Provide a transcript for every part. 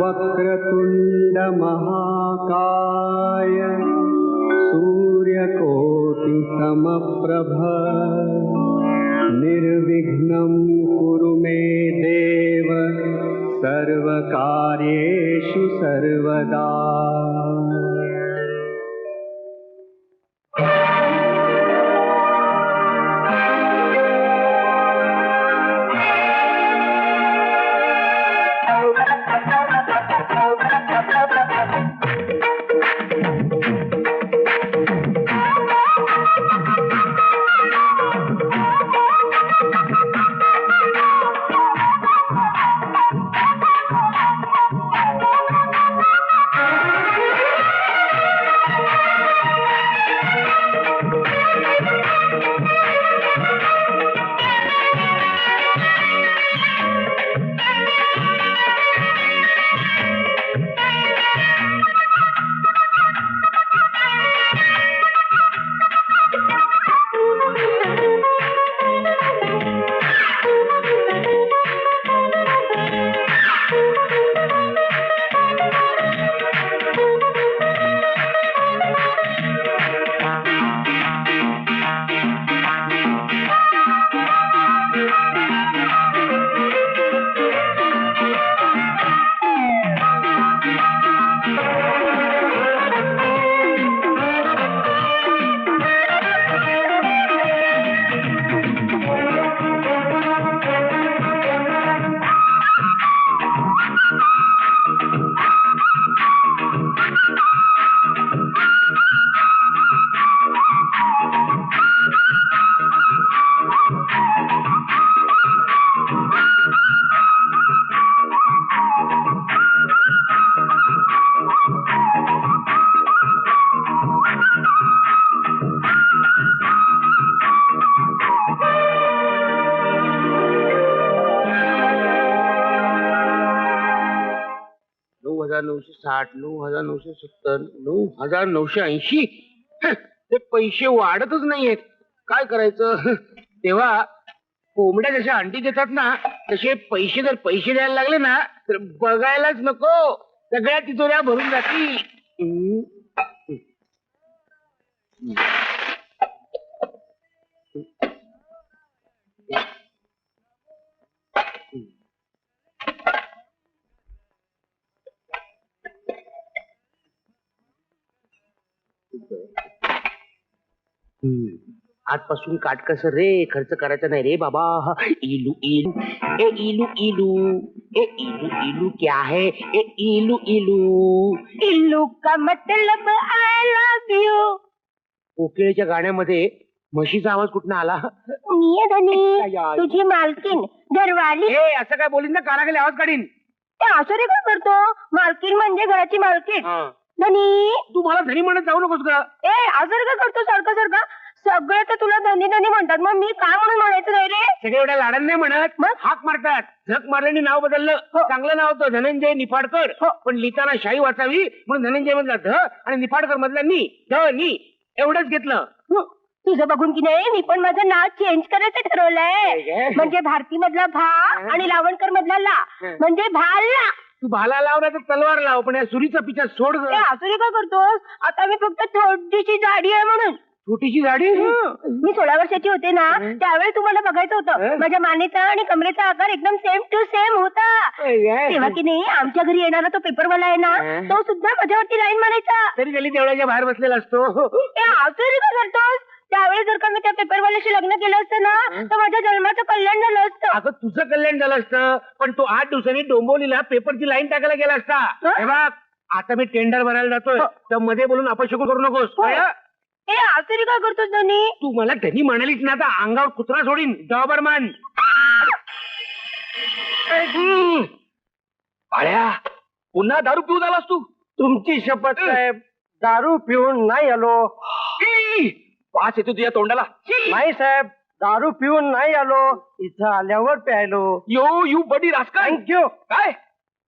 वक्रतुंड महाकाय सूर्यकोटि समप्रभ निर्विघ्नं कुरु मे देव सर्वकार्येषु सर्वदा। $9,960, $9,970, $9,980 ते पैसे वाढतच नाहीयेत. काय करायचं? तेव्हा कोंबड्या जशा अंडी देतात ना तसे पैसे जर पैसे द्यायला लागले ना तर बघायलाच नको, सगळ्या तिजोऱ्या भरून जातील. आजपासून काटकसर रे, खर्च करायचा नाही रे बाबा. इलू इलू ए इलू इलू ए इलू इलू क्या है ए इलू इलू. इल्लू का मतलब आय लव्ह यू. कोकिळेच्या गाण्यामध्ये म्हशीचा आवाज कुठनं आला? मी आहे धनी, तुझी मालकीन घरवाली. ए असं काय बोलीन ना कानाखाली आवाज काढीन. ते असं रे काय करतो? मालकीन म्हणजे घराची मालकीन. धनी तू मला धनी म्हणत जाऊ नकोस का? ए असं रे काय करतो सारखं सारखं? सगळे तर तुला धनी धनी म्हणतात, मग मी काय म्हणून म्हणायचं नाही रे? सगळे एवढ्या लाडाने नाही म्हणत, मग हाक मारतात. झक मारल्याने नाव बदललं. चांगलं नाव होतं धनंजय निफाडकर, पण लिहिताना शाई वाचावी म्हणून धनंजय मधला ध आणि निफाडकर मधला नी ध नी एवढंच घेतलं. तुझं बघून की नाही मी पण माझं नाव चेंज करायचं ठरवलंय. म्हणजे भारती मधला भा आणि लावणकर मधला ला म्हणजे भाला. तू भाला लाव ना तर तलवार लाव, पण या सुरीचा पिछा सोड. असुरी काय करतोस? आता मी फक्त थोडीशी जाडी आहे म्हणून. छोटीशी जाडी? मी 16 वर्षाची होते ना त्यावेळी तुम्हाला बघायचं होतं. माझ्या मानेचा आणि कमरेचा आकार एकदम सेम टू सेम होता. तेव्हा की नाही आमच्या घरी येणारा तो पेपरवाला आहे ना तो सुद्धा माझ्यावरती लाईन मारायचा. तरी गली तेवढ्याच्या बाहेर बसलेला असतो. असुरी काय करतोस? त्यावेळी जर का मी त्या पेपरवाल्याशी लग्न केलं असतं ना तर माझ्या जन्माचं कल्याण झालं असतं. अगं तुझं कल्याण झालं असतं, पण तो 8 दिवसांनी डोंबिवलीला पेपरची लाईन टाकायला गेला असता. हे बघ आता मी टेंडर भरायला जातोय, तर मध्ये बोलून अपशकुन करू नकोस. असुरी काय करतोस धनी? तू मला धनी म्हणालीस ना तर अंगावर कुत्रा सोडीन. डॉबरमॅन. आळ्या पुन्हा दारू पिऊन आलास तू? तुमची शपथ साहेब, दारू पिऊन नाही आलो. वास येतो तुझ्या तोंडाला. नाही साहेब, दारू पिऊन नाही आलो, इथं आल्यावर प्यायलो. You buddy rascal. थँक्यू. काय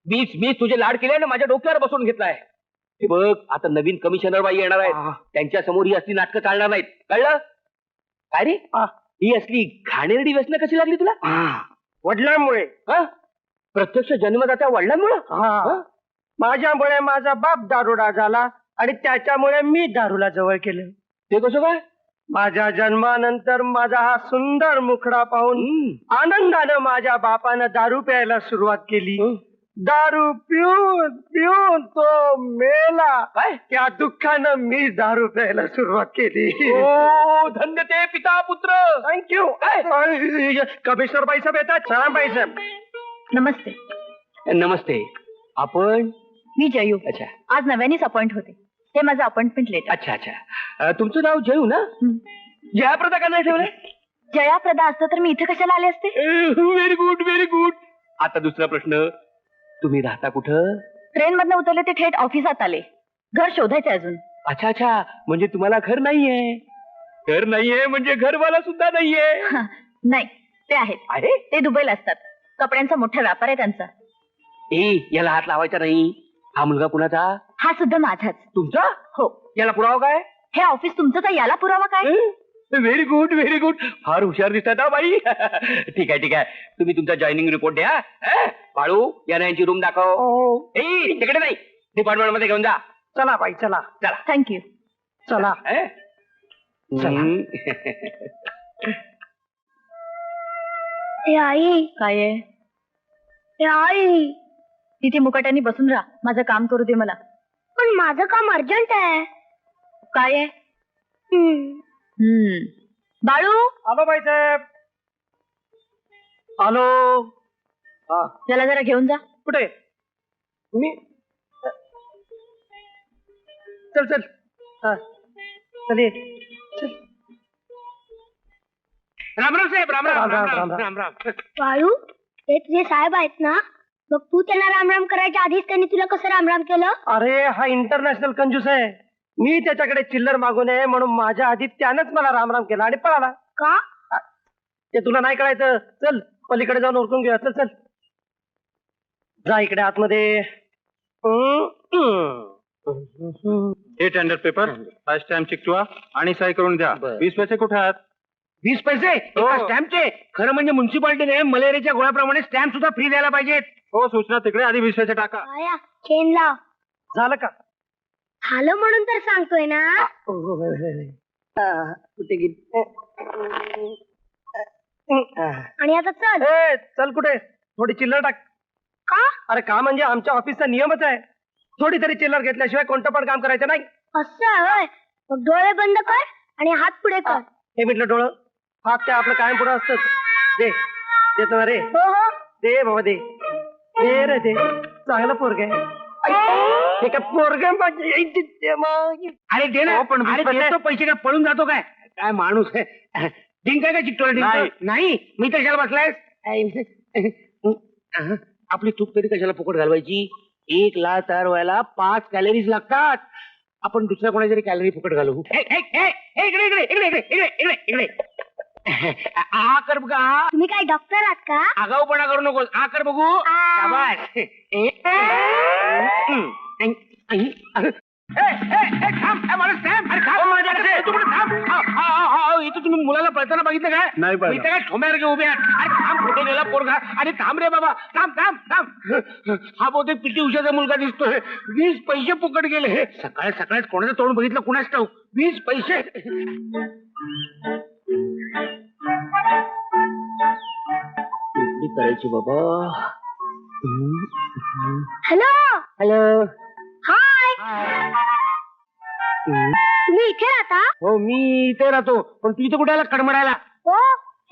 मीच तुझे लाड केले आणि माझ्या डोक्यावर बसून घेतलाय. हे बघ आता नवीन कमिशनर बाई येणार आहेत, त्यांच्या समोर ही असली नाटकं चालणार नाहीत, कळलं? काय रे ही असली घाणेरडी व्यसनं कशी लागली तुला? वडिलांमुळे. प्रत्यक्ष जन्मदात्या वडिलांमुळं? माझ्यामुळे माझा बाप दारुडा झाला आणि त्याच्यामुळे मी दारूला जवळ केलं. ते कसं काय? माझ्या जन्मानंतर माझा हा सुंदर मुखडा पाहून आनंदानं माझ्या बापानं दारू प्यायला सुरुवात केली. दारू पिऊन पिऊन तो मेला. काय? त्या दुःखानं मी दारू प्यायला सुरुवात केली. ओ धन्य ते पिता पुत्र. थँक्यू. कमिशनर बाई साहेब येतात. छान बाई साहेब. नमस्ते. नमस्ते. आपण? मी जयू. अच्छा आज नव्यानेच अपॉइंट होते. हे माझं अपॉइंटमेंट लेटर. अच्छा अच्छा. तुमचं नाव जयू ना? जयाप्रदा का नाही ठेवलंय? जयाप्रदा असतं तर मी इथे कशाला आले असते? Very good very good. आता दुसरा प्रश्न, तुम्ही राहता कुठं? ट्रेन मधनं उतरले ते थेट ऑफिसात आले. घर शोधायचं अजून. अच्छा अच्छा, म्हणजे तुम्हाला घर नाहीये? घर नाहीये म्हणजे घरवाला सुद्धा नाहीये? नाही, ते आहेत. आहे? ते दुबईला असतात. कपड्यांचा मोठा व्यापार आहे त्यांचा. याला हात लावायचा नाही. हा मुलगा कुणाचा? हा सुद्धा माझाच. तुमचा? हो. याला पुरावा काय? हे ऑफिस तुमचं तर याला पुरावा काय? Very good very good. फार हुशार दिसतात हा बाई. ठीक आहे ठीक आहे, तुम्ही तुमचा जॉईनिंग रिपोर्ट द्या. बाळू, या यांची रूम दाखव. तिकडे नाही, डिपार्टमेंट मध्ये घेऊन जा. चला बाई चला. चला. थँक्यू. चला. आई काय आहे? आई तिथे मुकाट्याने बसून राहा. माझं काम करू दे मला. पण माझं काम अर्जंट आहे. काय आहे? बाळू. आलो बाई साहेब. आलो. हा. त्याला जरा घेऊन जा. कुठे? मी चल चल. हा. चल ये. चल. राम राम साहेब. राम राम राम, राम राम, राम राम राम. बाळू, ते तुझे साहेब आहेत ना, मग तू त्यांना रामराम करायच्या आधीच त्यांनी तुला कसं रामराम केलं? अरे हा इंटरनॅशनल कंजूस आहे. मी त्याच्याकडे चिल्लर मागू नये म्हणून माझ्या आधी त्यानंच मला रामराम केला आणि पळाला. का? ते तुला नाही कळायचं. चल पलीकडे जाऊन ओळखून घेऊया. चल चल. जा इकडे आतमध्ये. हे टेंडर पेपर, हा स्टॅम्प चिकटवा आणि सही करून द्या. 20 पैसे कुठे आहेत? 20 पैसे एका स्टॅम्पचे? खरं म्हणजे म्युन्सिपाल्टीने मलेरियाच्या गोळ्याप्रमाणे स्टॅम्प सुद्धा फ्री द्यायला पाहिजेत. हो, सूचना तिकडे. आधी 20 पैसे टाका. चेन लाव. झालं का? झालं म्हणून तर सांगतोय ना. कुठे गेली? आणि आता चल. चल कुठे? थोडी चिल्लर टाक. का? अरे का म्हणजे आमच्या ऑफिसचा नियमच आहे. थोडी तरी चिल्लर घेतल्याशिवाय कोणतं पण काम करायचं नाही. असं होय. मग डोळे बंद कर आणि हात पुढे कर. हे म्हटलं डोळं. हात ते आपलं कायम पुढं असतच. दे. देतो ना रे. हो हो. दे बाबा दे. दे रे दे. चांगलं पोरग आहे. हे काय पोरग? अरे दे ना. पण 20 अरे पैसे. देतो पैसे काय पळून जातो काय? काय माणूस आहे. डिंक आहे का चिकटोला डिंक? नाही. मी कशाला बसलाय? आपली चूक तरी कशाला फुकट घालवायची? 1 लाख तयार व्हायला 5 कॅलरीज लागतात. आपण दुसऱ्या कोणाच्या तरी कॅलरी फुकट घालू. इकडे इकडे इकडे इकडे इकडे इकडे. आ कर बघा. तुम्ही काय डॉक्टर आहात का? आगाऊपणा करू नकोस. आ कर बघू. शाबास. इथं तुम्ही मुलाला पळताना बघितलं काय? नाही बघा. इथं काय ठोम्यासारखे उभे आहेत. अरे थांब, कुठे गेला पोरगा? अरे थांब रे बाबा. थांब थांब थांब. हा बहुतेक पीटी उषाचा मुलगा दिसतोय. 20 पैसे फुकट गेले. सकाळी सकाळीच कोणाचं तोंड बघितलं कुणाच ठाऊक. 20 पैसे. करायची बाबा. हॅलो. हॅलो. हाय. तुम्ही इथे राहता? हो, मी इथे राहतो. पण तू इथे कुठे आला कडमडायला? हो,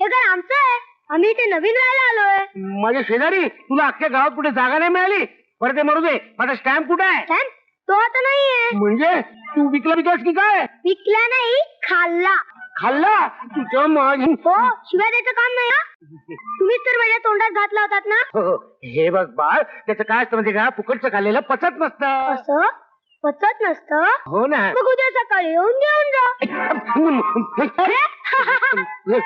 हे घर आमचं आहे. आम्ही इथे नवीन राहायला आलोय. माझ्या शेजारी? तुला अख्ख्या गावात कुठे जागा नाही मिळाली? बरं ते मरू दे. माझा स्टॅम्प कुठे आहे? सॅम, तो आता नाहीये. म्हणजे तू विकलास की काय? विकला नाही, खाल्ला. खाल्ला? तुझ्या माझी. हो, शिवाय द्यायचं काम नाही हा. तुम्हीच तर माझ्या तोंडात घातला होतात ना. हो, हे बघ बाळ, त्याचं काय असतं म्हणजे का, फुकटचं खाल्लेलं पचत नसतं. असं पचत नसतं? हो ना. मग उद्या सकाळी येऊन घेऊन जा. हे,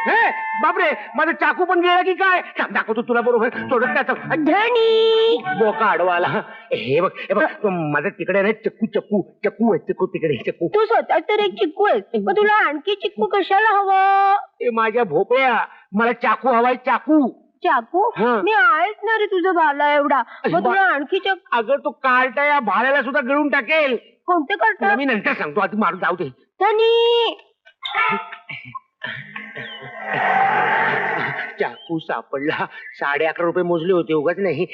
बापरे, माझा चाकू पण गेला की काय? थांब, दाखवतो तुला बरोबर. सोडत त्याचं धनी बोका अडवाला. हे बघ हे बघ, माझं तिकडे नाही चक्कू चक्कू चक्कू आहे. चक्कू तिकडे चक्कू. तू स्वतः तर एक चिक्कू आहे, मग तुला आणखी चिक्कू कशाला हवं? ते माझ्या भोपळ्या, मला चाकू हवाय चाकू. चाकू हं. मी आहेच ना रे तुझा भाला एवढा, मग तुला आणखी अगं तो कार्टा या भाड्याला सुद्धा गिळून टाकेल. कोणते तुला करतो मी नंतर सांगतो, आधी मारून जाऊ दे. धनी? चाकू सापडला. 11.5 रुपये मोजले होते, उगाच नाही.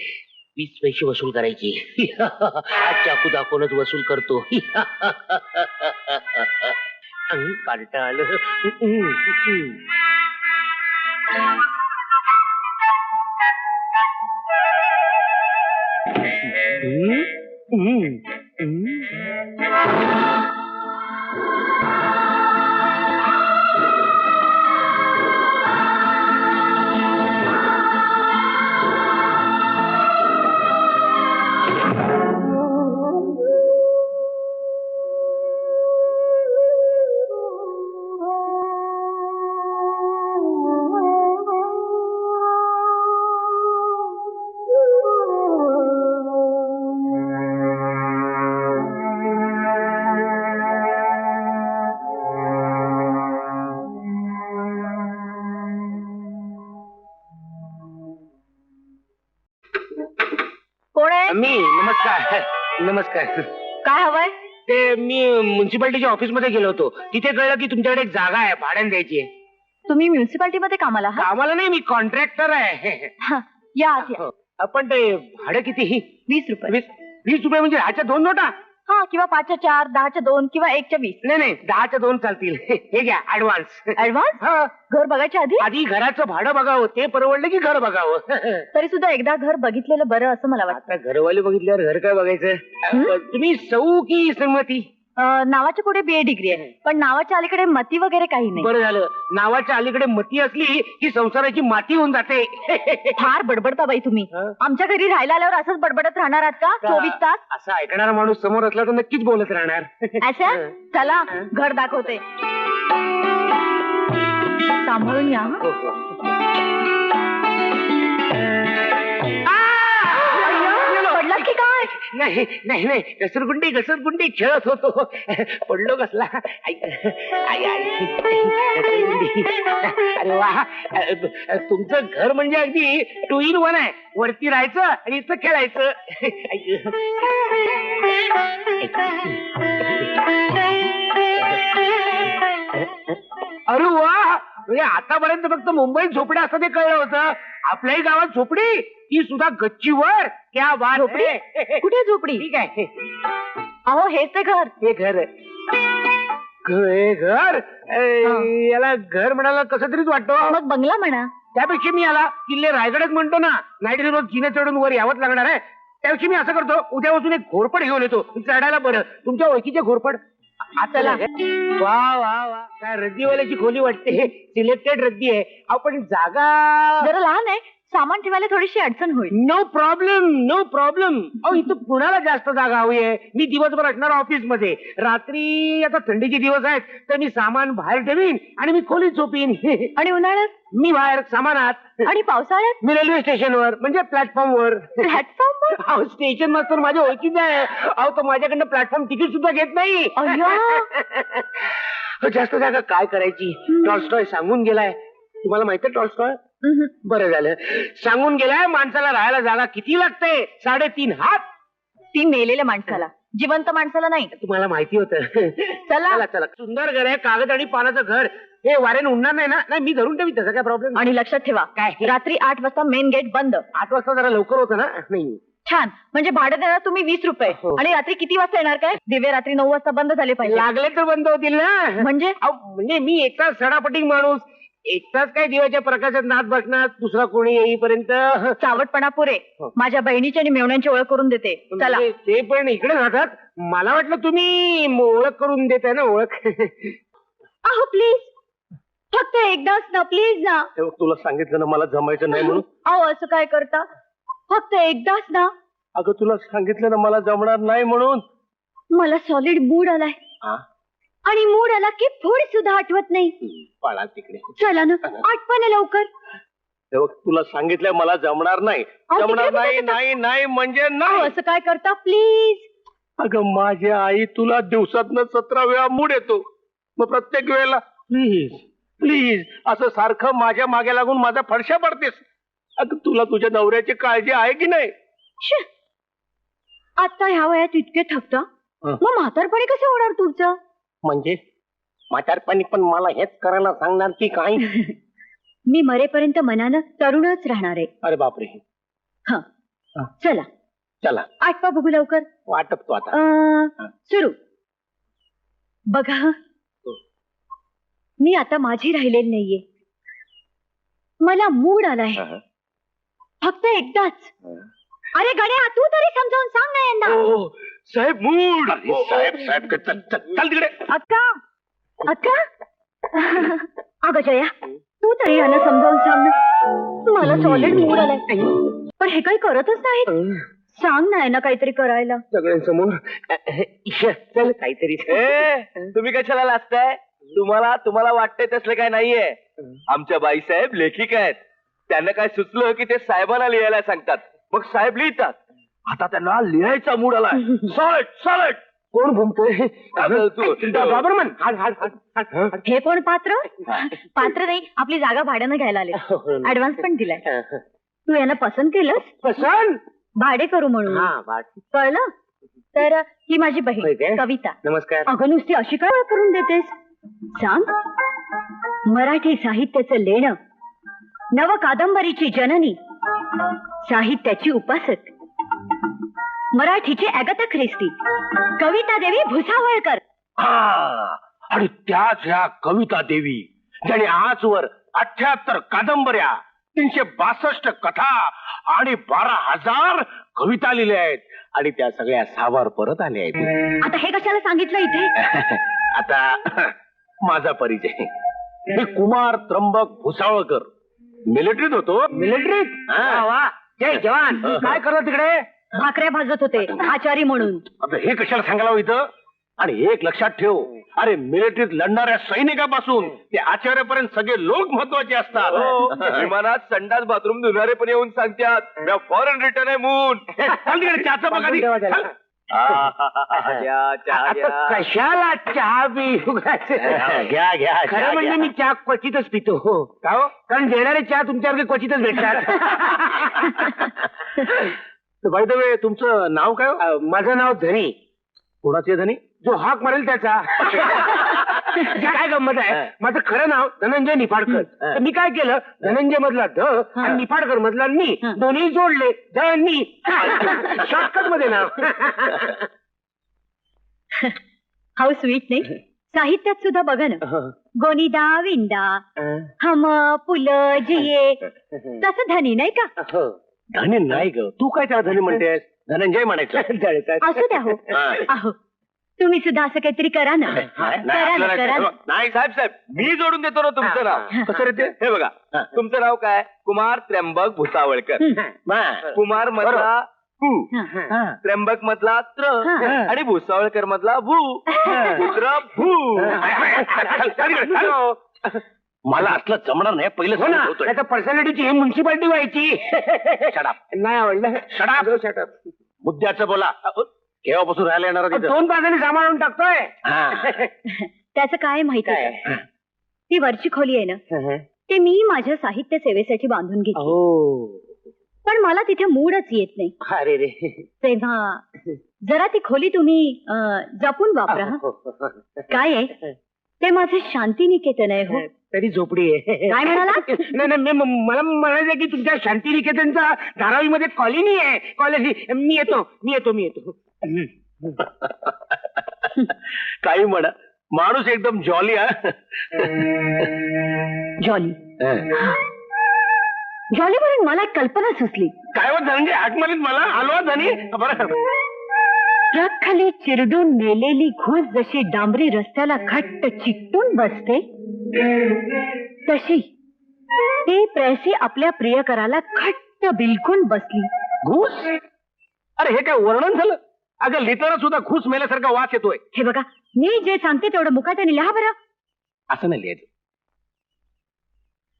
20 पैसे वसूल करायचे. आज चाकू दाखवूनच वसूल करतो. कार्टा आलं. कोण आहे? मी नमस्कार. नमस्कार. काय हवंय? ते मी म्युन्सिपाल्टीच्या ऑफिस मध्ये गेलो होतो. तिथे कळलं की तुमच्याकडे एक जागा आहे, भाड्याने द्यायची आहे. तुम्ही म्युन्सिपाल्टी मध्ये कामाला आहात? आम्हाला नाही, मी कॉन्ट्रॅक्टर आहे. हा, या आत या. आपण ते भाडं किती? 20 रुपये. 20 रुपये म्हणजे 10च्या 2 नोटा? हा, किंवा 5च्या 4, 10च्या 2 किंवा 1च्या 20. नाही 10च्या 2 चालतील. हे घ्या ऍडव्हान्स. ऍडव्हान्स? हा, घर बघायच्या आधी? आधी घराचं भाडं बघावं, ते परवडलं की घर बघावं. तरी सुद्धा एकदा घर बघितलेलं बरं असं मला वाटतं. आता घरवाले बघितल्यावर घर काय बघायचं? तुम्ही सौ की संमती? नावाच्या पुढे BA डिग्री आहे, पण नावाच्या अलीकडे मती वगैरे काही नाही. बरं झालं, नावाच्या अलीकडे मती असली की संसाराची माती होऊन जाते. फार बडबडता बाई तुम्ही. हं? आमच्या घरी राहायला आल्यावर असंच बडबडत राहणार आहात का 24 तास? असा ऐकणारा माणूस समोर असला तर नक्कीच बोलत राहणार. असं चला घर दाखवते. सांभाळून या. हं? हो, हो. पडलात की काय? नाही नाही नाही, घसरगुंडी खेळत होतो, पडलो कसला. घसरगुंडी. अरे वा, तुमचं घर म्हणजे अगदी 2 in 1 आहे. वरती राहायचं आणि इथं खेळायचं. अरे वा, म्हणजे आतापर्यंत फक्त मुंबईत झोपड्या असं ते कळलं होतं. आपल्याही गावात झोपडी, ती सुद्धा गच्चीवर. क्या बात आहे. कुठे झोपडी? ठीक आहे. अहो हेच ते घर. हे घर घर याला घर म्हणाला कसं तरीच वाटतं. मग बंगला म्हणा. त्यापेक्षा मी याला किल्ले रायगडच म्हणतो ना. नाईटरी रोज जिने चढून वर यावंच लागणार आहे. त्यापेक्षा मी असं करतो, उद्यापासून एक घोरपड घेऊन येतो, चढायला बरं. तुमच्या ओळखीचे घोरपड. चला. वा वा वा, काय रद्दीवाल्याची खोली वाटते. सिलेक्टेड रद्दी आहे. आपण जागा जरा लहान आहे, सामान ठेवायला थोडीशी अडचण होईल. No problem. अहो इथं कुणाला जास्त जागा हवी आहे? मी दिवसभर असणार ऑफिस मध्ये. रात्री आता थंडीचे दिवस आहेत तर मी सामान बाहेर ठेवीन आणि मी खोलीत झोपीन. आणि उन्हाळ्यात? मी बाहेर सामानात. आणि पावसाळ्यात? मी रेल्वे स्टेशनवर, म्हणजे प्लॅटफॉर्मवर. प्लॅटफॉर्मवर? अहो स्टेशन मास्तर माझ्या ओळखीचा आहे. अहो तो माझ्याकडनं प्लॅटफॉर्म तिकीट सुद्धा घेत नाही. जास्त जागा काय करायची? टॉल्स्टॉय सांगून गेलाय. तुम्हाला माहितीये टॉल्स्टॉय? बरं झालं, सांगून गेलाय माणसाला राहायला जागा किती लागते? 3.5 हात. ती मेलेल्या माणसाला, जिवंत माणसाला नाही. तुम्हाला माहिती होतं. चला. चला. सुंदर घर आहे, कागद आणि पानाचं घर. हे वाऱ्याने उडणार नाही ना? नाही, मी धरून ठेवी, तसा काय प्रॉब्लेम. आणि लक्षात ठेवा, काय? रात्री 8 वाजता मेन गेट बंद. 8 वाजता जरा लवकर होतं ना? नाही. छान. म्हणजे भाडं देणार तुम्ही 20 रुपये. हो. आणि रात्री किती वाजता येणार? काय दिवे रात्री 9 वाजता बंद झाले पाहिजे. लागले तर बंद होतील ना? म्हणजे? म्हणजे मी एकटाच सडापटिंग माणूस, एकटाच काय दिव्याच्या प्रकाशात नाच बसणार, दुसरा कोणी येईपर्यंत. चावटपणा पुरे. हो. माझ्या बहिणीची आणि मेवण्यांची ओळख करून देते. चला. म्हणजे ते पण इकडे राहतात. मला वाटलं तुम्ही ओळख करून देताय ना. ओळख. अहो प्लीज, फक्त एकदाच ना, प्लीज ना. तुला सांगितलं ना मला जमायचं नाही म्हणून. अहो असं काय करता? फक्त एकदाच ना. अगं तुला सांगितलं ना मला जमणार नाही म्हणून. मला सॉलिड मूड आलाय. आणि मूड आला की फूड सुद्धा आठवत नाही. पळा तिकडे. चला ना, आठवा ना लवकर. तुला सांगितलंय मला जमणार नाही. जमणार नाही. नाही नाही म्हणजे अहो नाही. असं काय करता प्लीज. अगं माझी आई, तुला दिवसातनं 17 वेळा मूड येतो. मग प्रत्येक वेळेला प्लीज प्लीज असं सारखं माझ्या मागे लागून माझा फडशा पडतेस. अगं तुला तुझ्या नवऱ्याची काळजी आहे की नाही? श! आता ह्या वयात इतके थकता मग म्हातारपणी कसं होणार तुमचं? म्हणजे म्हातारपणी पण मला हेच करायला सांगणार की काय? मी मरेपर्यंत मनानं तरुणच राहणार आहे. अरे बापरे. हा चला चला आटपा बघू लवकर. वाटप तो आता. सुरू. बघा मी आता माझी राहिलेली नाहीये. मला मूड आलाय. फक्त एकदाच. अरे गड्या तू तरी समजावून सांग ना यंदा. साहेब मूड. साहेब साहेब चल तिकडे. अक्का अक्का अगं जया तू तरी यांना समजावून सांग ना. मला सॉलिड मूड आलाय पण हे काही करतच नाहीत. सांग ना यांना काहीतरी करायला. सगळ्यांसमोर चल काहीतरी. तुम्ही कशाला लाजताय? तुम्हाला वाटतंय तसलं काय नाहीये. आमच्या बाईसाहेब लेखिका आहेत. त्यांना काय सुचलं की ते साहेबांना लिहायला सांगतात. मग साहेब लिहितात. आता त्यांना लिहायचा मूड आलाय. Solid solid. कोण भुमतोय? डॉबरमन. हे कोण पात्र? पात्र नाही आपली जागा भाड्यानं घ्यायला आले. ऍडव्हान्स पण दिलाय. तू यांना पसंत केलंस? पसंत भाडे करू म्हणून. कळलं? तर ही माझी बहीण कविता. नमस्कार. अगं नुसती अशी काय करून देतेस? सांग. मराठी साहित्याचं लेणं, नव कादंबरीची जननी, साहित्याची उपासक, मराठीची अगाथा ख्रिस्ती, कविता देवी भुसावळकर. आणि त्याच ह्या कविता देवी ज्याने आजवर 78 कादंबऱ्या, 362 कथा आणि 12,000 कविता लिहिल्या आहेत आणि त्या सगळ्या सावर परत आल्या आहेत. आता हे कशाला सांगितलं इथे? आता माझा परिचय. मी कुमार त्र्यंबक भुसावळकर. मिलिटरीत होतो. मिलिटरीत? जय जवान. काय करत तिकडे? भाकऱ्या भाजत होते आचारी म्हणून. आता हे कशाला सांगायला हवं इथं? आणि एक लक्षात ठेव, अरे मिलिटरीत लढणाऱ्या सैनिकापासून ते आचार्यापर्यंत सगळे लोक महत्वाचे असतात. विमानात संडास बाथरूम धुणारे पण येऊन सांगतात फॉरेन रिटर्न आहे मून. चहाचा बघा आधी. चल. चहा कशाला चहा घ्या घ्या. खरं म्हणजे मी चहा क्वचितच पितो. हो का हो? कारण देणारे चहा तुमच्याकडे क्वचितच भेटतात. बाय द वे तुमचं नाव काय? माझं नाव धनी. कोणाचे धनी? जो हाक मारेल त्याचा. काय गंमत आहे, माझं खरं नाव धनंजय निफाडकर. तर मी काय केलं, धनंजय मधला ध आणि निफाडकर मधला नि दोन्ही जोडले. धनी. शॉर्टकट मध्ये नाव. हाऊ स्वीट नाही? साहित्यात सुद्धा बघा ना. गोनीदा विंदा, हम पुल जिये, तसं धनी नाही का? धनी नाही ग. तू काय त्याला धनी म्हणतेस? धनंजय म्हणायचं. असू द्या. हो अहो तुम्ही सुद्धा असं काहीतरी करा ना. करा ना. नाही साहेब साहेब मी जोडून देतो ना तुमचं नाव. कसं रे ते? हे बघा तुमचं नाव काय? कुमार त्र्यंबक भुसावळकर. कुमार मधला कु, त्र्यंबक मधला त्र आणि भुसावळकर मधला भू. पुत्र भू. मला असलं जमणार नाही. पहिलं त्याचा पर्सनॅलिटीची ही म्युन्सिपाल्टी व्हायची. शटाप. नाही आवडलं. शटाप. मुद्द्याचं बोला. केव्हापासून राहायला येणार? 2 तासांनी सांभाळून टाकतोय. त्याचं काय माहिती आहे? ती वरची खोली आहे ना, ते मी माझ्या साहित्य सेवेसाठी बांधून घेतली. पण मला तिथे मूडच येत नाही. अरे रे. तेव्हा जरा ती खोली तुम्ही जपून वापरा. काय आहे ते माझे शांतिनिकेतन आहे. हो तरी झोपडी आहे. काय म्हणाला? नाही मला म्हणायचं की तुमच्या शांतिनिकेतनचा धारावीमध्ये कॉलनी आहे. कॉलेज. मी येतो. काही म्हणा, माणूस एकदम जॉली. जॉली जॉली म्हणून मला एक कल्पना सुचली. काय होत धनंजय? हाक मारीत मला. आलो धनी. बरं. ट्रक खाली चिरडून नेलेली घुस जशी डांबरी रस्त्याला घट्ट चिकटून बसते, तशी ती प्रेयसी आपल्या प्रियकराला घट्ट बिलकून बसली. घुस? अरे हे काय वर्णन झालं? अगं लिहिताना सुद्धा घुस मेल्यासारखा वास येतोय. हे बघा मी जे सांगते तेवढं मुकाट्याने लिहा बरं. असं नाही लिहायचं.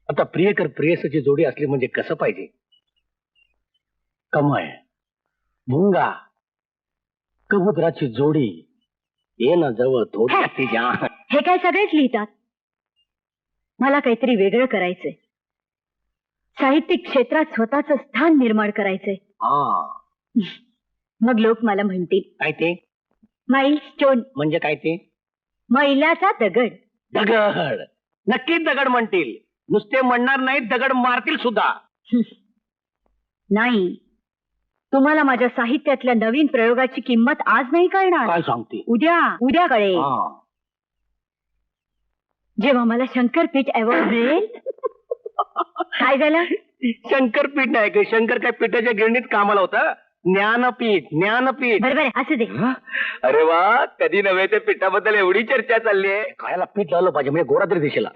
आता प्रियकर प्रेयसाची जोडी असली म्हणजे कसं पाहिजे? कमळ, भुंगा, कबुतराची जोडी ये ना जवळ थोडी तिच्या. हे काय सगळेच लिहितात. मला काहीतरी वेगळं करायचंय. साहित्य क्षेत्रात स्वतःच स्थान निर्माण करायचंय. मग लोक मला म्हणतील काय ते माइलस्टोन म्हणजे काय ते? मैलाचा दगड. दगड. नक्कीच दगड म्हणतील. नुसते म्हणणार नाहीत, दगड मारतील सुद्धा. नाही, तुम्हाला माझ्या साहित्यातल्या नवीन प्रयोगाची किंमत आज नाही कळणार. काय सांगते? उद्या कळेल. जेव्हा मला शंकरपीठ अवॉर्ड मिळेल. काय झालं? शंकरपीठ नाही का? शंकर काय पिठाच्या गिरणीत कामाला होता? ज्ञानपीठ. बरोबर, असू दे. अरे वा, कधी नव्हे ते पिठाबद्दल एवढी चर्चा चालली आहे. खायला पीठ लावलं पाहिजे म्हणजे गोरा तरी दिसेल.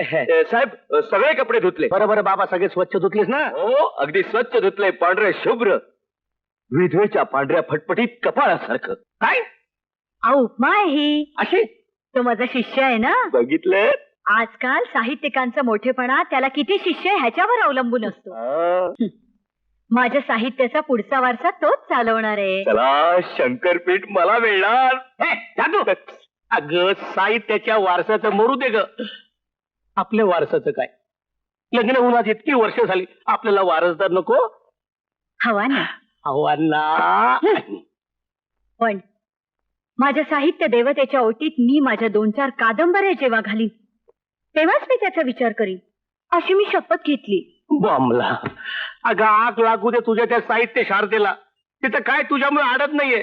साहेब, सगळे कपडे धुतले? बरोबर बाबा, सगळे स्वच्छ धुतलेस ना? हो, अगदी स्वच्छ धुतले. पांढरे शुभ्र, विधवेच्या पांढऱ्या फटफटीत कपाळासारखं. काय उपमा आहे ही. अशी? तो माझा शिष्य आहे ना. बघितलं? आजकाल साहित्यिकांचा मोठेपणा त्याला किती शिष्य आहे ह्याच्यावर अवलंबून असतो. माझ्या साहित्याचा पुढचा वारसा तोच चालवणार आहे. चला, शंकरपीठ मला मिळणार. अगं, साहित्याच्या वारसाचं मरू दे ग. आपल्या वारसाचं काय? लग्न होऊन आज इतकी वर्ष झाली, आपल्याला वारसदार नको? हवा ना. हवाना. पण माझ्या साहित्य देवतेच्या ओटीत मी माझ्या 2-4 कादंबऱ्या जेव्हा घालीन तेव्हाच मी त्याचा विचार करीन, अशी मी शपथ घेतली. बॉम्बला. अगं, आग लागू दे तुझ्या त्या साहित्य शारदेला. तिथं काय तुझ्यामुळे अडत नाहीये,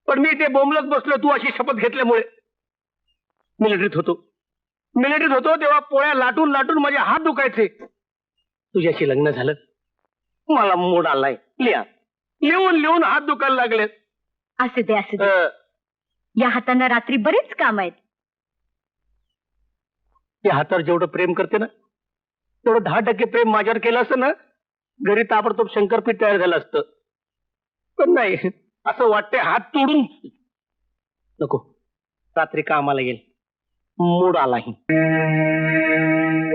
पण मी ते बोंबलत बसलो तू अशी शपथ घेतल्यामुळे. मिलिटरीत होतो तेव्हा पोळ्या लाटून लाटून माझे हात दुखायचे. तुझ्याशी लग्न झालं, मला मूड आलाय. लिहून हात दुखायला लागलेत. असू दे. या हातांना रात्री बरेच काम आहेत. त्या हातावर जेवढं प्रेम करते ना, तेवढं 10% प्रेम माझ्यावर केलं असतं ना, घरी ताबडतोब शंकरपीठ तयार झालं असतं. पण नाही, असं वाटतंय हात तोडून नको. रात्री कामाला येईल, मूड आलाही.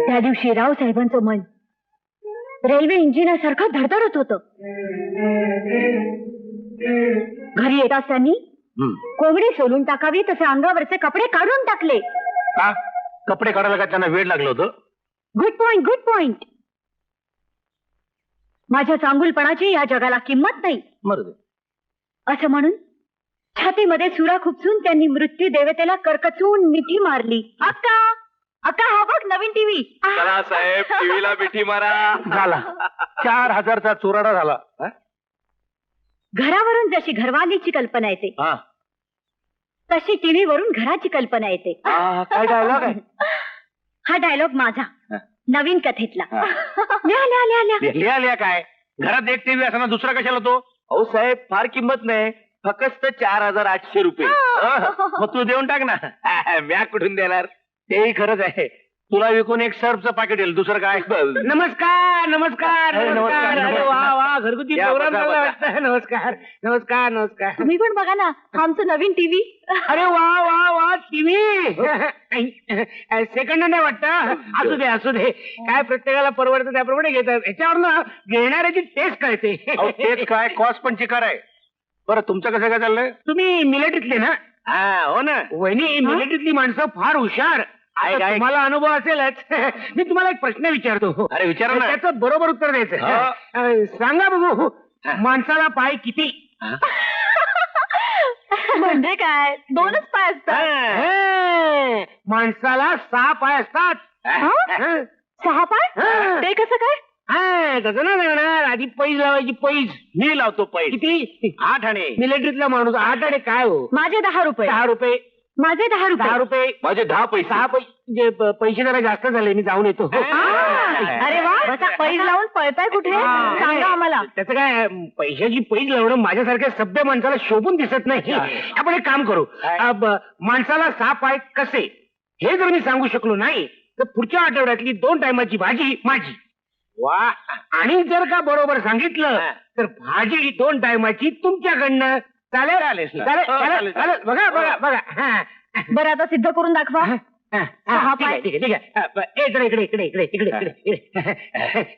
त्या दिवशी रावसाहेबांचं मन रेल्वे इंजिनासारखं धडधडत होतं. घरी येताच त्यांनी कोंबडी सोलून टाकावी तसे अंगावरचे कपडे काढून टाकले. का? कपडे काढायला का त्यांना वेळ लागलं होतं? Good point. माझ्या चांगुलपणाची या जगाला किंमत नाही असं म्हणून छातीमध्ये सुरा खुपसून त्यांनी मृत्यू देवतेला करकचून मिठी मारली. अक्का हा बघ नवीन टीव्ही. साहेब, टीव्हीला मिठी मारा. झाला 4000चा चुराडा झाला. घरावरून जशी घरवालीची कल्पना येते तशी टीव्ही वरून घराची कल्पना येते. काय डायलॉग आहे? हा डायलॉग माझा नवीन कथेतला. लिहा काय? घरात एक टीव्ही असताना दुसरा कशाला तो? अहो साहेब, फार किंमत नाही, फक्त 4800 रुपये. मग तू देऊन टाक ना. म्या कुठून देणार? तेही खरंच आहे. तुला विकून एक सर्फचं पाकिट येईल, दुसरं काय? नमस्कार. अरे वा, घरगुती प्रोग्राम चालला वाटतं. नमस्कार. तुम्ही पण बघा ना आमचं नवीन टीव्ही. अरे वा, टीव्ही सेकंड नाही वाटतं. असू दे. काय प्रत्येकाला परवडतं त्याप्रमाणे घेतात. याच्यावर घेणाऱ्याची टेस्ट कळते. तेच काय, कॉस्ट पण चिकार आहे. बरं, तुमचं कसं काय चाललंय? तुम्ही मिलिटरीतले ना? हो ना. वहिनी, मिलिटरीतली माणसं फार हुशार. तुम्हाला अनुभव असेलच. मी तुम्हाला एक प्रश्न विचारतो. अरे विचारा ना. त्याचं बरोबर उत्तर द्यायचं. सांगा बघू, माणसाला पाय किती? म्हणजे काय? 2च पाय असतात. माणसाला 6 पाय असतात. 6 पाय? ते कसं काय? तसं ना लागणार. आधी पैज लावायची. पैज मी लावतो. पैज किती? 8 आणे. मिलिटरीतला माणूस 8 आणे काय हो? माझे 10 रुपये. 10 रुपये. माझे 10 रुपये. 10 रुपये. माझे 10 पैसे. 6 पैसे. पैसे जरा जास्त झाले, मी जाऊन येतो. अरे वा, पैज लावून पळताय कुठे? सांगा आम्हाला. त्याचं काय, पैशाची पैज लावणं माझ्यासारख्या सभ्य माणसाला शोभून दिसत नाही. आपण एक काम करू. माणसाला 6 पाय कसे हे जर मी सांगू शकलो नाही तर पुढच्या आठवड्यातली 2 टायमाची भाजी माझी. वा. आणि जर का बरोबर सांगितलं तर भाजी 2 टायमाची तुमच्याकडनं. चालेल. बघा. बरं, आता सिद्ध करून दाखवा. ठीक आहे. इकडे.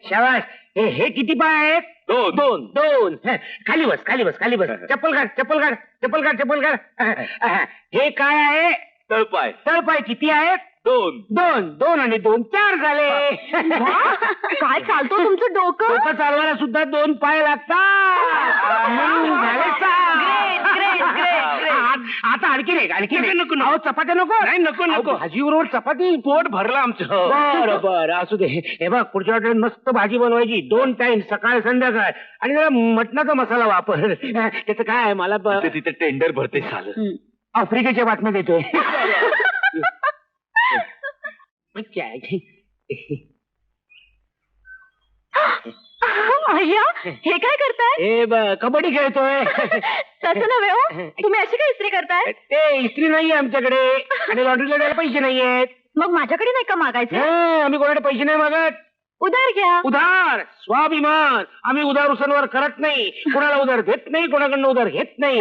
शाबास. हे किती पाय आहेत? 2. खाली बस. चप्पल काढ. हे काय आहे? तळपाय. तळपाय किती आहेत? दोन आणि 2 4 झाले. काय चालतो तुमचं डोकं? डोकं चालवायला सुद्धा 2 पाय लागतात. म्हणून झाले 6. आता आणखी नको अहो, चपात्या नको. नाही, नको. भाजी बरोबर चपाती. पोट भरलं आमचं. बरं असू दे. हे बघ, पुढच्या हॉटेल मस्त भाजी बनवायची 2 टाइम, सकाळ संध्याकाळ. आणि जरा मटणाचा मसाला वापर. त्याचं काय आहे मला तिथे टेंडर भरते झालं. आफ्रिकेच्या बातम्या देतोय. अय्या, हे काय करताय? कबड्डी खेळतोय. तसं नव्हे हो, तुम्ही अशी काय इस्त्री करताय? ते इस्त्री नाहीये आमच्याकडे आणि लॉन्ड्रीला द्यायला पैसे नाहीयेत. मग माझ्याकडे नाही का मागायचं? आम्ही कोणाकडे पैसे नाही मागत. उधार घ्या. उधार स्वाभिमान. आम्ही उधार उसनवर करत नाही. कोणाला उधार देत नाही, कोणाकडनं उधार घेत नाही.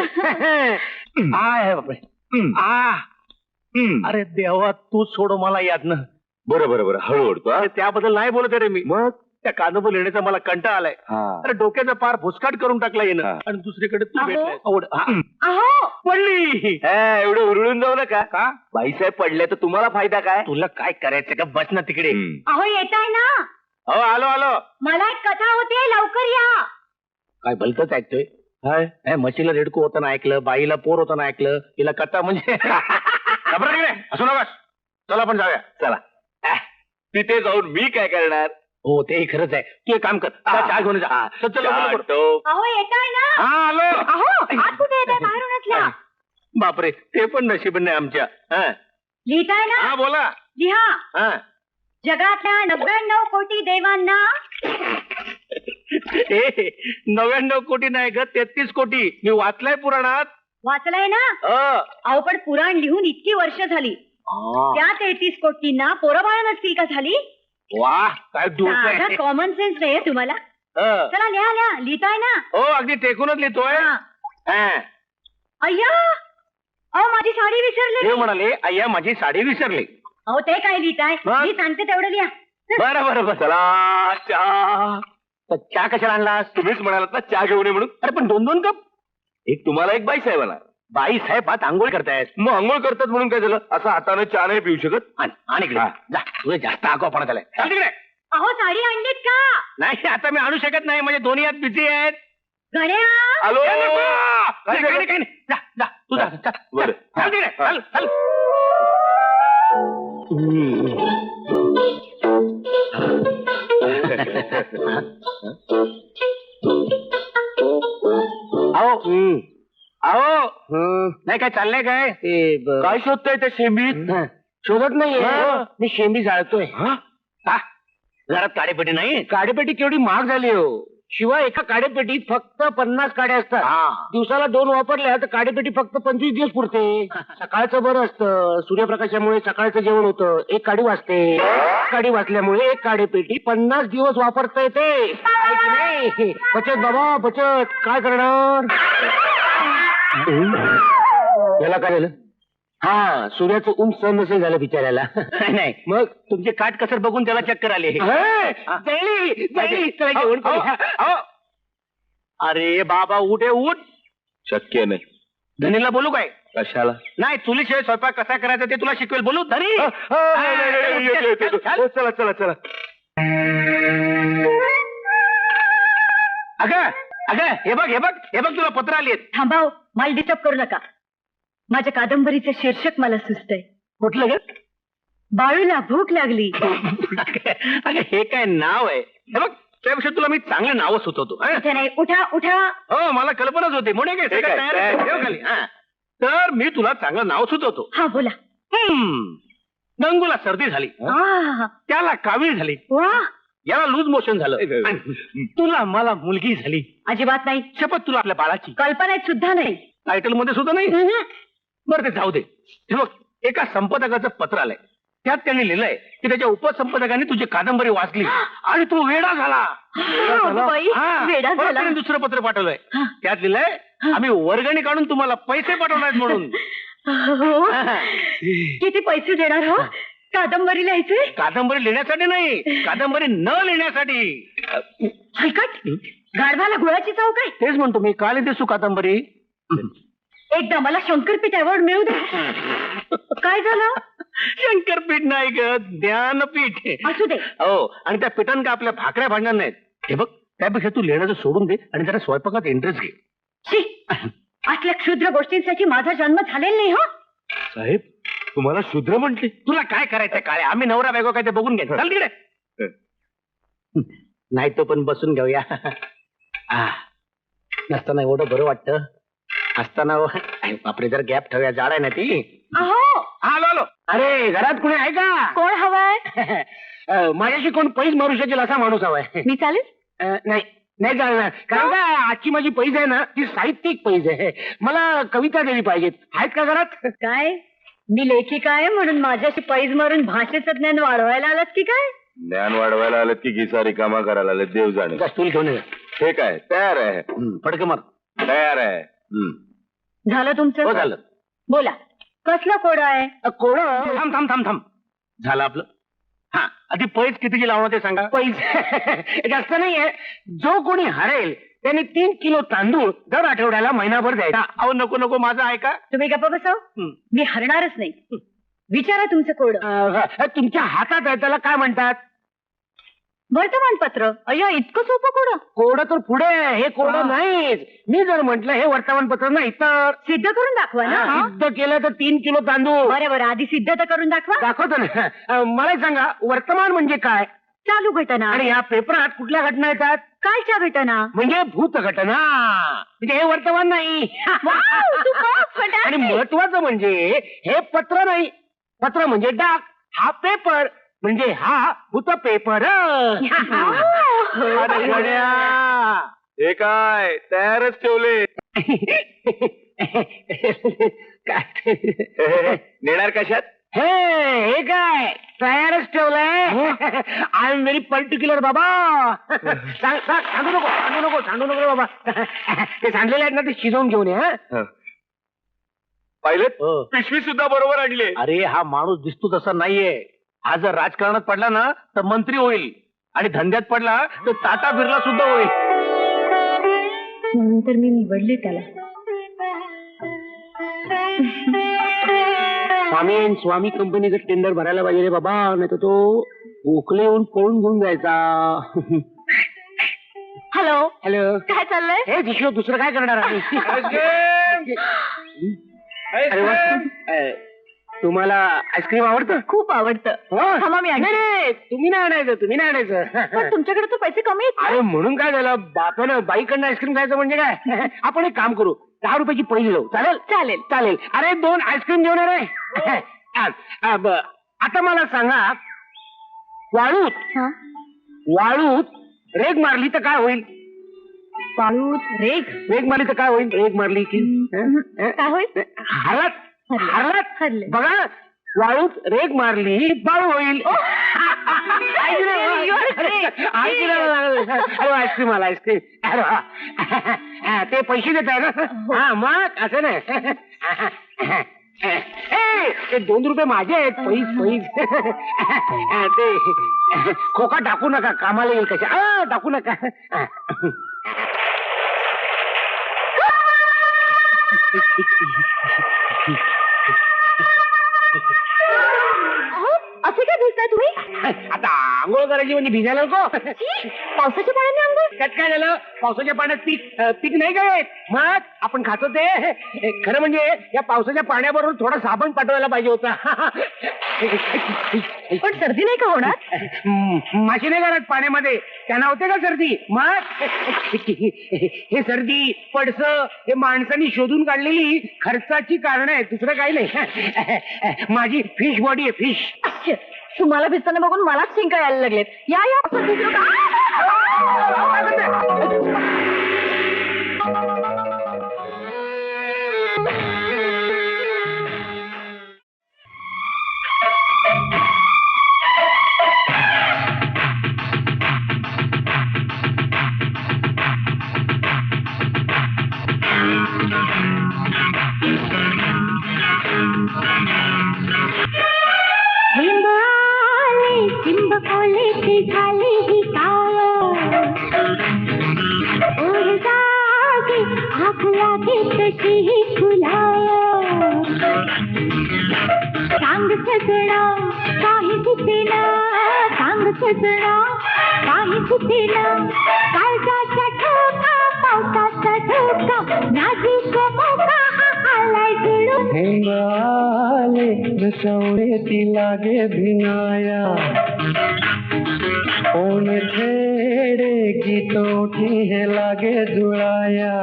अरे देवा, तू सोड मला यातनं. बरं हळू ओढतो. त्याबद्दल नाही बोलत रे मी. मग त्या कादंबरी लिहिण्याचा मला कंटाळा आलाय. अरे डोक्याचा पार भुसकाट करून टाकला येणं. आणि दुसरीकडे तू भेटलाय. अहो, पडली. एवढं उरळून जाऊ नका का? बाईसाहेब पडले तर तुम्हाला फायदा काय? तुला काय करायचं का? बस ना तिकडे. अहो येताय ना? हो आलो. मला एक कथा होते, लवकर या. काय भलतच ऐकतोय. काय म्हशीला रेडको होताना ऐकलं, बाईला पोर होताना ऐकलं, तिला कथा म्हणजे असू नकास. चला आपण जाऊया. चला. तिथे जाऊन मी काय करणार? हो ते खरंच आहे. तू एक काम कर, चहा घेऊन जा. चल, लवकर. अहो येताय ना? हा आलो. अहो आत कुठे येताय? बाहेरूनच लिहा. बापरे, ते पण नशीब नाही आमच्या. लिहिताय ना? हा बोला. लिहा. जगातल्या 99 कोटी देवांना. 99 कोटी नाही ग, 33 कोटी. मी वाचलंय पुराणात. वाचलंय ना? अहो पण पुराण लिहून इतकी वर्ष झाली. त्या 33 कोटींना पोरं बाळ नसतील का झाली? वा काय डोकं आहे. कॉमन सेन्स नाही तुम्हाला. चला लिहा. लिहिताय ना? हो अगदी टेकूनच लिहितोय. अय्या, अहो माझी साडी विसरली. हे म्हणाले, अय्या माझी साडी विसरली. अहो ते काय लिहिताय? मी सांगते तेवढं लिहा. बरं चला. चहा कशाला आणलास? तुम्हीच म्हणालात ना चहा घेऊन ये म्हणून. अरे पण 2 कप. एक तुम्हाला एक बाईसाहेबांना. बाई साहेब आत आंघोळ करतायत. मग आंघोळ करतात म्हणून काय झालं? असं हाताने चहा नाही पिऊ शकत. आणि इकडे जा. तुझं जास्त आगाऊपणा झालाय. चल तिकडे. अहो साडी आणलीत का? नाही आता मी आणू शकत नाही, म्हणजे दोन्ही हात बिझी आहेत. गण्या, हॅलो. काही नाही. जा तू जा. बरं. चल तिकडे. चल. अहो नाही काय चाललंय काय? काय शोधताय त्या शेंबीत? शोधत नाहीये. मी शेंबी जाळतोय. घरात काडेपेटी नाही. काडेपेटी केवढी महाग झाली हो. शिवाय एका काडेपेटीत फक्त 50 काड्या असतात. दिवसाला 2 वापरल्या तर काडेपेटी फक्त 25 दिवस पुरते. सकाळचं बरं असतं, सूर्यप्रकाशामुळे सकाळचं जेवण होतं. 1 काडी वाचते. काडी वाचल्यामुळे 1 काडेपेटी 50 दिवस वापरता येते. नाही बचत बाबा बचत. काय करणार? याला काय झालं? सूर्याचं सहन नसेल झालं बिचाऱ्याला. नाही मग तुमचे काट कसर बघून त्याला चक्कर आले. अरे बाबा उठ. शक्य नाही. धनीला बोलू काय? कशाला? नाही चुलीशिवाय स्वयंपाक कसा करायचा ते तुला शिकवेल. बोलू धनी? चला. अगं हे बघ तुला पत्र आली आहेत. थांबाव, मला डिस्टर्ब करू नका. माझ्या कादंबरीचं शीर्षक मला सुचतंय. कुठलं ग? बाळूला भूक लागली. अगं हे काय नाव आहे? हे बघ त्यापेक्षा तुला मी चांगलं नाव सुचवतो. इथे नाही, उठा. हो मला कल्पनाच होती. म्हणून काय सगळं तयार आहे. ठेव खाली. तर मी तुला चांगलं नाव सुचवतो. हा बोला. गंगूला सर्दी झाली, त्याला कावीळ झाली, वा, याला लूज मोशन झालं, तुला मला मुलगी झाली. अजिबात नाही. शपथ तुला आपल्या बाळाची. कल्पनेत सुद्धा नाही. टायटल मध्ये सुद्धा नाही. बरं ते जाऊ दे. हे बघ एका संपादकाचं पत्र आलंय. त्यात त्यांनी लिहिलंय की त्याच्या उपसंपादकांनी तुझी कादंबरी वाचली आणि तो वेडा झाला. वेडा झाला. दुसरं पत्र पाठवलंय. त्यात लिहिलंय आम्ही वर्गणी काढून तुम्हाला पैसे पाठवणार म्हणून. किती पैसे देणार हो कादंबरी लिहायचे? कादंबरी लिहिण्यासाठी नाही, कादंबरी न लिहिण्यासाठी. हलकट गाढवाला गुळाची चव काय? तेच म्हणतो मी. काल दिसू कादंबरी. एकदा मला शंकरपीठ अवॉर्ड मिळू दे. काय झालं? शंकरपीठ नाही ग, ज्ञानपीठ आहे. असू दे. हो, आणि त्या पिठान का आपल्या भाकऱ्या भांडणार नाहीत. हे बघ, त्यापेक्षा तू लिहिण्याचं सोडून दे आणि जरा स्वयंपाकात इंटरेस्ट घे. शी, असल्या क्षुद्र गोष्टींसाठी माझा जन्म झालेला नाही हो. साहेब, तुम्हाला शूद्र म्हटले? तुला काय करायचंय काळे? आम्ही नवरा बायको काय ते बघून घ्या. चल तिकडे. नाही तो पण बसून घेऊया. नसताना एवढं बरं वाटतं, असताना बापरे जर गॅप ठेवूया. जाड आहे ना ती. अहो, आलो. अरे घरात कुणी आहे का? कोण हवाय? माझ्याशी कोण पैज मारू शकेल असा माणूस हवाय. मी चालेल? नाही चालणार. कारण का आजची माझी पैज आहे ना, ती साहित्यिक पैज आहे. मला कविता दिली पाहिजेत. आहेत का घरात? काय मी लेखिका आहे म्हणून माझ्याशी पैज मारून भाषेचं ज्ञान वाढवायला आलात की काय? ज्ञान वाढवायला आलं की घिसा रिकामा करायला आलं, देव जाणे. स्टूल घेऊन ये. ठीक आहे, तयार आहे. फडके मार. तयार आहे. झालं हो तुमचं? झालं. बोला, कसला कोड आहे? कोण? थांब. झालं आपलं. हा, आधी पैज कितीची लावणार ते सांगा. पैज जास्त नाहीये. जो कोणी हरेल त्याने 3 किलो तांदूळ दर आठवड्याला महिनाभर द्यायचा. अहो नको माझं ऐका. तुम्ही गप्पा बसव. मी हरणारच नाही. विचारा तुमचं कोड. तुमच्या हातात आहे त्याला काय म्हणतात? वर्तमानपत्र. अय्या, इतकं सोपं कोड? कोड तर पुढे आहे, हे कोड नाहीच. मी जर म्हटलं हे वर्तमानपत्र नाही तर सिद्ध करून दाखवा ना. सिद्ध केलं तर 3 किलो तांदूळ. बरं आधी सिद्ध तर करून दाखवा. दाखवतो ना. मला सांगा, वर्तमान म्हणजे काय? चालू घटना. आणि या पेपरात कुठल्या घटना येतात? कालच्या घटना. म्हणजे भूत घटना. म्हणजे हे वर्तमान नाही. वाव, तू खूप फटाफट. आणि महत्वाचं म्हणजे हे पत्र नाही. पत्र म्हणजे डाक. हा पेपर म्हणजे हा भूत पेपर. हे काय तयारच ठेवले? नेणार कशात? हे काय तयारच ठेवलंय? आय एम व्हेरी पर्टिक्युलर बाबा. सांडू नको बाबा. ते सांडलेले आहेत ना, ते शिजवून घेऊन ये. पाहिलं, पिशवी सुद्धा बरोबर आणली. अरे हा माणूस दिसतो तसा नाहीये. हा जर राजकारणात पडला ना तर मंत्री होईल, आणि धंद्यात पडला तर टाटा बिर्ला सुद्धा होईल. म्हणून तर मी निवडले त्याला. स्वामी कंपनीचं टेंडर भरायला पाहिजे रे बाबा, नाही तर तो उकले येऊन पळून घेऊन जायचा. हॅलो, काय चाललंय? हे दिशो दुसरं काय करणार आम्ही? अरे वा. तुम्हाला आईस्क्रीम आवडतं? खूप आवडतं. थांबा, मी आणते. नाही, तुम्ही नाही आणायचं. पण तुमच्याकडे तर पैसे कमी आहेत. अरे म्हणून काय झालं, बापानं बाईकडनं आईस्क्रीम खायचं म्हणजे काय? आपण एक काम करू, 10 रुपयाची पहिली लावू. चालेल. अरे 2 आईस्क्रीम घेऊन रे. आता मला सांगा, वाळूत रेग मारली तर काय होईल? वाळूत रेग मारली तर काय होईल? रेग मारली की काय होईल? हरलात. हरले. बघा, वाळूत रेग मारली बाळू होईल. आईस्क्रीम आला, आईस्क्रीम. ते पैसे देत आहे ना? हा, मग असं नाही. ते 2 रुपये माझे आहेत. पैज. ते खोका टाकू नका, कामाला येईल कशा. टाकू नका. असे काय दिसताय तुम्ही? आता आंघोळ करायची म्हणजे भिजायला नको. पावसाच्या पाण्याने आंघोळ? त्यात काय झालं? पावसाच्या पाण्यात पीक नाही काय मग आपण खातो ते. खरं म्हणजे या पावसाच्या पाण्याबरोबर थोडा साबण पाठवायला पाहिजे होता. पण सर्दी नाही का होणार? माशी नाही घरात पाण्यामध्ये, त्यांना होते का सर्दी? मग हे सर्दी पडस हे माणसांनी शोधून काढलेली खर्चाची कारण आहे, दुसरं काही नाही. माझी फिश बॉडी आहे, फिश. तुम्हाला भिजताना बघून मलाच शिंका यायला लागलेत. या चिंब कोले ते झाले ही काय और जागे आग लागे तशी ही फुलाय सांग सजना काही सुचेना, सांग सजना काही सुचेना, काळजाचा ठोका पावसाचा धोका, नाजूक मोका आलाय जुळून. हेंगाले नशवणे ती लागे भिनाया, कोण छेड़े गीतोठी हे लागे जुळाया.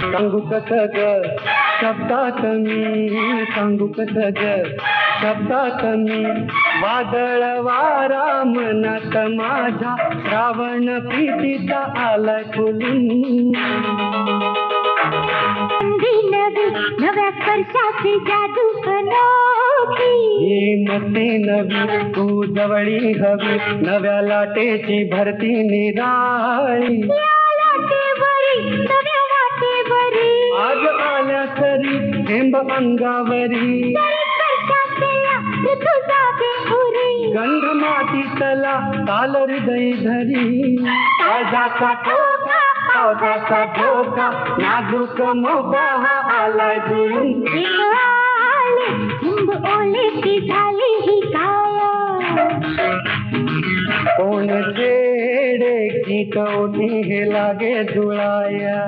सांगू कसं ग शब्दात मी, सांगू कसं ग शब्दात मी, वादळ वारा मनात माझ्या, श्रावण प्रीतीचा आलाय फुलून. नवी नव्या स्पर्शाची जादू अनोखी, ही मस्ती नवी तू जवळी हवी, नव्या लाटेची भरती निराळी. या लाटेवरी नव्या लाटेवरी, आज आल्या तरी थेंब अंगावरी, ऋतू जागे उरी. गंध मातीतला ताल हृदय धरी, काळजाचा ठोका पावसाचा धोका, नाजूक मोका हा आलाय जुळून. आले झुंब ओले ती झाली ही काया, कोण छेड़े गीत ओठी हे लागे जुळाया.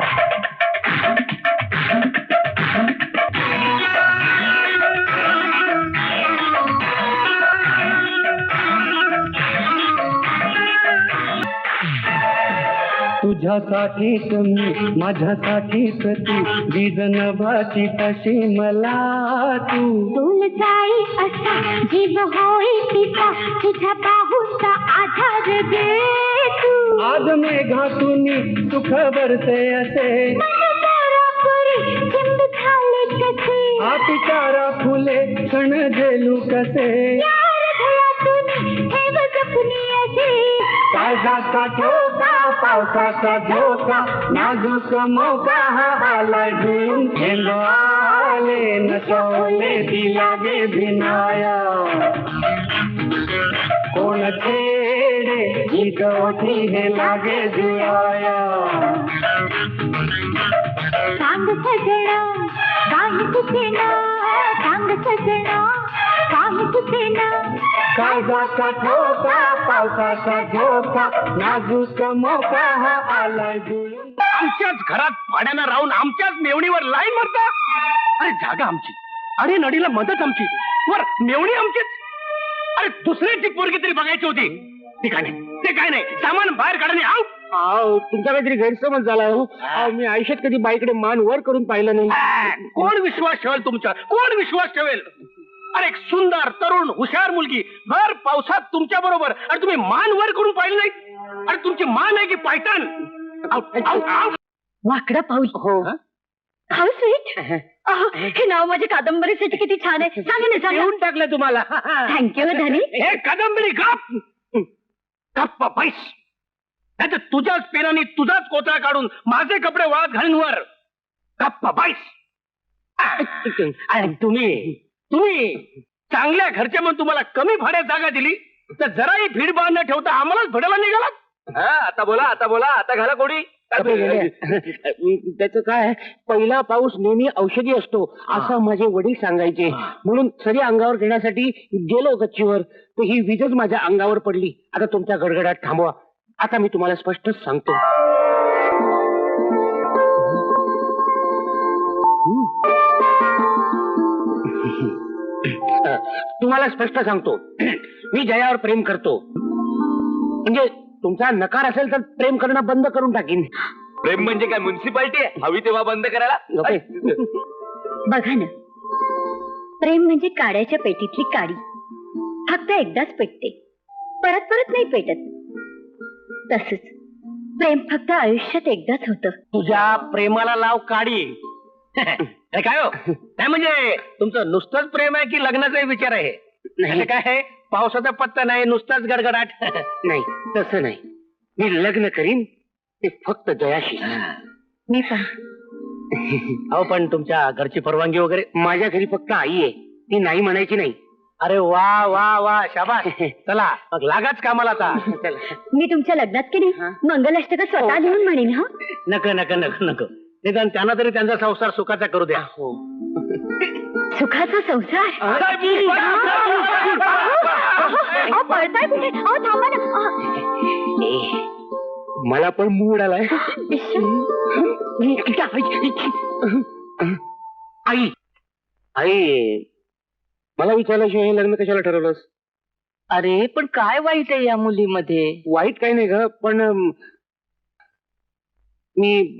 तुझ्यासाठीच मी माझ्यासाठीच तू, वीज नभाची तशी मला तू. डोल जाई असा जीव होई तिचा, तुझ्या बाहूचा आधार दे तू. आज मेघातून सुख बरसे असे, चिंब झाले कसे, हाती चारा फुले क्षण झेलू कसे. ठेव जपणी असे, काळजाचा ठोका पावसाचा धोका, नाजूक मोका हा आलाय जुळून. झेंड आले नशवले ती लागे भिनाया, कोण छेड़े गीत ओठी हे लागे जुळाया. सांग सजना काही सुचेना, सांग सजना काही सुचेना, काळजाचा ठोका पावसाचा धोका, नाजूक मोका हा आलाय जुळून. आमच्याच घरात भाड्यानं राहून आमच्याच मेवणीवर लाईन मारता. अरे जागा आमची, अरे नडीला मदत आमची, वर मेवणी आमचीच. अरे दुसऱ्याची पोरगी तरी बघायची होती. ते काय नाही, ते काय नाही, सामान बाहेर काढणे. अहो तुमचा काहीतरी गैरसमज झाला हो. अहो मी आयुष्यात कधी बाईकडे मान वर करून पाहिलं नाही. कोण विश्वास ठेवेल तुमचा, कोण विश्वास ठेवेल. अरे एक सुंदर तरुण हुशार मुलगी भर पावसात तुमच्या बरोबर, आणि तुम्ही मान वर करून पाहिलं नाही. अरे तुमची मान आहे की पायतान. वाकडा पाऊल. हो हाऊ स्वीट. हे नाव माझ्या कादंबरीसाठी किती छान आहे. सांगा ना सांगा. देऊन टाकलं तुम्हाला. थँक्यू धनी. हे कादंबरी गप गप्प पैस, नाही तर तुझ्याच पेनाने तुझाच कोथळा काढून माझे कपडे वाळत घालून वर. गप्प पैस. आणि तुम्ही चांगल्या घरच्या म्हणून तुम्हाला कमी भाड्यात जागा दिली, तर जराही भीड बांध न ठेवता आम्हालाच भडायला निघालात. आता बोला, आता बोला, आता घाला कोडी. त्याचं काय, पहिला पाऊस नेहमी औषधी असतो असं माझे वडील सांगायचे. म्हणून सरी अंगावर घेण्यासाठी गेलो गच्चीवर, तर ही वीजच माझ्या अंगावर पडली. आता तुमच्या गडगडाट थांबवा. आता मी तुम्हाला स्पष्टच सांगतो. तुम्हाला स्पष्ट सांगतो, मी जयावर प्रेम करतो. म्हणजे तुमचा नकार असेल तर प्रेम करणं बंद करून टाकीन. प्रेम म्हणजे काय म्युन्सिपाल्टी आहे, हवी तेव्हा बंद करायला. बघा ना, प्रेम म्हणजे काड्याच्या पेटीतली काडी, फक्त एकदाच पेटते, परत परत नाही पेटत. तसंच प्रेम फक्त आयुष्यात एकदाच होतं. तुझ्या प्रेमाला लाव काढी. अरे काय हो, काय म्हणजे तुमचं नुसतंच प्रेम आहे की लग्नाचाही विचार आहे? नाही. काय आहे, पावसाचा पत्ता नाही, नुसताच गडगडाट. नाही तसं नाही, मी लग्न करीन ते फक्त जयाशी. मी पण. अहो पण तुमच्या घरची परवानगी वगैरे? माझ्या घरी फक्त आई आहे, ती नाही म्हणायची नाही. अरे वा वा वा, शाबास. चला मग लागाच कामाला आता. मी तुमच्या लग्नात की नाही मंगलाष्टक स्वतः लिहून म्हणेन. हा नको नको नको नको, निदान त्यांना तरी त्यांचा संसार सुखाचा करू द्या. सुखाचा संसार. अहो, पळताय कुठे? अहो, थांबा ना. मला पण मूड आलाय. आई आई मला विचारल्याशिवाय हे लग्न कशाला ठरवलंस? अरे पण काय वाईट आहे या मुलीमध्ये? वाईट काही नाही ग, पण मी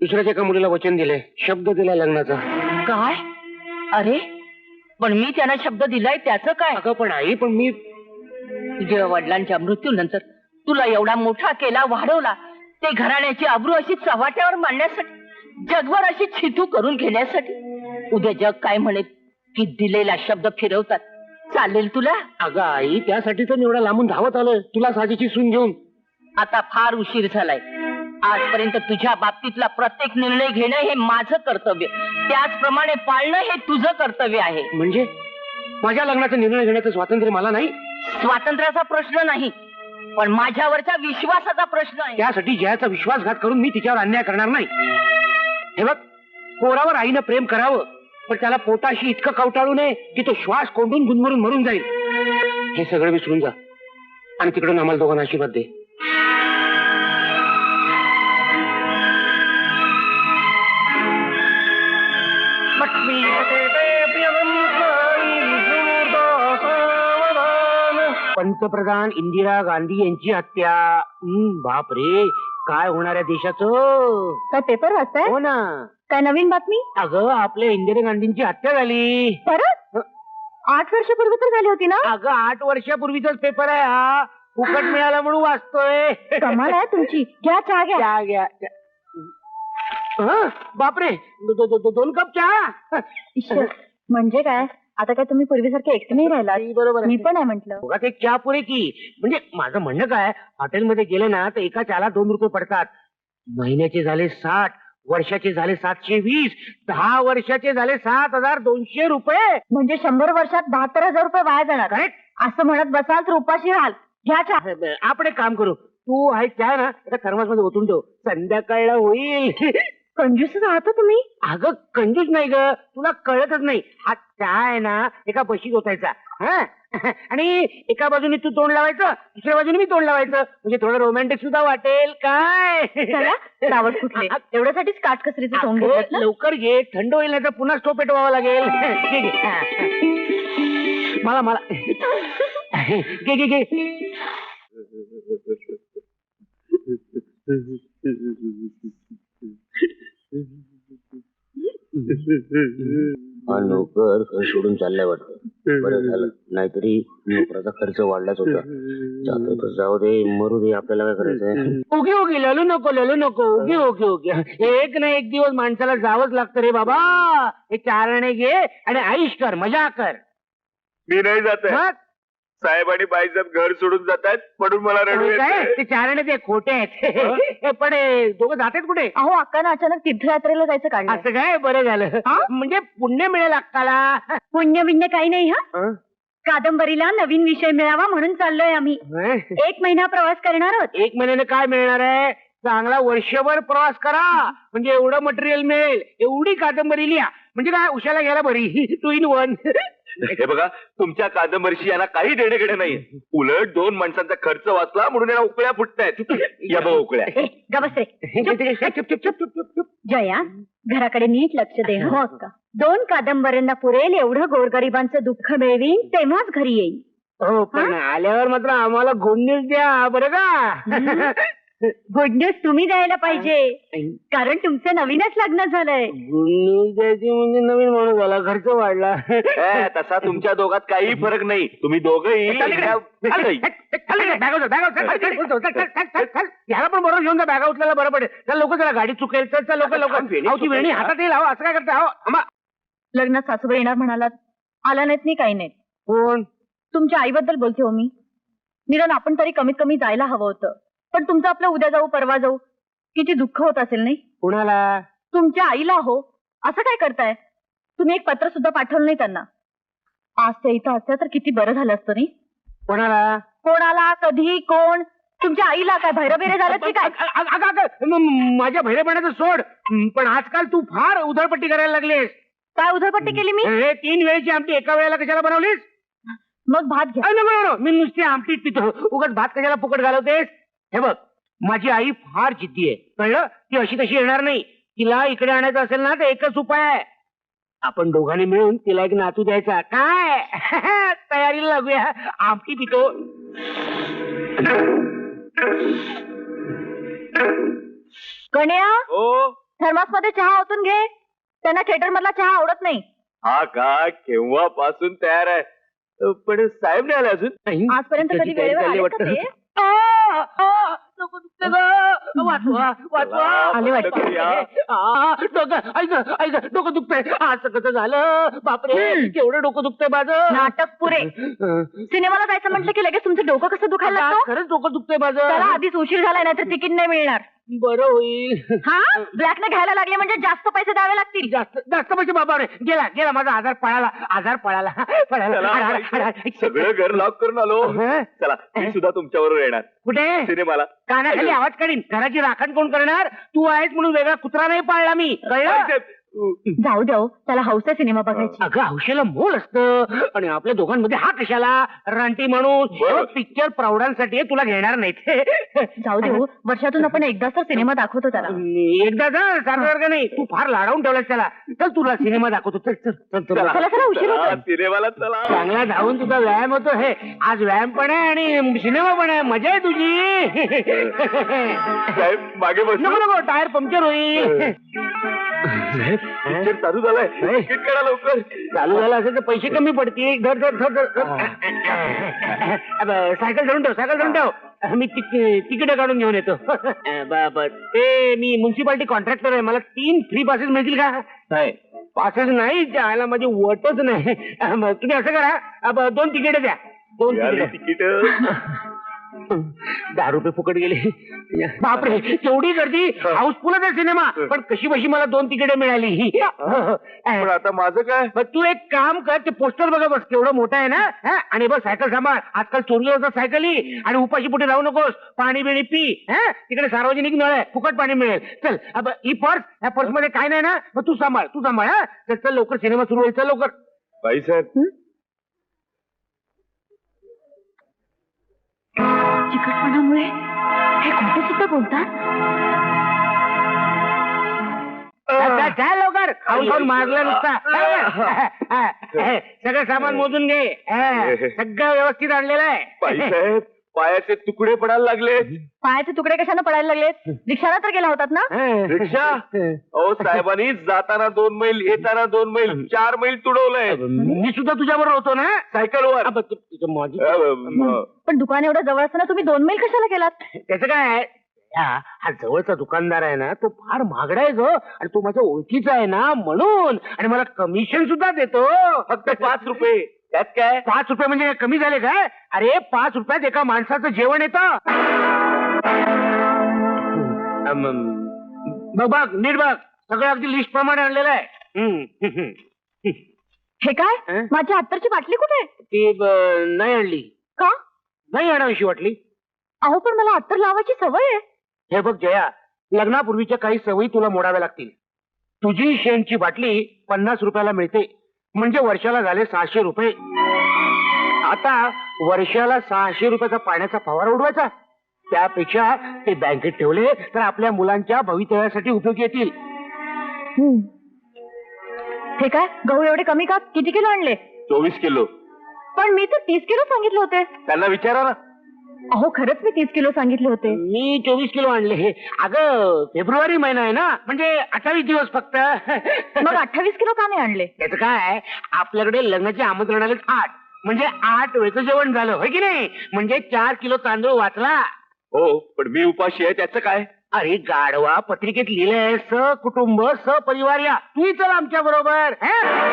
दुसऱ्याच्या एका मुलीला वचन दिले, शब्द दिला लग्नाचा. काय? अरे पण मी त्यांना शब्द दिलाय त्याचं काय? अगं पण आई, पण मी तुझ्या वडिलांच्या मृत्यूनंतर तुला एवढा मोठा केला, वाढवला, ते घराण्याची अब्रू अशी चव्हाट्यावर मांडण्यासाठी, जगभर अशी छितू करून घेण्यासाठी. उद्या जग काय म्हणेल की दिलेला शब्द फिरवतात. चालेल तुला? अगं आई, त्यासाठी तर एवढा लांबून धावत आलोय तुला साजेची सून घेऊन. आता फार उशीर झालाय. आजपर्यंत तुझ्या बाबतीतला प्रत्येक निर्णय घेणं हे माझं कर्तव्य, त्याचप्रमाणे पाळणं हे तुझं कर्तव्य आहे. म्हणजे माझ्या लग्नाचा निर्णय घेण्याचं स्वातंत्र्य मला नाही? स्वातंत्र्याचा प्रश्न नाही, पण माझ्यावरच्या विश्वासाचा प्रश्न आहे. त्यासाठी जयाचा विश्वासघात करून मी तिच्यावर अन्याय करणार नाही. हे बघ, पोरावर आईनं प्रेम करावं, पण त्याला पोटाशी इतकं कवटाळू नये की तो श्वास कोंडून गुदमरून मरून जाईल. हे सगळं विसरून जा आणि तिकडून आम्हाला दोघांना आशीर्वाद दे. पंतप्रधान इंदिरा गांधी यांची हत्या. बाप रे, काय होणार आहे देशाचं? काय पेपर वाचताय? हो ना. काय नवीन बातमी? अगं, आपल्या इंदिरा गांधींची हत्या झाली. परत? 8 वर्षापूर्वी तर झाली होती ना? अगं, 8 वर्षापूर्वीचाच पेपर आहे हा. फुकट मिळाला म्हणून वाचतोय. कमाल आहे तुमची. घ्या चहा घ्या. चहा घ्या. बापरे, 2 कप चहा. ईश्वर, म्हणजे काय? आता काय तुम्ही पूर्वीसारखे एकटे नाही राहिला? बरोबर. मी पण आहे म्हटलं. बघा, ते चहा पुरे की. म्हणजे माझं म्हणणं काय, हॉटेलमध्ये गेले ना तर एका चहाला 2 रुपये पडतात. महिन्याचे झाले 60, वर्षाचे झाले 720, 10 वर्षाचे झाले 7,200 रुपये. म्हणजे 100 वर्षात 72,000 रुपये वाया जाणार. करेक्ट. असं म्हणत बसाल तर उपाशी राहाल. घ्या चहा. आपण एक काम करू, तू आहे चहा ना एका थर्मासमध्ये ओतून ठेव, संध्याकाळला होईल. कंजूसच आहात तुम्ही. अगं, कंजूस नाही ग, तुला कळतच नाही. हा चहा आहे ना एका बशीत ओतायचा, आणि एका बाजूने तू तोंड लावायचं, दुसऱ्या बाजूने मी तोंड लावायचं, म्हणजे थोडं रोमॅन्टिक सुद्धा वाटेल. काय रावट कुठले? एवढ्यासाठीच काटकसरीचं तोंड घेतलं ना? लवकर घे, थंड होईल नाही तर पुन्हा स्टोव पेटवावा लागेल. मला मला घे घे घे. हा नोकर घर सोडून चाललाय वाटतं. बरं झालं, नाहीतरी नोकराचा खर्च वाढलाच होता. जातो तर जाऊ दे, मरू दे, आपल्याला काय करायचंय. ओके ओके, ललू नको. ओके ओके ओके, एक ना एक दिवस माणसाला जावंच लागतं रे बाबा. हे 4 आणे घे आणि आईश कर, मजा कर. मी नाही जात आहे. साहेब आणि बाईसाहेब घर सोडून जातात म्हणून मला रडू काय येतंय. ते 4 आणे ते खोटे आहेत. पण दोघं जातात कुठे? अहो, अक्कानं अचानक तीर्थयात्रेला जायचं काढलं. असं काय? बरं झालं, म्हणजे पुण्य मिळेल अक्काला. पुण्य बिण्य काही नाही. हा, कादंबरीला नवीन विषय मिळावा म्हणून चाललोय आम्ही. 1 महिना प्रवास करणार आहोत. 1 महिन्याने काय मिळणार आहे? चांगला वर्षभर प्रवास करा, म्हणजे एवढं मटेरियल मिळेल. एवढी कादंबरी लिहा, म्हणजे काय उशाला घ्यायला बरी. 2 in 1. हे बघा, तुमच्या कादंबरीशी यांना काही देणे घेणे नाही. उलट 2 माणसांचा खर्च वाचला म्हणून यांना उकळ्या फुटतायत. या बघ उकळ्या. गबस रे. जया, घराकडे नीट लक्ष दे. हो अक्का, 2 कादंबऱ्यांना पुरेल एवढं गोरगरिबांचं दुःख मिळवीन तेव्हाच घरी येईल. हो, पण आल्यावर मात्र आम्हाला गुड न्यूज द्या बरं का. गुड न्यूज तुम्ही द्यायला पाहिजे, कारण तुमचं नवीनच लग्न झालंय. गुड न्यूज द्यायची म्हणजे नवीन माणूस झाला, खर्च वाढला. तसा तुमच्या दोघात काही फरक नाही. तुम्ही दोघंही याला पण बरोबर घेऊन जा, बॅगा उचलायला बरं पडेल. चल लोक, जरा गाडी चुकेल. चल लवकर. ती वेणी हातात येईल. असं काय करता? लग्नात सासूबाई येणार म्हणालात, आला नाहीत नाही, काही नाही. कोण? तुमच्या आईबद्दल बोलते हो मी. निदान आपण तरी कमीत कमी जायला हवं होतं. पण तुमचं आपलं उद्या जाऊ परवा जाऊ किती दुःख होत असेल नाही? कुणाला? तुमच्या आईला हो. असं काय करताय? तुम्ही एक पत्र सुद्धा पाठवलं नाही त्यांना. आज त्या इथं असत्या तर किती बरं झालं असतं नाही? कोणाला? कोणाला, कधी, कोण तुमच्या आईला काय भैरबिरे झालं की काय? माझ्या भैरेपणाचं सोड, पण आजकाल तू फार उधळपट्टी करायला लागलीस. काय उधळपट्टी केली मी? हे 3 वेळची आमटी एका वेळेला कशाला बनवलीस? मग भात घ्या. नको, मी नुसती आमटीच पितो, उगाच भात कशाला फुकट घालवतेस? हे बघ, माझी आई फार जिद्दी आहे, कळलं? ती अशी तशी येणार नाही. तिला इकडे आणायचं असेल ना तर एकच उपाय आहे, आपण दोघांनी मिळून तिला एक नातू द्यायचा. काय तयारीला लागूया, आमटी पितो. गण्या, हो थर्मास मध्ये चहा ओतून घे. त्यांना थिएटर मधला चहा आवडत नाही. हा का केव्हापासून तयार आहे, पण साहेब नाही आले अजून. आजपर्यंत कधी वेळेवर आले का ते? डोकं दुखतंय गं. वाचवा. आले वाटतं. ऐक डोकं दुखतंय. असं कसं झालं? बापरे, केवढं डोकं दुखतंय माझं. नाटक पुरे. सिनेमाला जायचं म्हटलं की लगेच तुमचं डोकं कसं दुखायला लागतं? खरंच डोकं दुखतंय माझं. त्याला आधीच उशीर झालाय ना तर तिकीट नाही मिळणार. बरं होईल. हा, ब्लॅकने घ्यायला लागले म्हणजे जास्त पैसे द्यावे लागतील. जास्त पैसे बाबा रे. गेला माझा आजार पळाला. सगळं घर लॉक करून आलो. चला मी सुद्धा तुमच्याबरोबर येणार. कुठे? सिनेमाला. कानाखाली आवाज काढीन. घराची राखण कोण करणार? तू आहेस म्हणून वेगळा कुत्रा नाही पाळला मी, कळलं? जाऊ द्या, त्याला हौस आहे सिनेमा बघायची. अगं हौशेला मोल असतं, आणि आपल्या दोघांमध्ये हा कशाला रानटी माणूस? पिक्चर प्रौढांसाठी तुला घेणार नाही. जाऊ देऊ, वर्षातून आपण एकदा तर सिनेमा दाखवतो त्याला. एकदा जा, सारखं नाही. तू फार लाडावून ठेवलास त्याला. चल तुला सिनेमा दाखवतो. चल चला उशीर होतो. सिनेमाला चला. चांगला धावून तुझा व्यायाम होतो. हे आज व्यायाम पण आहे आणि सिनेमा पण आहे. मजा आहे तुझी. साहेब मागे बस. नको, टायर पंक्चर होईल. पिक्चर चालू झालाय, तिकीट काढा लवकर. चालू झालं असेल तर पैसे कमी पडतील. धर. सायकल धरून ठेव. मी तिकीट काढून घेऊन येतो. ते मी म्युन्सिपालिटी कॉन्ट्रॅक्टर आहे, मला 3 फ्री पासेस मिळतील का? पासेस नाही, त्याला माझी वटच नाही. तुम्ही असं करा, 2 तिकीट द्या. 2 तिकीट. 10 रुपये फुकट गेले. बापरे, केवढी गर्दी. हाऊसफुलच आहे सिनेमा, पण कशी बशी मला 2 तिकीटे मिळाली. पण आता माझं काय? मग तू एक काम कर, ते पोस्टर बघा बस, केवढं मोठं आहे ना. आणि बस सायकल सांभाळ, आजकाल चोरी होतात सायकली. आणि उपाशी पोटी राहू नकोस, पाणी बिणी पी. तिकडे सार्वजनिक नळ आहे, फुकट पाणी मिळेल. चल ही पर्स, या पर्स मध्ये काय नाही ना, मग तू सांभाळ. चल लवकर, सिनेमा सुरू होईल. चल लवकर. बाई साहेब, चिकटपणामुळे हे खोटं सुद्धा बोलतात. काय लवकर, खाऊन मारलं नुसता. सगळं सामान मोजून घे. सगळं व्यवस्थित आणलेलं आहे. बाई साहेब, पायाचे तुकडे पडायला लागले. पायाचे तुकडे कशाने पडायला लागलेत? रिक्षाला तर गेला होतात ना? रिक्षा? अहो साहेबांनी जाताना 2 मैल, येताना 2 मैल, 4 मैल तुडवलंय. मी सुद्धा तुझ्याबरोबर होतो ना सायकलवर. पण दुकान एवढं जवळ असताना तुम्ही 2 मैल कशाला केलात? त्याचं काय, हा जवळचा दुकानदार आहे ना, तो फार महागडा आहे गो, आणि तो माझ्या ओळखीचा आहे ना म्हणून. आणि मला कमिशन सुद्धा देतो. फक्त 5 रुपये. त्यात काय? 5 रुपये म्हणजे कमी झाले काय? अरे 5 रुपयात एका माणसाचं जेवण येतं. बघ नीट बघ, सगळं अगदी लिस्ट प्रमाणे आणलेलं आहे. हे काय? माझ्या अत्तरची बाटली कुठे? ती नाही आणली. का? नाही आणावीशी वाटली. अहो, पण मला अत्तर लावायची सवय आहे. हे बघ जया, लग्नापूर्वीच्या काही सवयी तुला मोडाव्या लागतील. तुझी शेणची बाटली 50 रुपयाला मिळते, म्हणजे वर्षाला झाले 600 रुपये. आता वर्षाला 600 रुपयाचा पाण्याचा फवारा उडवायचा. त्यापेक्षा ते बँकेत ठेवले तर आपल्या मुलांच्या भवितव्यासाठी उपयोगी येतील. हे काय, गहू एवढे कमी का? किती किलो आणले? 24 किलो. पण मी तर 30 किलो सांगितले होते. त्यांना विचारा ना. अहो, खरंच मी 30 किलो सांगितले होते. मी 24 किलो आणले. अगं फेब्रुवारी महिना आहे ना, म्हणजे 28 दिवस फक्त. मग 28 किलो का नाही आणले? त्याचं काय, आपल्याकडे लग्नाचे आमंत्रण आले 8, म्हणजे 8 वेळचं जेवण झालं, होय की नाही? म्हणजे 4 किलो तांदूळ वाचला. हो, पण मी उपाशी आहे, त्याचं काय? अरे गाढवा, पत्रिकेत लिहिलंय सकुटुंब सपरिवार या. तूही चल आमच्या बरोबर.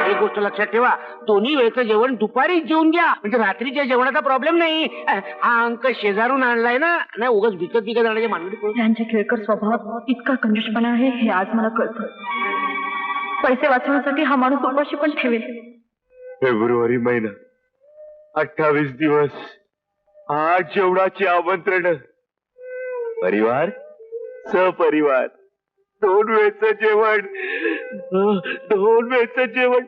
एक गोष्ट लक्षात ठेवा, दोन्ही वेळचं जेवण दुपारी जेवून घ्या, म्हणजे रात्रीच्या जेवणाचा प्रॉब्लेम नाही. हा अंक शेजारून आणलाय ना, नाही उगाच विकत जाण्याच्या मानगडी. त्यांच्या खेळकर स्वभावात इतका कंजूसपणा आहे हे आज मला कळतं. पैसे वाचवण्यासाठी हा माणूस उपाशी पण ठेवेल. फेब्रुवारी महिना, 28 दिवस, 8 जेवणाची आमंत्रण. परिवार सपरिवार 2 वेळचं जेवण 2 वेळचं जेवण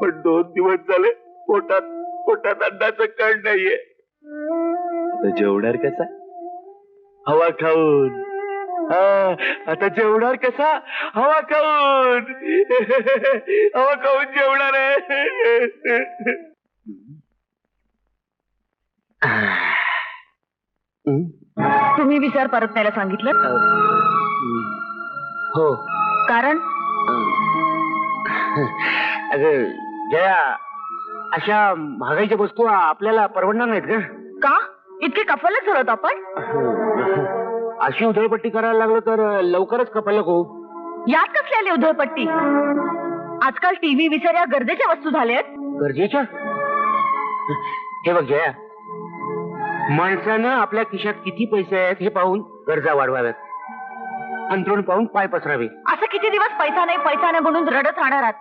पण 2 दिवस झाले पोटात अन्नाचं कण नाहीये. आता जेवणार कसा? हवा खाऊन. आता जेवणार कसा? हवा खाऊन. हवा खाऊन जेवणार आहे. तुम्ही विचार परत न्यायला सांगितलं? हो. कारण अगं जया, अशा महागाईच्या वस्तू आपल्याला परवडणार नाहीत का? का इतके कफलच झालोत आपण? अशी उधळपट्टी करायला लागलो तर लवकरच कपालक होऊ. यात कसली आली उधळपट्टी? आजकाल टीव्ही विचार या गरजेच्या वस्तू झाल्यात. गरजेच्या? हे बघ जया, माणसानं आपल्या खिशात किती पैसे आहेत हे पाहून गरजा वाढवाव्यात. अंथरूण पाहून पाय पसरावे. असं किती दिवस पैसा नाही म्हणून रडत राहणार आहात?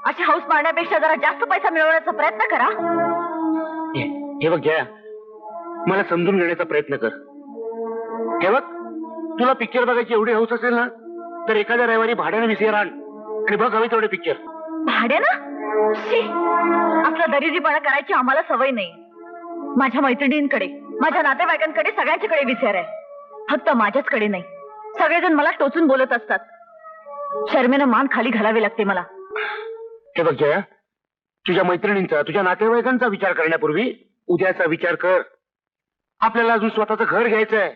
अशी हौस मारण्यापेक्षा जरा जास्त पैसा मिळवण्याचा प्रयत्न करा. हे बघ जया, मला समजून घेण्याचा प्रयत्न कर. हे बघ, तुला पिक्चर बघायची एवढी हौस असेल ना तर एखाद्या रविवारी भाड्याने विसर आण आणि बघ हवे तेवढे पिक्चर. भाड्यानं? शी, आपला दरिद्रीपणा करायची आम्हाला सवय नाही. माझ्या मैत्रिणींकडे, माझ्या नातेवाईकांकडे सगळ्यांच्याकडे विचार आहे, फक्त माझ्याचकडे नाही. सगळेजण मला टोचून बोलत असतात. शर्मेनं मान खाली घालावी लागते मला. हे बघ जया, तुझ्या मैत्रिणींचा, तुझ्या नातेवाईकांचा विचार करण्यापूर्वी उद्याचा विचार कर. आपल्याला अजून स्वतःचं घर घ्यायचंय.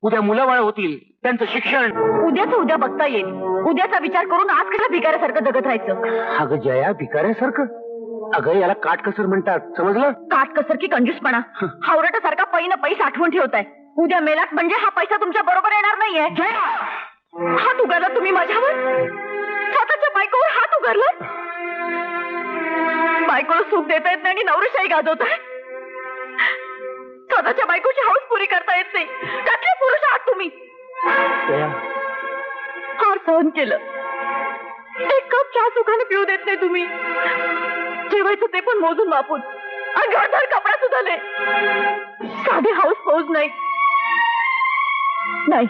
उद्या मुलं बाळ होतील, त्यांचं शिक्षण. उद्याचं उद्या बघता येईल. उद्याचा विचार करून आज कशा भिकाऱ्यासारखं जगत राहायचं? अगं जया, भिकाऱ्यासारखं? अगं याला काटकसर म्हणतात, समजलं? काटकसर की कंजूसपणा? हावरटासारखा पैन पैसा आठवून ठेवताय. उद्या मेलात म्हणजे हा पैसा तुमच्या बरोबर येणार नाहीये. हात उगारला तुम्ही माझ्यावर? स्वतःच्या बायकोवर हात उगारला? बायकोला सुख देता येत नाही आणि नवरशाही गाजवताय. स्वतःच्या बायकोची हौस पुरी करता येत नाही. कसले पुरुष आहात तुम्ही? फार सहन केलं. एक कप चहा सुखाने पिऊ देत नाही तुम्ही. जेवायचं ते पण मोजून मापून. अंगावर कपडा सुद्धा नाही. साधी हौस फौज नाही. नाही,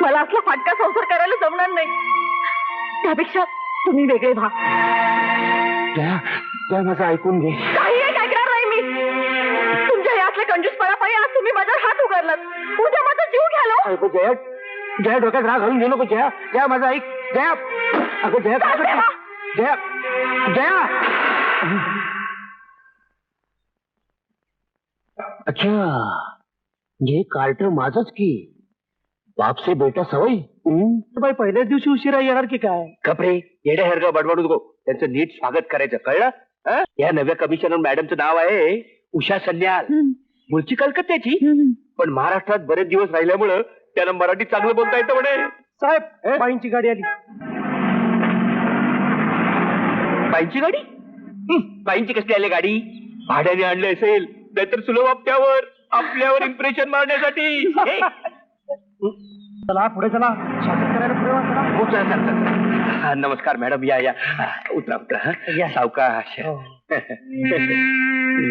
मला असला फाटका संसार करायला जमणार नाही. त्यापेक्षा तुम्ही वेगळे व्हा. त्या माझं ऐकून घे. काही एक ऐकणार नाही मी. तुमच्या यातल्या कंजूसपणापायी आज तुम्ही माझ्यावर हात उगारलात. उद्या माझा जीव घ्यालो. ऐकू जया, जया डोक्यात राग घालून घेऊ नको. जया, जया माझं ऐक. जया, अगं जया, जया, जया. अच्छा, हे कार्ट माझच की. बाप से बेटा सवय. बाई पहिल्याच दिवशी उशिरा येणार की काय? कपडे येड्यासारखं बडबडू नको. त्यांचं नीट स्वागत करायचं, कळलं? या नव्या कमिशनर मॅडमचं नाव आहे उषा सन्याल. मूळची कलकत्त्याची, पण महाराष्ट्रात बरेच दिवस राहिल्यामुळं त्यांना मराठी चांगलं बोलता येतं म्हणे. साहेब, बाईंची गाडी आली. बाईंची गाडी? बाईंची कसली आली गाडी? भाड्याने आणली असेल, नाहीतर सुलभ हप्त्यावर आपल्यावर इम्प्रेशन मारण्यासाठी. चला पुढे चला. स्वागत करायला पुढे वा, चला. हो, चला, चला, चला. नमस्कार मॅडम, या या. उतरा उतरा. या. सावकाश.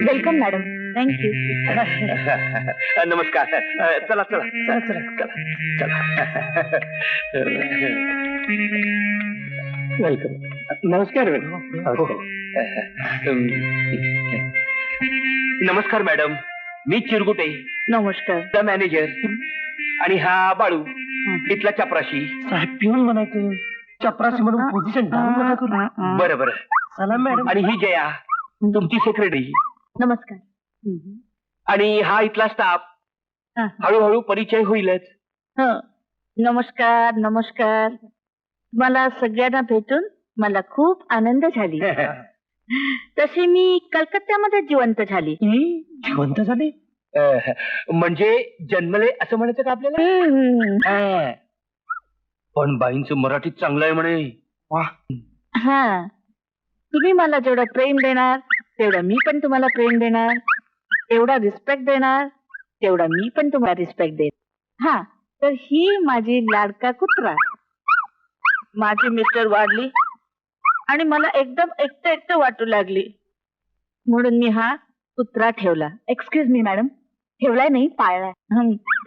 Welcome madam. थँक्यू. नमस्कार. चला चला चला चला चला. वेलकम. नमस्कार नमस्कार मॅडम, मी चिरगुटे, नमस्कार. The manager. आणि हा बाळू, इथला चपराशी. साहेब पिऊन म्हणायचं, चपराशी म्हणून पोझिशन डाऊन नका करू. बरं बरं. चला मॅडम. आणि ही जया, तुमची सेक्रेटरी. नमस्कार. आणि हा इथला स्टाफ. हळूहळू परिचय होईलच. नमस्कार नमस्कार. मला सगळ्यांना भेटून मला खूप आनंद झाली. तशी मी कलकत्त्यामध्ये जिवंत झाली. जिवंत झाले म्हणजे जन्मले असं म्हणायचं का आपल्याला? पण बाईंचं मराठीत चांगलं आहे म्हणे. हा, तुम्ही मला जेवढं प्रेम देणार तेवढं मी पण तुम्हाला प्रेम देणार. एवढा रिस्पेक्ट देणार तेवढा मी पण तुम्हाला रिस्पेक्ट देईन. हा, तर ही माझी लाडका कुत्रा. माझी मिस्टर वाढली आणि मला एकदम एकटं एकटं वाटू लागली, म्हणून मी हा कुत्रा ठेवला. एक्सक्यूज मी मॅडम, ठेवलाय नाही पाळलाय.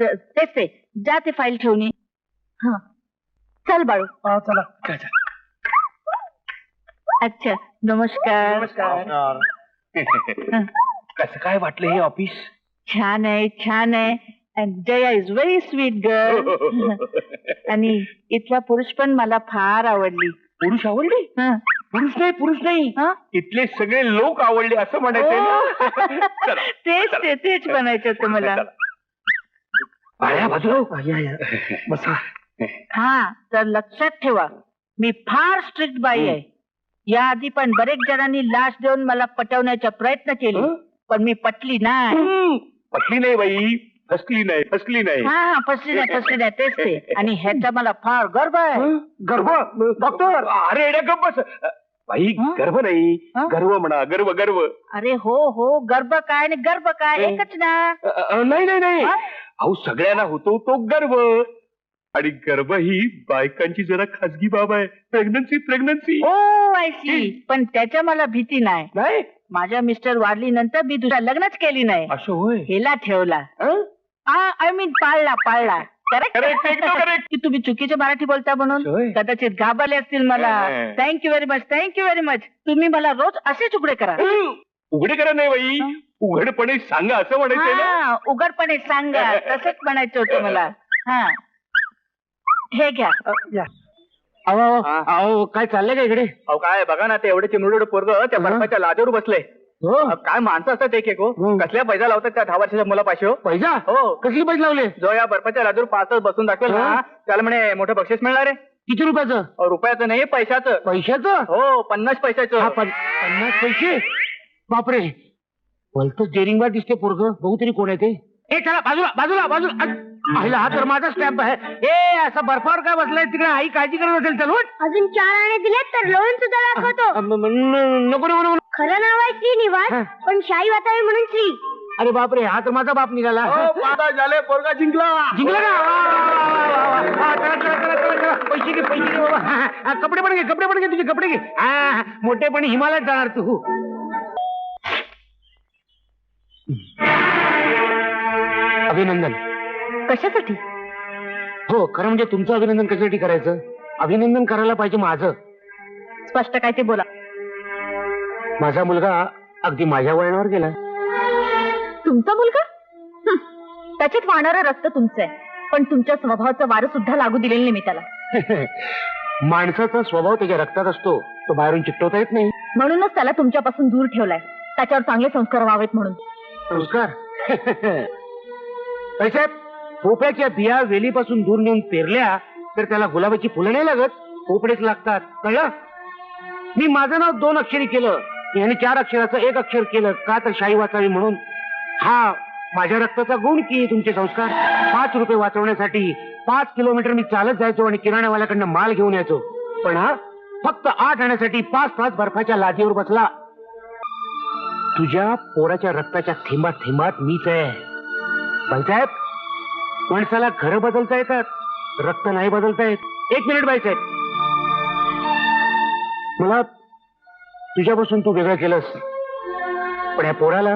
तेच ते, जा ते फाईल ठेवून ये. हा चल बाळू. चला. अच्छा नमस्कार. कसं काय वाटलं हे ऑफिस? छान आहे छान आहे. And Jaya is very sweet girl. आणि इथला पुरुष पण मला फार आवडली. पुरुष आवडले? हं. पुरुष नाही हं? इथले सगळे लोक आवडले असं म्हणायचंय ना. तेच म्हणायचं होतं मला. आया बाजू बसा. हा तर लक्षात ठेवा, मी फार स्ट्रिक्ट बाई आहे. याआधी पण बरेच जणांनी लाच देऊन मला पटवण्याचा प्रयत्न केले, पण मी पटली नाही. पटली नाही बाई, फसली नाही. हा फसली नाही तेच ते. आणि ह्याचा मला फार गर्व आहे. गर्भ डॉक्टर, अरे एड्या गप्प बस. बाई गर्भ नाही, गर्व म्हणा. गर्व. अरे हो गर्भ काय आणि गर्भ काय एकच ना. नाही अहो सगळ्यांना होतो तो गर्व. आणि गर्भ ही बायकांची जरा खाजगी बाब आहे. प्रेग्नन्सी. Oh I see. पण त्याच्या मला भीती नाही. माझ्या मिस्टर वाढली नंतर मी दुसरा लग्नच केली नाही. असं होय? हेला ठेवला. आय मीन पाळला. करेक्ट. की तुम्ही चुकीचे मराठी बोलता म्हणून कदाचित घाबरले असतील मला. Thank you very much. तुम्ही मला रोज असेच उघडे करा. उघडे करा नाही बाई, उघडपणे सांगा असं म्हणायचंय ना. उघडपणे सांगा तसंच म्हणायचं होतं मला. हा हे घ्या. अहो काय चाललंय का इकडे? अहो काय बघा ना, ते एवढे चिमडोड पोरग त्या बर्फाच्या लादेवर बसले. काय माणसं असतात एक कसल्या पैसा लावतात त्या 10 वर्षाच्या मुलापाशी. पैसा? हो. कसली पैसे लावले? जो या बर्फाच्या लादेवर 5 तास बसून दाखवेल ना, त्याला म्हणे मोठं बक्षीस मिळणार आहे. किती रुपयाचं? रुपयाचं नाही, पैशाचं. पैशाचं? हो 50 पैशाचं. 50 पैसे? बापरे, भलतंच डेरिंगबाज दिसते पोरग. बघू तरी कोण आहे ते. चला बाजूला. पहिला हा तर माझा स्टॅम्प आहे. असा बर्फावर काय बसलाय तिकडे? आई काळजी करत असेल. चल अजून 4 आणे दिलेत तर लोन सुद्धा दाखवतो. नको. खरं नाव आहे श्रीनिवास, पण शाही वातावरण म्हणून श्री. अरे बापरे, हा तर माझा बाप निघाला. झाले पोरगा जिंकला का? चला. पैसे घे बाबा. कपडे पण घे तुझे कपडे घे. मोठेपणी हिमालयात जाणार तू. अभिनंदन. कशासाठी? हो खरं म्हणजे तुमचं अभिनंदन कशासाठी करायचं? अभिनंदन करायला पाहिजे माझं. स्पष्ट काय ते बोला. माझा मुलगा अगदी माझ्या वळणावर गेला. तुमचा मुलगा? त्याच्यात वाहणारं रक्त तुमचं आहे, पण तुमच्या स्वभावाचं वारं सुद्धा लागू दिलेलं नाही मी त्याला. माणसाचा स्वभाव त्याच्या रक्तात असतो, तो बाहेरून चिकटवता येत नाही. म्हणूनच त्याला तुमच्यापासून दूर ठेवलाय, त्याच्यावर चांगले संस्कार व्हावेत म्हणून. संस्कार? साहेब, पोप्याच्या बिया वेलीपासून दूर नेऊन पेरल्या तर त्याला गुलाबाची फुलं नाही लागत, पोपडेच लागतात. कळलं? मी माझं नाव 2 अक्षरी केलं, याने 4 अक्षराचं 1 अक्षर केलं. का तर शाही वाचावी म्हणून. हा माझ्या रक्ताचा गुण की तुमचे संस्कार. 5 रुपये वाचवण्यासाठी 5 किलोमीटर मी चालत जायचो आणि किराणावाल्याकडनं माल घेऊन यायचो. पण हा फक्त 8 आण्यासाठी 5 तास बर्फाच्या लादीवर बसला. तुझ्या पोराच्या रक्ताच्या थेंबात मीच आहे. बाईसाहेब, माणसाला घरं बदलता येतात, रक्त नाही बदलता येत. 1 मिनिट बाईसाहेब. मला तुझ्यापासून तू वेगळं केलंस, पण या पोराला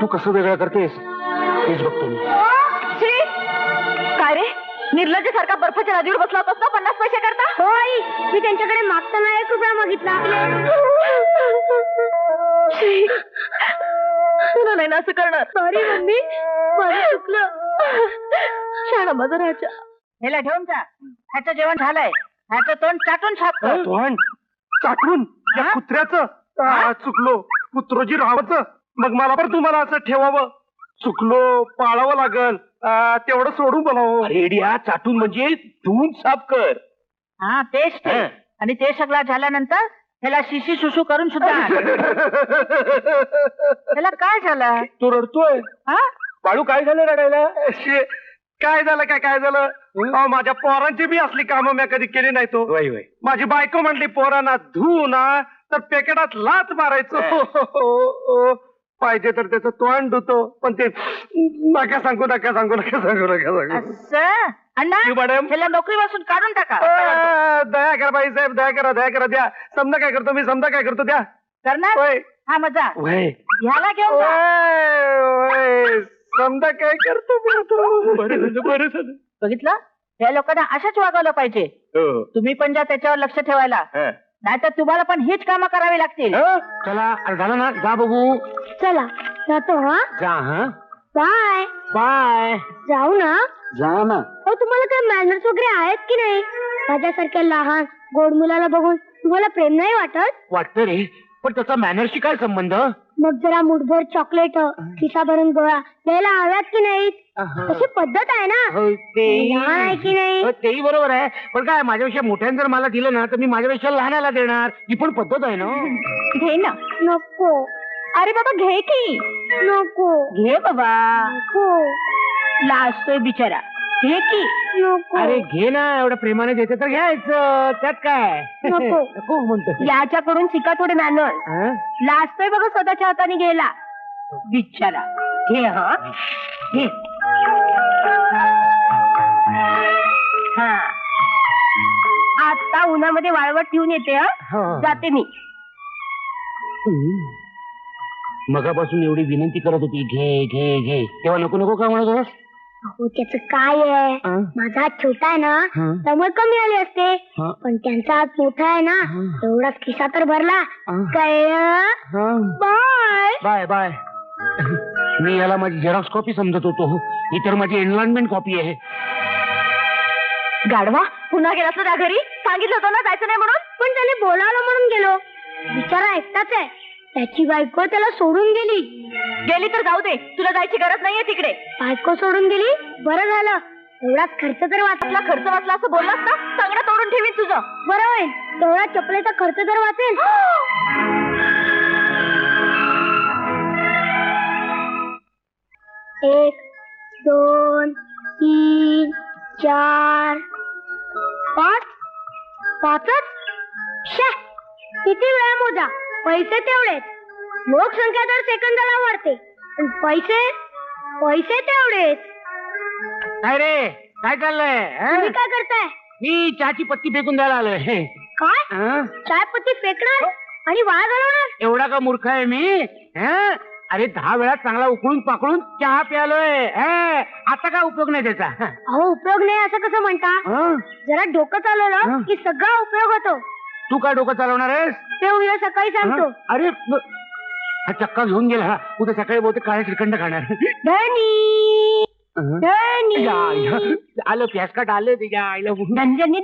तू कसं वेगळं करतेस हेच बघतो मी. काय रे, निर्लज्ज सारखा बर्फाच्या नदीवर बसला होतास ना 50 पैसे करता? हो आई, मी त्यांच्याकडे मागताना 1 रुपया मागितला. तुला नाही ना असं करणार. सॉरी मम्मी, मला चुकलं. शाळा माझा राजा. ह्याला ठेवून जा. ह्याचं जेवण झालंय. ह्याचं तोंड चाटून छाप कर. तोंड चाटून त्या कुत्र्याचं. चुकलो, कुत्रोजी राहावचं. मग मला पण तुम्हाला असं ठेवावं. चुकलो, पाळावं लागल. तेवढं सोडून बोलावं. रेडिया चाटून म्हणजे धुवून साफ कर. हा तेच ते. आणि ते सगळं झाल्यानंतर ह्याला शिशी सुसू करून सुद्धा आण. ह्याला काय झालं? तो रडतोय. हा बाळू काय झालं रडायला? काय झालं? अहो, माझ्या पोरांची बी असली कामं मी कधी केली नाही. तो माझी बायको म्हणली पोरांना धुऊ ना तर पेकेटात लाच मारायचो. पाहिजे तर त्याचं तोंड धुतो, पण ते नका सांगू. असं अण्णा, मॅडम, ह्याला नोकरीपासून काढून टाका. दया करा बाईसाहेब, दया करा. द्या समजा काय करतो द्या. करणार? होय. हा मजा. वय ह्याला घेऊन जा. समजा काय करतो मी आता? बरं झालं. बघितलं, या लोकांना अशाच वागवलं पाहिजे. हो. तुम्ही पण जा त्याच्यावर लक्ष ठेवायला, हा. नाहीतर तुम्हाला पण हीच कामं करावी लागतील. चला, अरे झालं ना, जा बघू. चला जातो हा. जा हा. बाय. बाय. जाऊ ना. जा ना. हो, तुम्हाला काही मॅनर्स वगैरे आहेत की नाही? माझ्यासारख्या लहान गोड मुलाला बघून तुम्हाला प्रेम नाही वाटत? वाटतं रे, पण त्याचा मॅनर्सशी काय संबंध? मग जरा मुठभर चॉकलेट खिसा भरून गोळा द्यायला हव्यात की नाही? अशी पद्धत आहे ना. हो, लहान आहे की नाही? तेही बरोबर आहे, पण काय माझ्यापेक्षा मोठ्याने जर मला दिलं ना तर मी माझ्यापेक्षा लहानाला देणार. ही पण पद्धत आहे ना. घे ना. नको. अरे बाबा, घे की. नको. घे बाबा. नको. लाजतोय बिचारा. घे की. नको. अरे घे ना, एवढं प्रेमाने देते तर घ्यायचं, त्यात काय. नको. नको म्हणतो. याच्याकडून शिका थोडे मॅनर्स. हं? लाजतोय बघा स्वतःच्या हाताने गेला बिचारा. घे हा. घे. हा. आता उन्हामध्ये वाळवट ठेवून येते हा. हो. जाते मी. मगापासून एवढी विनंती करत होती, घे घे घे, तेव्हा नको नको का म्हणत होतास? अहो, त्याच काय आहे, हं? माझा हात छोटा आहे ना, हं? त्यामुळे कमी आले असते. हं? पण त्यांचा हात मोठा आहे ना, हं. एवढाच खिसा तर भरला. हं. काय? हं. बाय. Bye bye. मी याला माझी झेरॉक्स कॉपी समजत होतो, ही तर माझी एनलाइनमेंट कॉपी आहे. गाढवा, पुन्हा गेलास ना घरी? सांगितलं होतं ना जायचं नाही म्हणून. पण त्याने बोलावलं म्हणून गेलो. बिचारा एकटाच आहे. त्याची बायको त्याला सोडून गेली. गेली तर जाऊ दे, तुला जायची गरज नाहीये तिकडे. बायको सोडून गेली, बरं झालं. एवढाच खर्च तर वाचला. खर्च वाचला असं बोललास ना, सगळं तोडून ठेवीन तुझं. बरं होईल, तेवढा चपलेचा खर्च तर वाचेल. एक, दोन, तीन, चार, पाच. पाचच? शे, किती वेळा मोजा, पैसे तेवढेच. लोकसंख्या दर सेकंदाला वाढते, पण पैसे पैसे तेवढेच. काय रे, काय चाललंय? तुम्ही हं? काय करताय? मी चहाची पत्ती फेकून द्यायला आलोय. काय? हं? चायपत्ती फेकणार आणि वाया घालवणार? एवढा का मूर्ख आहे मी? हं? अरे 10 वेळा चांगला उकळून पाकळून चहा प्यालोय. आता काय उपयोग नाही त्याचा. अहो, उपयोग नाही असं कसं म्हणता? हं? जरा डोकं चालवलं हं. की सगळा उपयोग होतो. तू काय डोकं चालवणार आहेस? ते उद्या सकाळी सांगतो. हं? अरे हा चक्का घेऊन गेला, उद्या सकाळी बहुतेक काळे श्रीखंड खाणार. धनी हं? धनी या, आलं फॅसकाट आलं त्याच्या आईला. धनी धनी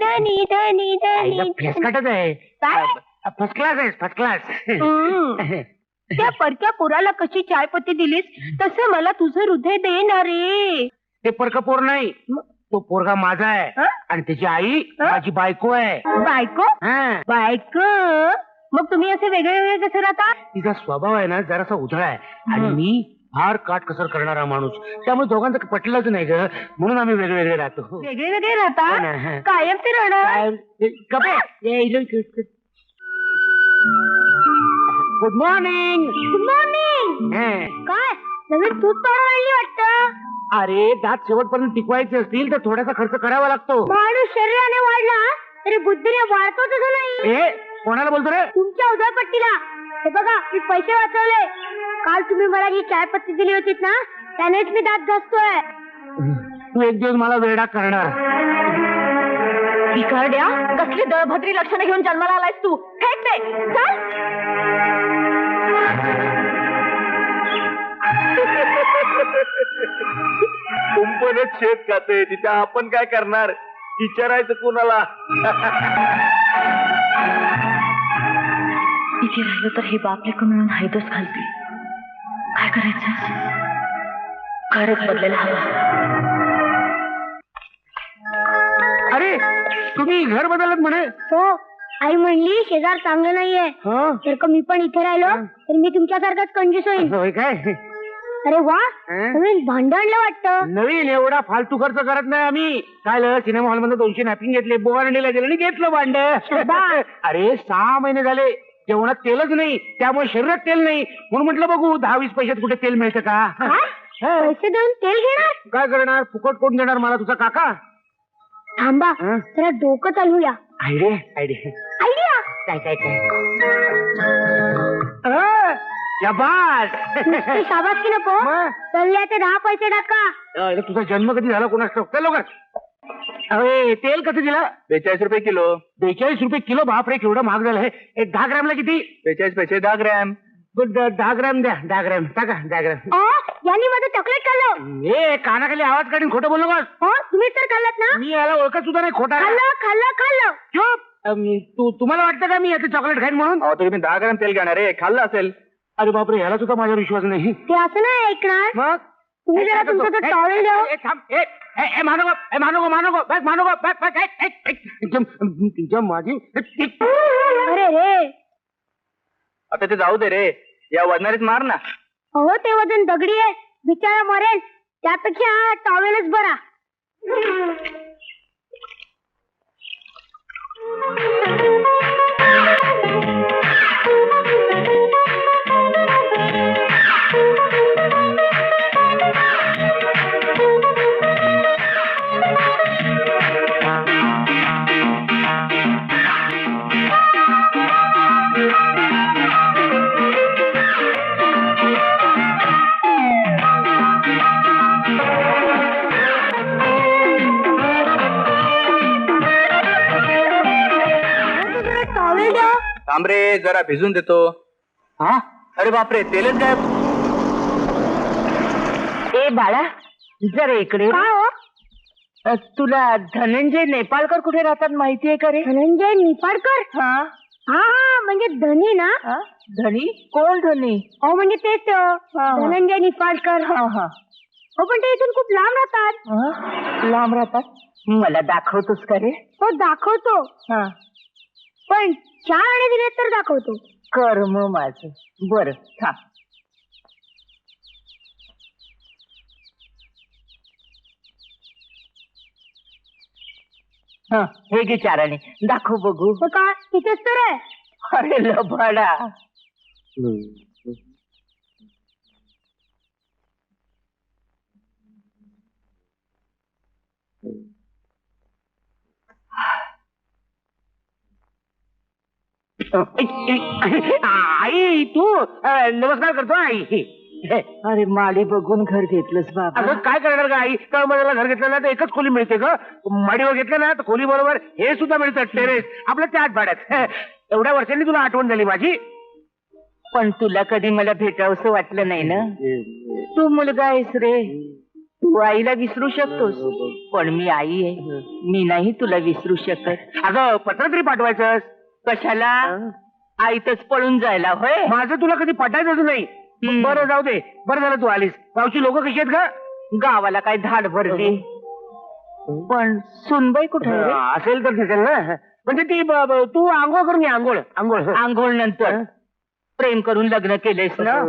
धनी आईला धनी. फॅसकाटच आहे. काय? फर्स्ट क्लास आहे, फर्स्ट क्लास. हं. त्या परक्या पोराला कशी चायपत्ती दिलीस तसं मला तुझं हृदय देणार रे. ते परक पोर नाही, तो पोरगा माझा आहे. हं? आणि त्याची आई माझी बायको आहे. बायको? हं. बायको? मग तुम्ही असे वेगळे वेगळे कसे राहता? तिचा स्वभाव आहे ना जरासा उधळा आहे, आणि मी फार काटकसर करणारा माणूस, त्यामुळे दोघांचं पटलंच नाही ग, म्हणून आम्ही वेगळे वेगळे राहतो. वेगळे वेगळे हो ना, राहता? हं. कायम ते राहणार? Good morning. Good morning. काय नवीन दूध पावडर आणली वाटतं? अरे दात शेवटपर्यंत टिकवायचे असतील तर थोडासा खर्च करावा लागतो. माणूस शरीराने वाढला तरी बुद्धीने वाढतो तसं नाही. ए, कोणाला बोलतो रे? तुमच्या उधळपट्टीला. हे बघा, मी पैसे वाचवले. काल तुम्ही मला जी चायपत्ती दिली होती ना, त्यानेच मी दात घासतोय. तू एक दिवस मला वेडा करणार. भिकारड्या, कसली दळभद्री लक्षणं घेऊन जन्माला आलायस तू? फेक ते. चल. कुंपणच शेत खाते, तिथे आपण काय करणार? विचारायचं कोणाला? इथे राहिलं तर हे बापलेक मिळून हायदच घालते. काय करायचं? घरच बदलायला हवं. अरे तुम्ही घर बदलत म्हणे. हो, आई म्हणली शेजार चांगलं नाहीये. हं? जर का मी पण इथे राहिलो तर मी तुमच्यासारखाच कंजूस होईल. होय काय? अरे वा, हं? नवीन भांड आणलं वाटतं. नवीन एवढा फालतू खर्च करत नाही आम्ही. काल सिनेमा हॉल मध्ये 200 नॅपकिन घेतले, बोवारंडीला गेले आणि घेतलं भांड. शाबास. अरे 6 महिने झाले जेवणात तेलच नाही, त्यामुळे शरीरात तेल नाही, म्हणून म्हटलं बघू 10-20 पैशात कुठे तेल मिळतं का. काय? हं. पैसे देऊन तेल घेणार? काय करणार, फुकट कोण देणार मला, तुझा काका? थांबा, हं? जरा डोकं चालवूया. Idea idea idea. काय काय काय शाबास. नुसती शाबासकी नको मग? सल्ल्या ते 10 पैसे टाका. तुझा जन्म कधी झाला कोणास ठाऊक. चल लवकर. अरे तेल कसं दिलं? 42 रुपये किलो. 42 रुपये किलो. बापरे केवढं महाग झालं. एक 10 ग्रॅमला किती? 42 पैसे 10 ग्रॅम. 10 ग्रॅम द्या. 10 ग्रॅम टाका. 10 ग्रॅम. यांनी माझं चॉकलेट खाल्लं. ए कानाखाली आवाज काढून खोटं बोलू नकोस. हो तुम्ही तर खाल्लात ना. मी याला ओळखत सुद्धा नाही. खोटा आहे. खाल्लं खाल्लं खाल्लं. चुप. तुम्हाला वाटतं का मी याचं चॉकलेट खाईन म्हणून? अहो तुम्ही 10 ग्रॅम तेल घेणार आहे, खाल्लं असेल. अरे बापरे याला सुद्धा माझ्यावर विश्वास नाही. ते असं नाही ऐकणार. मग तुम्ही जरा तुमचं तो टॉवेल द्या. माझी अरे रे आता ते जाऊ दे रे, या वजनारीत मार ना. हो ते वजन दगडी आहे, बिचारा मरेल. त्यापेक्षा टॉवेलच बरा. टॉवेल द्या. थांब रे जरा भिजून देतो. हा अरे बापरे तेलच गायब. ए बाळा जरा इकडे. काय हो? तुला धनंजय नेपाळकर कुठे राहतात माहितीये का रे? धनंजय निफाडकर. हा हा हा म्हणजे धनी ना. हा? धनी कोण धनी? हो म्हणजे तेच धनंजय निफाडकर. हा हा हो पण ते इथून खूप लांब राहतात. हा? लांब राहतात. मला दाखवतोस का रे? हो दाखवतो. हा पण 4 आणे दिले तर दाखवतो. कर्म माझं. बर थांब. हा हे घे 4 आणे. दाखव बघू. हो काय तिथेच तर आहे. अरे लबाडा. आई तू नमस्कार करतो आई. अरे माडी बघून घर घेतलंस बाबा. अगं काय करणार का आई? तळमजला घर घेतलं ना तर एकच खोली मिळते ग. माडीवर घेतलं ना तर खोली बरोबर हे सुद्धा मिळतं टेरेस. आपलं त्या 8 भाड्यात. एवढ्या वर्षांनी तुला आठवण झाली माझी. पण तुला कधी मला भेटावंसं वाटलं नाही ना. तू मुलगा आहेस रे. तू आईला विसरू शकतोस पण मी आई आहे. मी नाही तुला विसरू शकत. अगं पत्र तरी पाठवायचं. कशाला? आईतच पळून जायला होय. माझं तुला कधी पटायचंच नाही. बरं जाऊ दे. बरं झालं तू आलीस. गावची लोक कशी आहेत का? गावाला काय धाड भरली. पण सुनबाई कुठे आहे रे? असेल तर दिसेल ना. म्हणजे ती तू आंघोळ करून ये. आंघोळ आंघोळ. आंघोळ नंतर प्रेम करून लग्न केलेस ना.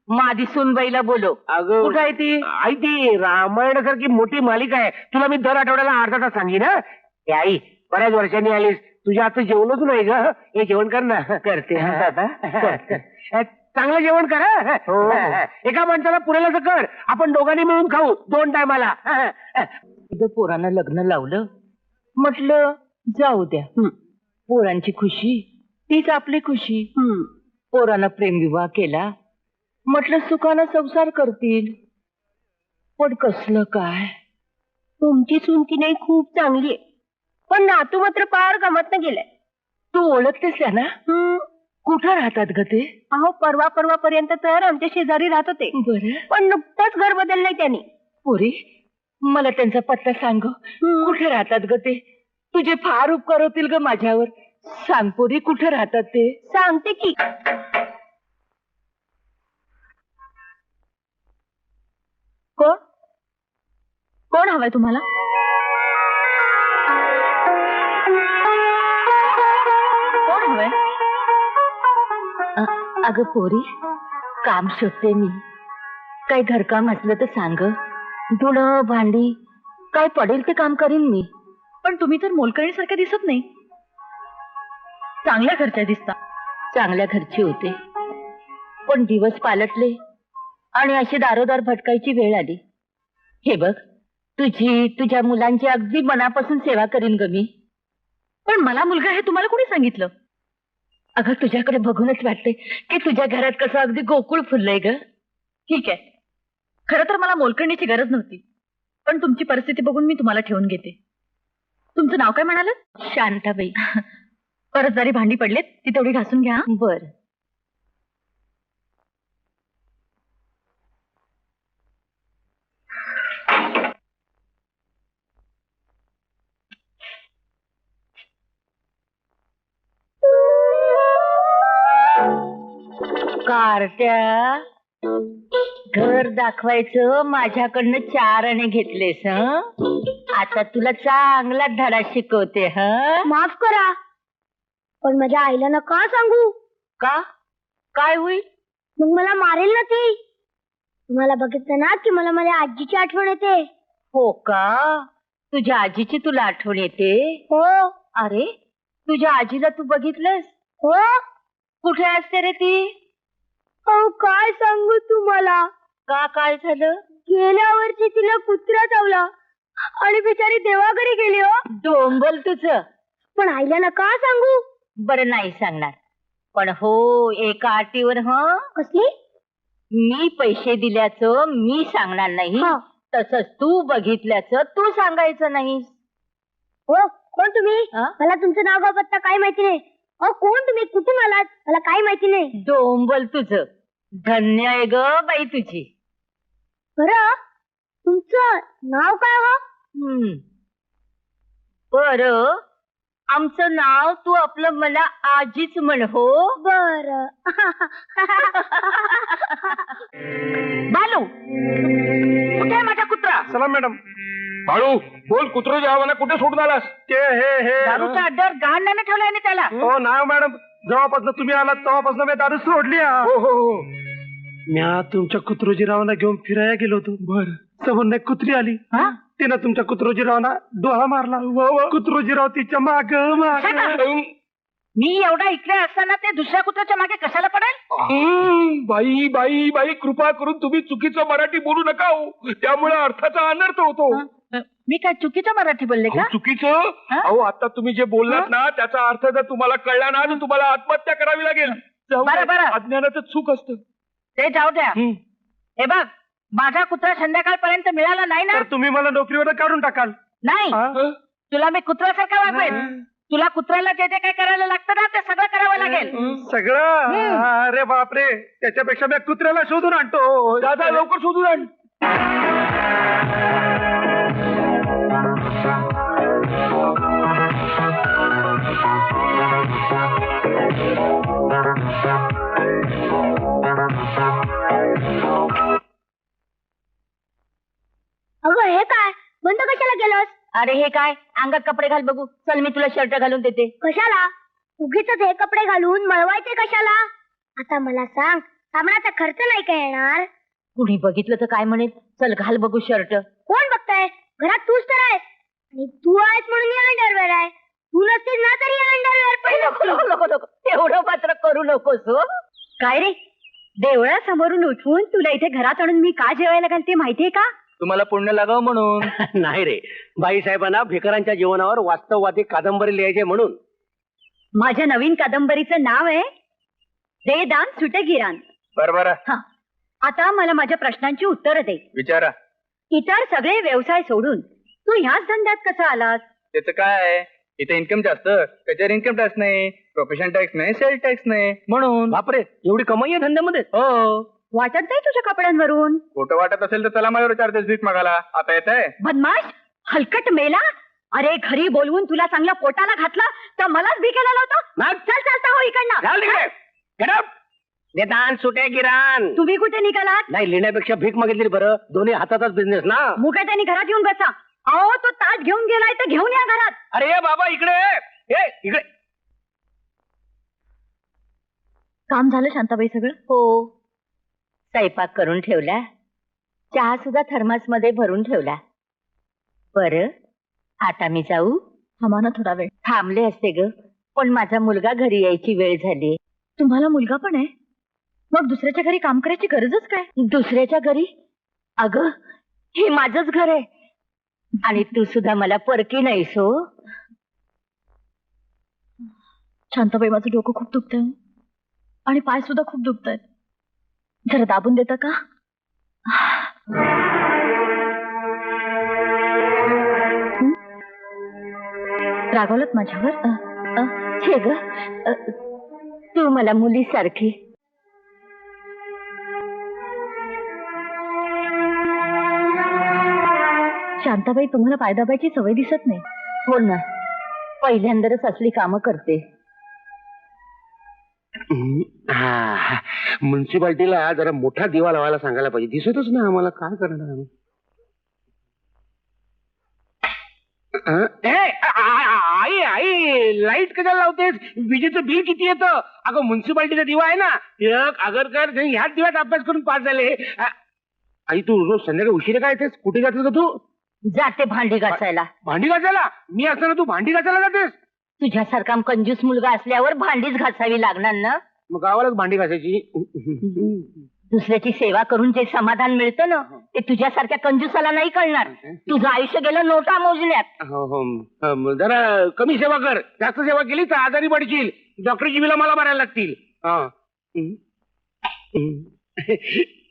माझी सुनबाईला बोलव. अगं कुठं आहे ती? आई ती रामायणासारखी मोठी मालिका आहे. तुला मी दर आठवड्याला अर्धा तास सांगीन. हे आई बऱ्याच वर्षांनी आलीस. तुझ्या आता जेवणच नाही ग. हे जेवण कर ना. करते हा बाबा. चांगलं जेवण कर. एका माणसाला पुरेलाच कर. आपण दोघांनी मिळून खाऊ 2 टायमाला. तुझं पोरांना लग्न लावलं म्हटलं जाऊ द्या. पोरांची खुशी तीच आपली खुशी. पोरानं प्रेमविवाह केला म्हटलं सुखानं संसार करतील. पण कसलं काय. तुमची सून की नाही खूप चांगली आहे. पण नातू मात्र फार गमतनं गेलाय. तू ओळखतेस ना. कुठं राहतात ग ते? अहो परवापर्यंत तर आमच्या शेजारी राहत होते. बरं पण नुकतंच घर बदललंय त्यांनी. पुरी मला त्यांचा पत्ता सांग. कुठे राहतात ग ते? तुझे फार उपकार होतील ग माझ्यावर. सांग पुरी कुठे राहतात ते? सांगते की. कोण कोण हवंय तुम्हाला? कोण हवंय? अगं पोरी काम शोधते मी. काही घरकाम असलं तर सांग. धुणं भांडी काय पडेल ते काम करीन मी. पण तुम्ही तर मोलकरणीसारख्या दिसत नाही. चांगल्या घरच्या दिसता. चांगल्या घरची होते पण दिवस पालटले आणि अशी दारोदार भटकायची वेळ आली. हे बघ तुझी तुझ्या मुलांची अगदी मनापासून सेवा करीन ग मी. पण मला मुलगा हे तुम्हाला कोणी सांगितलं? अगं तुझ्याकडे बघूनच वाटते की तुझ्या घरात कसं अगदी गोकुळ फुललंय ग. ठीक आहे, खरं तर मला मोलकरणीची गरज नव्हती, पण तुमची परिस्थिती बघून मी तुम्हाला ठेवून घेते. तुमचं नाव काय म्हणाल? शांताबाई. परत जरी भांडी पडलेत ती तेवढी घासून घ्या. बर. कारट्या, घर दाखवायचं माझ्याकडनं 4 आणे घेतलेस हं? आता तुला चांगला धडा शिकवते. हं? माफ करा, पण माझ्या आईला नका सांगू. का? काय होईल? मग मला मारेल ना ती. तुम्हाला बघितलं ना की मला माझ्या आजीची आठवण येते. हो का? तुझ्या आजीची तुला आठवण येते? हो. अरे, तुझ्या आजीला तू बघितलंस? हो. कुठे असते रे ती? अहो काय सांगू तुम्हाला. का, काय झालं? गेल्या वर्षी तिला कुत्रा चावला आणि बिचारी देवाघरी गेली. हो, डोंबल तुझं. पण आईला नका सांगू. बरं, नाही सांगणार. पण हो, एका अटीवर. हं? कसली? मी पैसे दिल्याचं मी सांगणार नाही, हा. तसंच तू बघितल्याचं तू सांगायचं नाही. हो, कोण तुम्ही? हा? मला तुमचं नाव गाव पत्ता काय माहिती नाही. अहो कोण तुम्ही, कुठून आलात, मला काय माहिती नाही. डोंबल तुझं. धन्य आहे ग बाई तुझी. बरं, तुमचं नाव काय हो? बरं, आमचं नाव तू आपलं मला आजीच म्हण. हो. बरं. बालू, कुठे आहे माझा कुत्रा? चला मॅडम. बाळू, बोल, कुत्रोच्या आव्हाना कुठे सोडून आलास? ते हे दारूच्या अड्ड्यावर घाण नाही ठेवलाय ना त्याला. हो ना मॅडम, जेव्हापासून तुम्ही आलात तेव्हापासून मी दारू सोडली. हो हो हो. म्या तुमच्या कुत्रोजीरावांना घेऊन फिरायला गेलो होतो. बर, समोर एक कुत्री आली. हा? तिनं तुमच्या कुत्रोजीरावांना डोळा मारला. कुत्रोजीराव तिच्या माग मी एवढा इकडे असताना ते दुसऱ्या कुत्र्याच्या मागे कशाला पडेल? बाई बाई बाई, कृपा करून तुम्ही चुकीचं मराठी बोलू नका हो. त्यामुळे अर्थाचा अनर्थ होतो. मी काय चुकीचं मराठी बोलले का? अहो, चुकीचं? हा? अहो, आता तुम्ही जे बोललात ना त्याचा अर्थ जर तुम्हाला कळला ना तर तुम्हाला आत्महत्या करावी लागेल. बरं, बरं. अज्ञानाचं चूक असतं. ते जाऊ द्या. हे बघ, माझा कुत्रा संध्याकाळपर्यंत मिळाला नाही ना, तर तुम्ही मला नोकरीवर काढून टाकाल. नाही. हा? तुला मी कुत्र्यासारखा वागवेन. तुला कुत्र्याला जे जे काय करायला लागतं ना ते सगळं करावं लागेल. सगळं? अरे बापरे, त्याच्यापेक्षा मी कुत्र्याला शोधून आणतो. दादा, लवकर शोधून आण. अगं हे काय, बंद कशाला केलंस? अरे हे काय, अंगात कपडे घाल बघू. चल, मी तुला शर्ट घालून देते. कशाला? उगीच हे कपडे घालून मळवायचे कशाला? आता मला सांग, सामानाचा खर्च नाही काय येणार? कुणी बघितलं तर काय म्हणेल? चल, घाल बघू शर्ट. कोण बघताय? घरात तूच तर आहेस आणि तू आहेस म्हणून ही अंडरवेअर आहे. तू नसतीस ना तरी अंडरवेअर पण नको, एवढं मात्र करू नकोस. हो. काय रे, देवळासमोरून उठवून तुला इथे घरात आणून मी का जेवायला घालते माहितीये का? तुम्हाला पुण्य लागावं म्हणून. नाही रे, बाईसाहेबांना भिकाऱ्यांच्या जीवनावर वास्तववादी कादंबरी लिहायचे म्हणून. माझ्या नवीन कादंबरीचं नाव आहे दे दान सुटे गिरान. बरं, हा, आता मला माझ्या प्रश्नांची उत्तरं दे. विचारा. इतर सगळे व्यवसाय सोडून तू ह्याच धंद्यात कसा आलास? त्याचं काय आहे, इथे इन्कम जास्त, त्याच्यावर इन्कम टॅक्स नाही, प्रोफेशन टॅक्स नाही, सेल टॅक्स नाही, म्हणून. बापरे, एवढी कमाई आहे धंद्यामध्ये? हो. वाटत नाही तुझ्या कपड्यांवरून? खोटं वाटत असेल तर चला माझ्यावर चार्जेस भीक मागायला. आता येत आहे? बदमाश, हलकट मेला. अरे घरी बोलवून तुला चांगला पोटाला घातला तर मलाच भिकेला लावतो. चल चालता हो इकडनं. निदान सुटे गिरान. तुम्ही कुठे निघालात? नाही, लिहिण्यापेक्षा भीक मागितली बरं. दोन्ही हाताचाच बिझनेस ना. मुके त्यांनी घरात येऊन बसा. अहो तो ताट घेऊन गेलाय तर घेऊन या घरात. अरे ये बाबा, इकडे ये. इकडे. काम झालं शांताबाई सगळं? हो, स्वयंपाक करून ठेवला, चहा सुद्धा थर्मास मध्ये भरून ठेवला. बरं, आता मी जाऊ? थांबा ना थोडा वेळ. थांबले असते ग, पण माझा मुलगा घरी यायची वेळ झाली. तुम्हाला मुलगा पण आहे? मग दुसऱ्याच्या घरी काम करायची गरजच काय? दुसऱ्याच्या घरी? अगं, हे माझंच घर आहे आणि तू सुद्धा मला परकी नाहीस. हो, शांताबाई, माझं डोकं खूप दुखतंय आणि पाय सुद्धा खूप दुखतायत. जरा दाबून देता का? रागावलत माझ्यावर? छे ग, तू मला मुलीसारखी. शांताबाई, तुम्हाला पाय दाबायची सवय दिसत नाही. हो ना, पहिल्यांदाच असली कामं करते. म्युन्सिपाल्टीला जरा मोठा दिवा लावायला सांगायला पाहिजे. दिसतच ना आम्हाला, काय करणार आम्ही. आई आई, लाईट कशाला लावतेस? विजेचं बिल किती येतं? अगं म्युन्सिपाल्टीचा दिवा आहे ना, एक आगरकर ह्याच दिव्यात अभ्यास करून पास झाले. आई, तू रोज संध्याकाळी उशिरा काय येतेस? कुठे जातेस का तू? जाते भांडी घासायला. भांडी घासायला? मी असताना तू भांडी घासायला जातेस? तुझ्यासारखा कंजूस मुलगा असल्यावर भांडीच घासावी लागणार ना. मग गावालाच भांडी घासायची. दुसऱ्याची सेवा करून जे समाधान मिळतं ना, ते तुझ्यासारख्या कंजूसाला नाही कळणार. तुझं आयुष्य गेलं नोटा मोजण्यात. जरा कमी सेवा कर. जास्त सेवा केली तर आजारी पडशील. डॉक्टरची बिलं मला भरायला लागतील.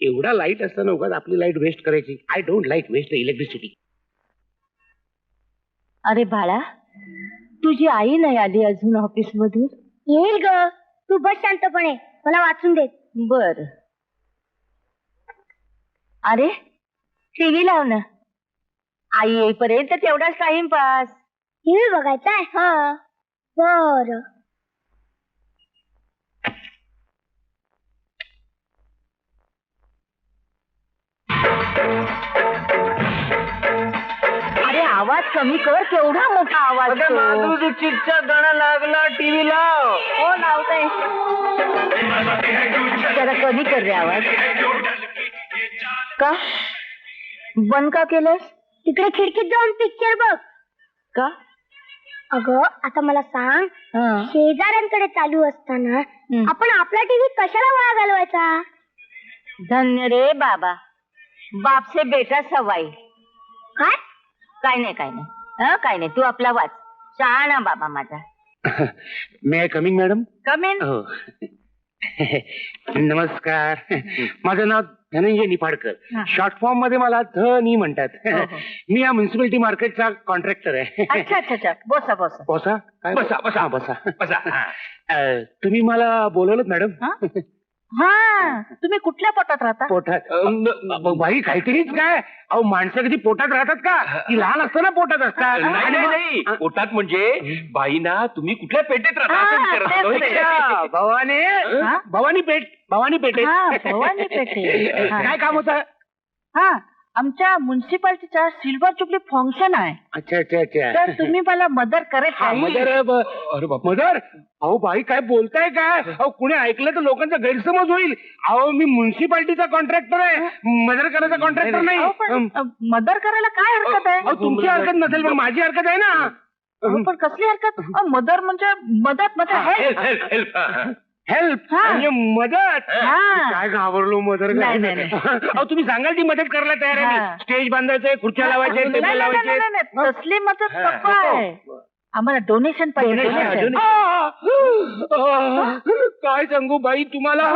एवढा लाईट असताना उगाच आपली लाईट वेस्ट करायची. I don't like waste electricity. अरे बाळा, तुझी आई नाही आली अजून ऑफिस मधून? येईल ग, तू बस शांतपणे, मला वाचून देत. बर. अरे, टीव्ही लाव ना. आई येईपर्यंत तेवढाच टाइमपास. टीव्ही बघायचाय? हा, बर. अरे आवाज कमी कर, केवढा मोठा आवाज तो. माधुरी दीक्षितचा गाणं लागला, टीव्ही लाव. हो, लावते. जरा कमी कर रे आवाज. का बंद का केलंस? तिकडे खिडकीत जाऊन पिक्चर बघ. का? अगं, आता मला सांग, शेजाऱ्यांकडे चालू असताना आपण आपला टीव्ही कशाला वाया घालवायचा? धन्य रे बाबा, बाप से बेटा सवाई. काय? काय नाही, काय नाही, काय नाही. तू आपला वाच. शहाणा बाबा माझा. मे आय कमिंग मॅडम? कमेन. हो. नमस्कार, माझं नाव धनंजय निफाडकर. शॉर्ट फॉर्म मध्ये मला धनी म्हणतात. मी या म्युन्सिपालिटी मार्केटचा कॉन्ट्रॅक्टर आहे. अच्छा अच्छा अच्छा, बसा बसा. बसा. काय? बसा, बसा. बसा. बसा. तुम्ही मला बोलवलं मॅडम? हा, तुम्ही कुठल्या पोटात राहता? पोटात? बाई, काहीतरीच काय. अहो, माणसं कधी पोटात राहतात का? ती लहान असताना पोटात असतात. नाही, पोटात म्हणजे बाईना तुम्ही कुठल्या पेटेत राहता असं विचारत होतो. अच्छा, भवानी पेठ. भवानी पेठ. भवानी पेठे. काय काम होतं? हा, आमच्या म्युन्सिपाल्टीचा सिल्वर जुबली फंक्शन आहे. अच्छा अच्छा अच्छा. तर तुम्ही मला मदत करत नाही. मदर? अहो बाई, काय बोलताय काय? अहो, कुणी ऐकलं तर लोकांचा गैरसमज होईल. अहो, मी म्युन्सिपाल्टीचा कॉन्ट्रॅक्टर आहे, मदर करायचा कॉन्ट्रॅक्टर नाही. मदर करायला काय हरकत आहे? अहो, तुमची हरकत नसेल पण माझी हरकत आहे ना. पण कसली हरकत? मदर म्हणजे मदत, हेल्प हेल्प. हेल्प म्हणजे मदत. काय घाबरलो मदर. नाही, नाही, नाही. अहो, तुम्ही सांगाल ती मदत करायला तयार आहे. स्टेज बांधायचंय, खुर्च्या लावायच्या, टेबल लावायचे. तसली मदत नको आहे. आम्हाला डोनेशन पाहिजे. काय सांगू बाई तुम्हाला,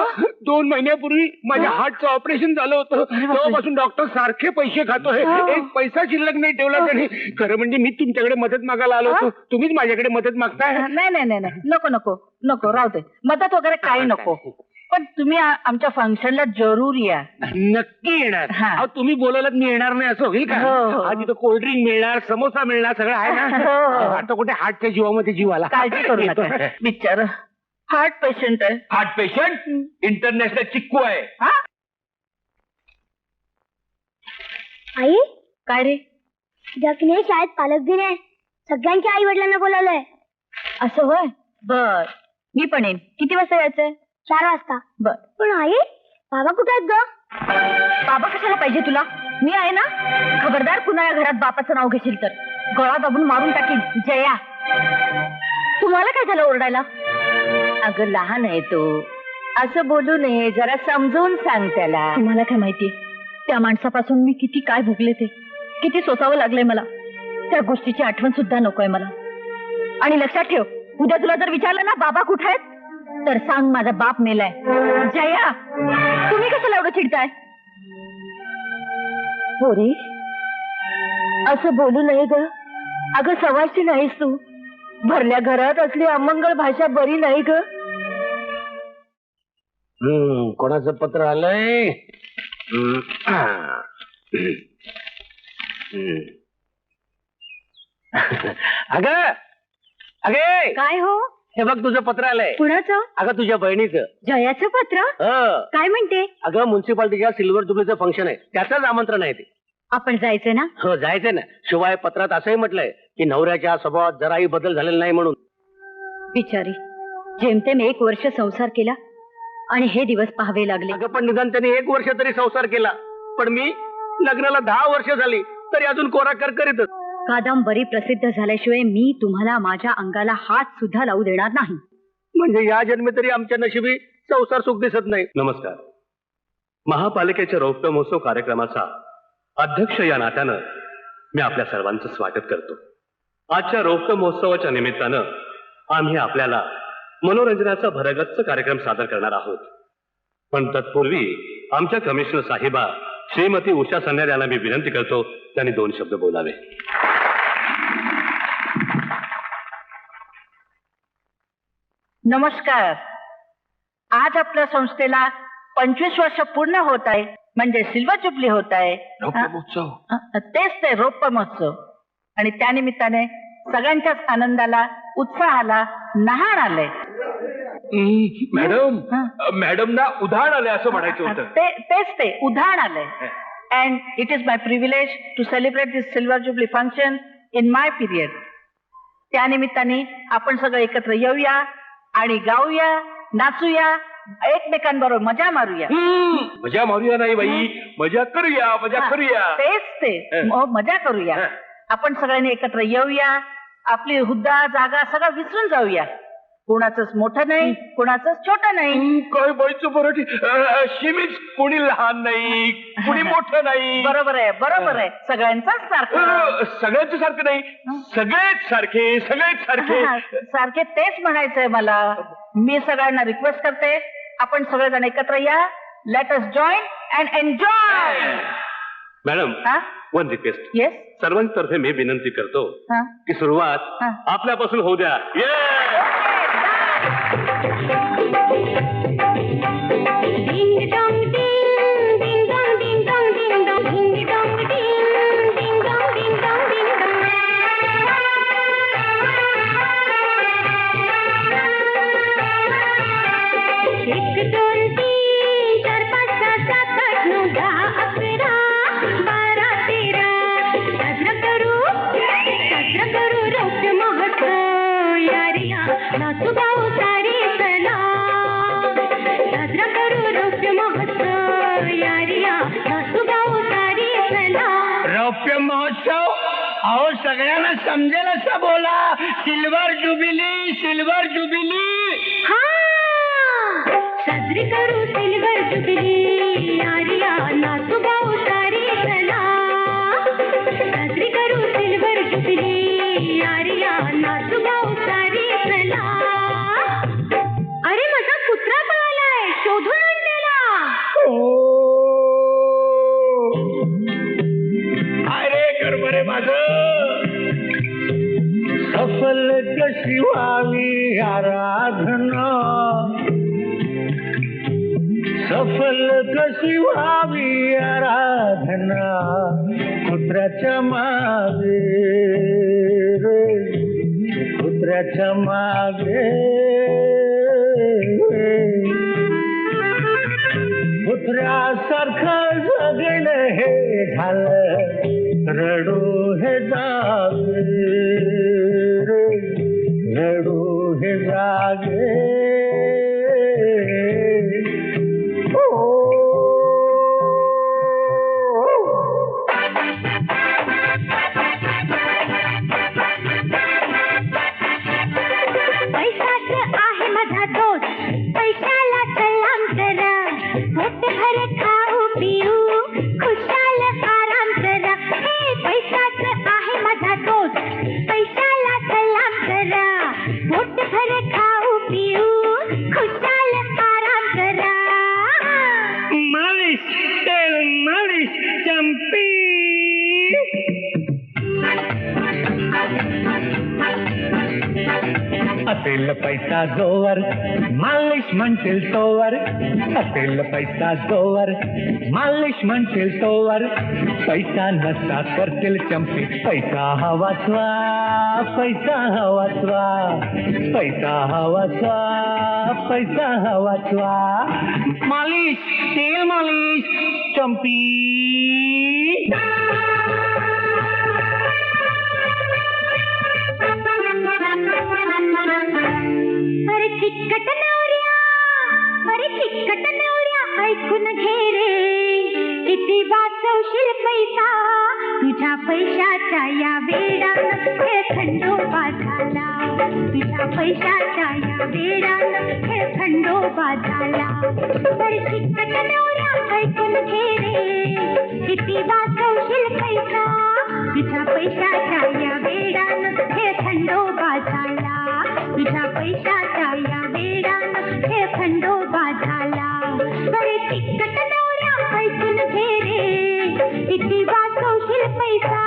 2 महिन्यापूर्वी माझ्या हार्टचं ऑपरेशन झालं होतं. तेव्हापासून डॉक्टर सारखे पैसे खातोय. एक पैसा शिल्लक नाही ठेवला त्याने. खरं म्हणजे मी तुमच्याकडे मदत मागायला आलो होतो, तुम्हीच माझ्याकडे मदत मागताय. नाही नाही नाही नाही, नको नको नको, राहू दे. मदत वगैरे काही नको. पण तुम्ही आमच्या फंक्शनला जरूर या. नक्की येणार. अहो, तुम्ही बोलवलं मी येणार नाही असं होईल का? आज तिथं कोल्ड्रिंक मिळणार, समोसा मिळणार, सगळं आहे ना. आता कुठे हार्टच्या जीवामध्ये जीव आला. काळजी करू नका. बिचार हार्ट पेशंट आहे. Heart patient? इंटरनॅशनल चिक्कू आहे. आई, काय रे? जगने शाळेत पालक दिन आहे, सगळ्यांच्या आई वडिलांना बोलावलंय. असं होय? बर, मी पण येईन. किती वाजता यायचंय? 4 वाजता. बर. पण आई, बाबा कुठे आहेत ग? बाबा कशाला पाहिजे तुला? मी आहे ना. खबरदार पुन्हा या घरात बापाचं नाव घेशील तर गळा दाबून मारून टाकीन. जया, तुम्हाला काय झालं ओरडायला? अगं, लहान आहे तो, असं बोलू नये. जरा समजून सांग त्याला. तुम्हाला काय माहिती, त्या माणसापासून मी किती काय भोगले, ते किती सोसावं लागलंय मला. त्या गोष्टीची आठवण सुद्धा नकोय मला. आणि लक्षात ठेव, उद्या तुला जर विचारलं ना बाबा कुठे आहेत तर सांग माझा बाप मेलाय. जया, तुम्ही कशाला एवढं चिडताय? पोरी, असं बोलू नये ग. अगं सवाशी नाहीस तू. भरल्या घरात असली अमंगळ भाषा बरी नाही ग. कोणाचं पत्र आलंय? अगं अगे, काय हो? हे बघ तुझं पत्र आलंय. कुणाचं? अगं तुझ्या बहिणीचं. जयाचं पत्र? काय म्हणते? अगं म्युन्सिपाल्टीच्या सिल्वर जुबलीचं फंक्शन आहे, त्याचंच आमंत्रण आहे ते. आपण जायचं ना? हो जायचंय ना. शिवाय पत्रात असंही म्हटलंय की नवऱ्याच्या स्वभावात जराही बदल झालेला नाही म्हणून. बिचारी, जेमतेम 1 वर्ष संसार केला आणि हे दिवस पाहावे लागले. अगं पण निदान त्याने 1 वर्ष तरी संसार केला, पण मी लग्नाला 10 वर्ष झाली तरी अजून कोरा करकरीतच. कादंबरी प्रसिद्ध झाल्याशिवाय मी तुम्हाला माझ्या अंगाला हात सुद्धा लावू देणार नाही. म्हणजे या जन्मी तरी आमच्या नशिबी संसार सुख दिसत नाही. नमस्कार. महापालिकेच्या रौप्य महोत्सव कार्यक्रमाचा अध्यक्ष या नात्यानं मी आपल्या सर्वांचं स्वागत करतो. आजच्या रौप्य महोत्सवाच्या निमित्तानं आम्ही आपल्याला मनोरंजनाचा भरगच्च कार्यक्रम सादर करणार आहोत. पण तत्पूर्वी आमच्या कमिशनर साहेबा श्रीमती उषा सन्यार यांना मी विनंती करतो त्यांनी 2 शब्द बोलावे. नमस्कार. आज आपल्या संस्थेला 25 वर्ष पूर्ण होत आहे, म्हणजे सिल्वर जुबली होत आहे. तेच ते रौप्य महोत्सव. आणि त्यानिमित्ताने सगळ्यांच्याच आनंदाला, उत्साहाला नहाण आलंय. मॅडम, मॅडम ना उधाण आले असं म्हणायचं होतं. तेच ते उधाण आलंय. And it is my privilege to celebrate this silver jubilee function in my period. त्यानिमित्ताने आपण सगळे एकत्र येऊया आणि गाऊया, नाचूया, एकमेकांबरोबर मजा मारूया. मजा मारूया नाही बाई, मजा करूया, मजा करूया. तेच ते मजा करूया. आपण सगळ्यांनी एकत्र येऊया, आपली हुद्दा जागा सगळं विसरून जाऊया. कुणाचंच मोठं नाही, कुणाचंच छोटं नाही. काय बाईचं मराठी शिमीच. कोणी लहान नाही, कोणी मोठं नाही. बरोबर आहे, बरोबर आहे. सगळ्यांचंच सारखं. सगळ्यांचं सारखं नाही, सगळेच सारखे, सगळेच सारखे. सारखे तेच म्हणायचंय मला. मी सगळ्यांना रिक्वेस्ट करते, आपण सगळेजण एकत्र या. Let us join and enjoy. Madam, 1 request. Yes. सर्वांतर्फे मी विनंती करतो की सुरुवात आपल्यापासून होऊ द्या. रौप्य महोत्सव, अहो सगळ्यांना समजेल असं बोला. Silver jubilee, silver jubilee. साजरी करू सिल्वर जुबिली, यारिया नाचू गाऊ सारी चला. साजरी करू सिल्वर जुबिली, यारिया नाचू गाऊ सारी चला. अरे माझा कुत्रा पळालाय, शोधून आणलेला. अरे गरबरे माझं सफल कशी व्हावी आराधना, सफल कशी व्हावी आराधना. कुत्र्याच्या मागे रे, कुत्र्याच्या मागे. कुत्र्यासारखं जगण हे झालं, रडू हे जागे रे, रडू हे जागे. पैशाचं आहे माझा दोस्त, पैशाला सलाम करा. पोट भर खाऊ पिऊ, खुशाल आराम करा. हे पैशाचं आहे माझा दोस्त, पैशाला असेल पैसा जोवर मालिश म्हणतील तोवर, असेल पैसा जोवर मालिश म्हणतील तोवर, पैसा नसता करतील चंपी, पैसा हवाचवा, पैसा हवाचवा, पैसा हवाचवा, पैसा हवाचवा. मालिश, तेल मालिश, चंपी. अरे चिकट नवऱ्या, अरे चिकट नवऱ्या, ऐकून घे रे, किती वाचवशील पैसा, तुझ्या पैशाच्या या वेडात हे खंडोबा झाला, तुझ्या पैशाच्या या वेडात हे खंडोबा झाला. अरे चिकट नवऱ्या, ऐकून घे रे, किती वाचवशील पैसा, तुझ्या पैशाच्या या वेडात हे खंडोबा झाला, तुझ्या पैशाच्या या वेडात हे खंडोबा झाला. अरे चिकट नवऱ्या, ऐकून घे रे, किती वाचवशील पैसा.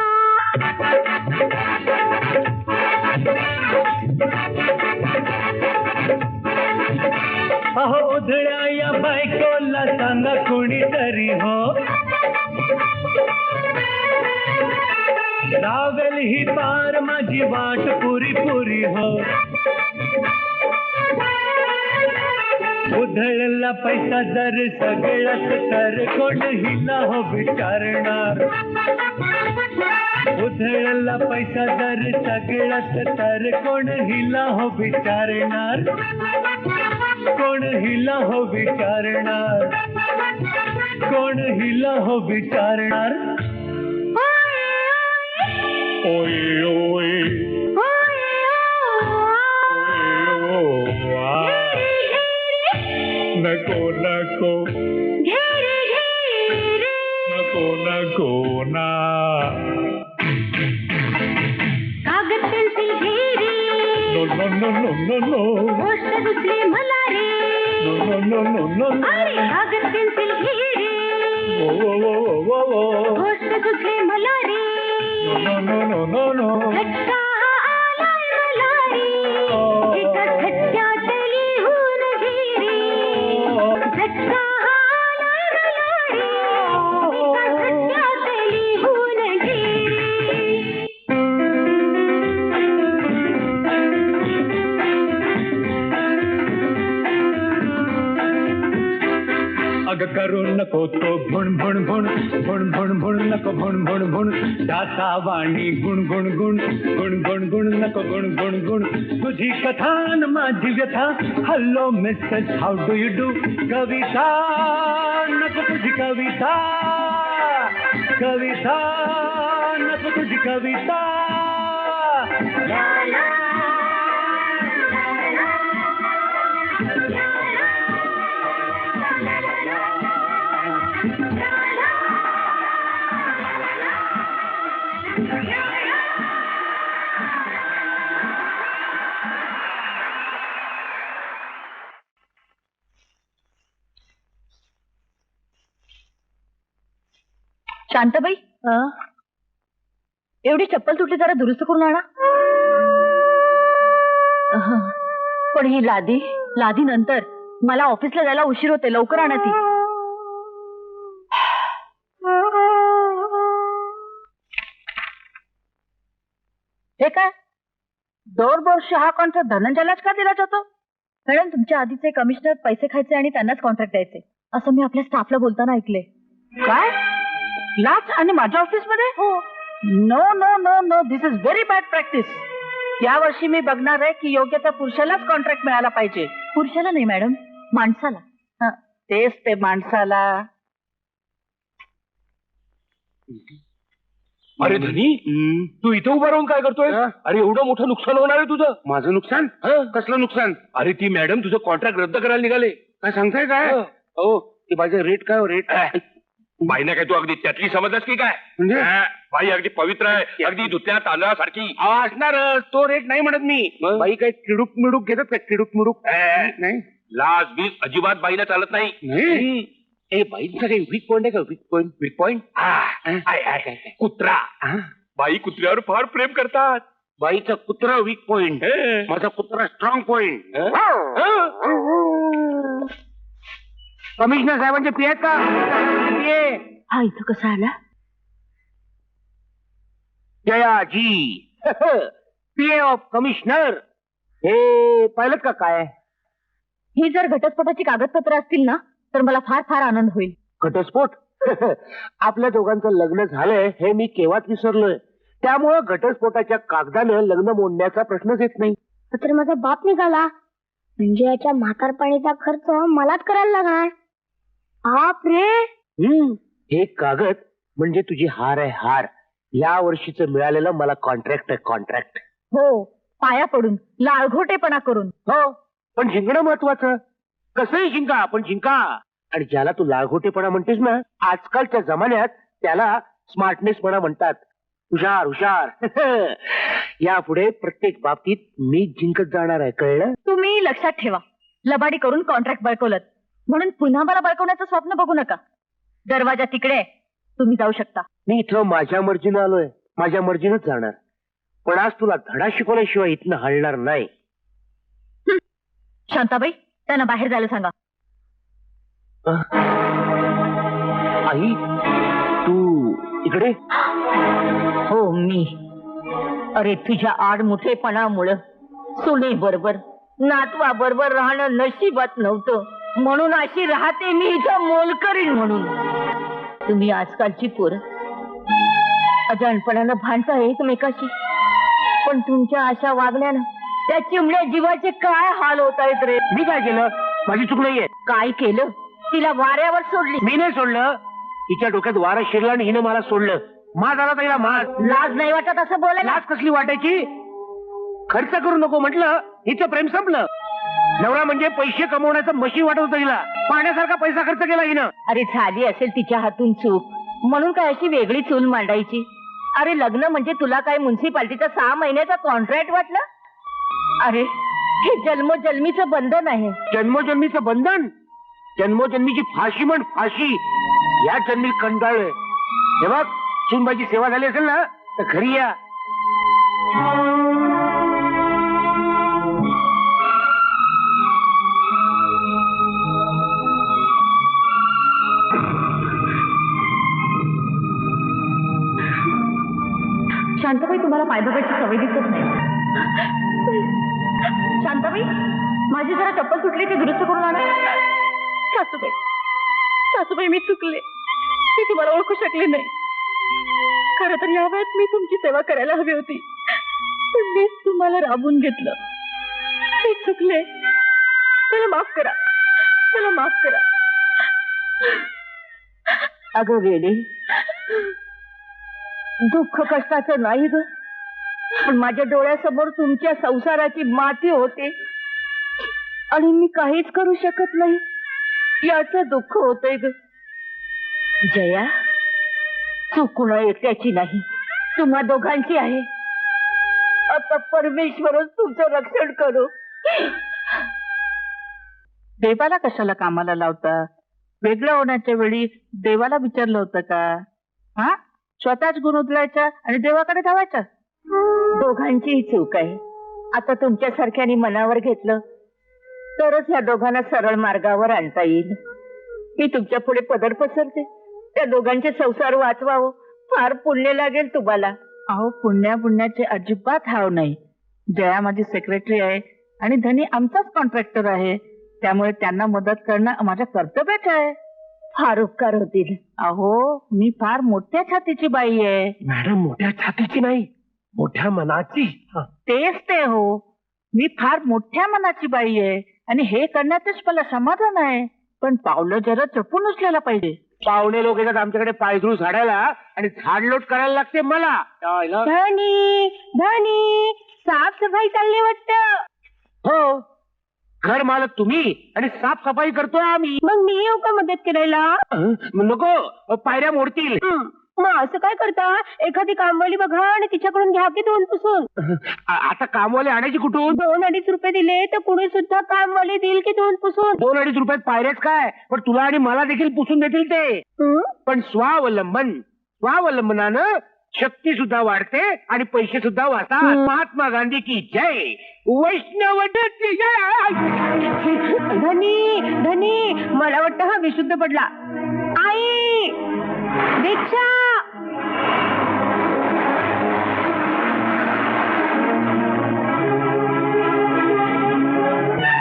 अहो उधळ्या या बायकोला सांगा कोणीतरी हो, रावेल ही पार माझी वाट पुरी पुरी हो. उधळला पैसा जर सगळ्यात तर कोण हिला हो विचारणार, उधळला पैसा जर सगळ्यात तर कोण हिला हो विचारणार, कोण हिला हो विचारणार, कोण हिला हो विचारणार. ओय ओय नको नको नको नको ना. कागद पेन्सिल घे रे, no no no no no no, गोष्ट दुसरी मला रे, no no no no no no. अरे कागद पेन्सिल घे रे, वो वो वो वो वो, गोष्ट दुसरी मला रे, no no no no no. झटका आलाय मला रे, एका झटक्यात लिहून घे रे, झटका आलाय मला रे, एका झटक्यात लिहून घे रे. अग करू नको तो भुण भुण भुण, भुण भुण भुण नको भुण भुण भुण, दासा वाणी गुण गुण गुण, गुण गुण गुण नको गुण गुण गुण. तुझी कथा न माझी व्यथा, hello Mrs how do you do, कविता नको तुझी कविता, कविता नको तुझी कविता. शांताबाई, एवढी चप्पल तुटली, जरा दुरुस्त करून आणा. पण ही लादी, लादी नंतर, मला ऑफिसला जायला उशीर होते, लवकर आणा ती. हे काय, 2 वर्ष हा कॉन्ट्रॅक्ट धनंजयलाच का दिला जातो? मॅडम, तुमच्या आधीचे कमिशनर पैसे खायचे आणि त्यांनाच कॉन्ट्रॅक्ट द्यायचे, असं मी आपल्या स्टाफला बोलताना ऐकले. काय, लाच आणि माझ्या ऑफिसमध्ये? हो. No no no no, this is very bad practice. या वर्षी मी बघणार आहे की योग्य त्या पुरुषालाच कॉन्ट्रॅक्ट मिळाला पाहिजे. पुरुषाला नाही मॅडम, माणसाला. तेच ते, माणसाला. अरे धनी, तू इथे उभा राहून काय करतोय? अरे एवढं मोठं नुकसान होणार आहे तुझं. माझं नुकसान? कसलं नुकसान? अरे ती मॅडम तुझं कॉन्ट्रॅक्ट रद्द करायला निघाले. काय सांगताय काय? हो, ती माझं रेट काय हो, रेट? बाईना काय तू अगदी त्यातली समजलास की काय? म्हणजे बाई अगदी पवित्र आहे, अगदी धुतल्या तांदळासारखी. असणार, तो रेट नाही म्हणत मी. बाई काय किडूक मिडूक घेतात का? किडूक मिडूक नाही. लाज बीज अजिबात बाईना चालत नाही. ए, बाईंचा काही वीक पॉइंट आहे का? Weak point? वीक पॉइंट कुत्रा. बाई कुत्र्यावर फार प्रेम करतात. बाईचा कुत्रा वीक पॉइंट, माझा कुत्रा स्ट्रॉंग पॉइंट. कमिशनर साहेबांचे पी आहेत का? हा इथं कसा आला? Jayaji PA of commissioner. हे पाहिलं का काय? ही जर घटस्फोटाची कागदपत्र असतील ना तर मला फार फार आनंद होईल. घटस्फोट? आपल्या दोघांचं लग्न झालंय हे मी केव्हाच विसरलोय. त्यामुळं घटस्फोटाच्या कागदानं लग्न मोडण्याचा प्रश्नच येत नाही. तर माझा बाप निघाला म्हणजे याच्या म्हातारपणीचा खर्च मलाच करायला लागणार. बाप रे. हे कागद म्हणजे तुझी हार आहे हार. या वर्षीचं मिळालेलं मला कॉन्ट्रॅक्ट आहे कॉन्ट्रॅक्ट. हो, पाया पडून लाळघोटेपणा करून. हो, पण जिंकणं महत्वाचं. कसंही जिंका पण जिंका. आणि ज्याला तू लाळघोटेपणा म्हणतेस ना, आजकालच्या जमान्यात त्याला स्मार्टनेसपणा म्हणतात. हुशार हुशार. यापुढे प्रत्येक बाबतीत मी जिंकत जाणार आहे, कळलं? तुम्ही लक्षात ठेवा, लबाडी करून कॉन्ट्रॅक्ट बळकवलं म्हणून पुन्हा मला बळकवण्याचं स्वप्न बघू नका. दरवाजा तिकडे आहे, तुम्ही जाऊ शकता. मी इथं माझ्या मर्जीनं आलोय, माझ्या मर्जीनच जाणार. पण आज तुला धडा शिकवल्याशिवाय इथनं हलणार नाही. शांताबाई, त्यांना बाहेर जायला सांगा. आई, तू इकडे? हो, मी. अरे तुझ्या आडमुठेपणामुळं सुने बरोबर नातवा बरोबर राहणं नशिबात नव्हतं, म्हणून अशी राहते मी इथं मोलकरीण म्हणून. तुम्ही आजकालची पोरं अजाणपणानं भांडता एकमेकाशी, पण तुमच्या अशा वागण्यानं त्या चिमण्या जीवाचे काय हाल होत आहेत रे. मी काय केलं? माझी चूक नाहीये. काय केलं? तिला वाऱ्यावर सोडली. मी नाही सोडलं. तिच्या डोक्यात वारा शिरला आणि हिनं मला सोडलं. माज आला तिला माज. लाज नाही वाटत असं बोलायला? लाज कसली वाटायची? खर्च करू नको म्हटलं, हिचं प्रेम संपलं. नवरा म्हणजे पैसे कमवण्याचं मशीन वाटत होतं हिला. पाण्यासारखा पैसा खर्च केला हिनं. अरे झाली असेल तिच्या हातून चूक, म्हणून काय अशी वेगळी चूल मांडायची? अरे लग्न म्हणजे तुला काय म्युन्सिपाल्टीचा 6 महिन्याचा कॉन्ट्रॅक्ट वाटलं? अरे हे जन्मोजन्मीचं बंधन आहे. जन्मोजन्मीचं बंधन? जन्मोजन्मीची फाशी म्हण, फाशी. या जन्मी कंटाळलोय. हे बघ, सुनबाईची सेवा झाली असेल ना तर घरी या. शांताबाई, तुम्हाला पायदबाची सवय दिसत नाही. शांताबाई, माझी जरा चप्पल सुटली, ती दुरुस्त करून आणा. सासूबाई, सासूबाई, मी चुकले. मी तुम्हाला ओळखू शकले नाही. खरं तर या वेळेत मी तुमची सेवा करायला हवी होती, पण मीच तुम्हाला राबून घेतलं. मी चुकले. मला माफ करा, मला माफ करा. अगं वेडे, दुःख कष्टाचं नाही ग, पण माझ्या डोळ्यासमोर तुमच्या संसाराची माती होते आणि मी काहीच करू शकत नाही, याचं दुःख होतंय ग. जया, चूक कुणा एकट्याची नाही, तुम्हा दोघांची आहे. आता परमेश्वरच तुमचं रक्षण करू. देवाला कशाला कामाला लावता? वेगळं होण्याच्या वेळी देवाला विचारलं होतं का? हा, स्वतःच गुण उचलायचा आणि देवाकडे धावायचा. दोघांचीही चूक आहे. आता तुमच्यासारख्याने मनावर घेतलं तरच या दोघांना सरळ मार्गावर आणता येईल. मी तुमच्या पुढे पदर पसरते, त्या दोघांचे संसार वाचवावं. फार पुण्य लागेल तुम्हाला. अहो, पुण्याचे अजिबात हाव नाही. जया माझी सेक्रेटरी आहे आणि धनी आमचाच कॉन्ट्रॅक्टर आहे, त्यामुळे त्यांना मदत करणं माझं कर्तव्यच आहे. फार उपकार होतील. अहो, मी फार मोठ्या छातीची बाई आहे. मॅडम, मोठ्या छातीची नाही, मोठ्या मनाची. तेच ते हो, मी फार मोठ्या मनाची बाई आहे आणि हे करण्यातच मला समाधान आहे. पण पावलं जरा जपून उचलायला पाहिजे. पाहुणे लोक येतात आमच्याकडे पायधूळ झाडायला आणि झाडलोट करायला लागते मला. धनी धनी, साफसफाई चालली वाटतं. हो, घर मालक तुम्ही आणि साफसफाई करतोय आम्ही. मग मी येऊ का मदत करायला? नको, पायऱ्या मोडतील. मग असं काय करता, एखादी कामवाली बघा आणि तिच्याकडून घ्या की 2 पुसून. आता कामवाले आणायची कुठून? 2-2.5 रुपये दिले तर कुणी सुद्धा कामवाली देईल की 2 पुसून. 2-2.5 रुपयात पायऱ्याच काय, पण तुला आणि मला देखील पुसून देतील ते. पण स्वावलंबनानं शक्ती सुद्धा वाढते आणि पैसे सुद्धा वाचतात. महात्मा गांधी की जय. वैष्णव की जय. धनी धनी मला वाटतं हा विशुद्ध पडला. आई दीक्षा.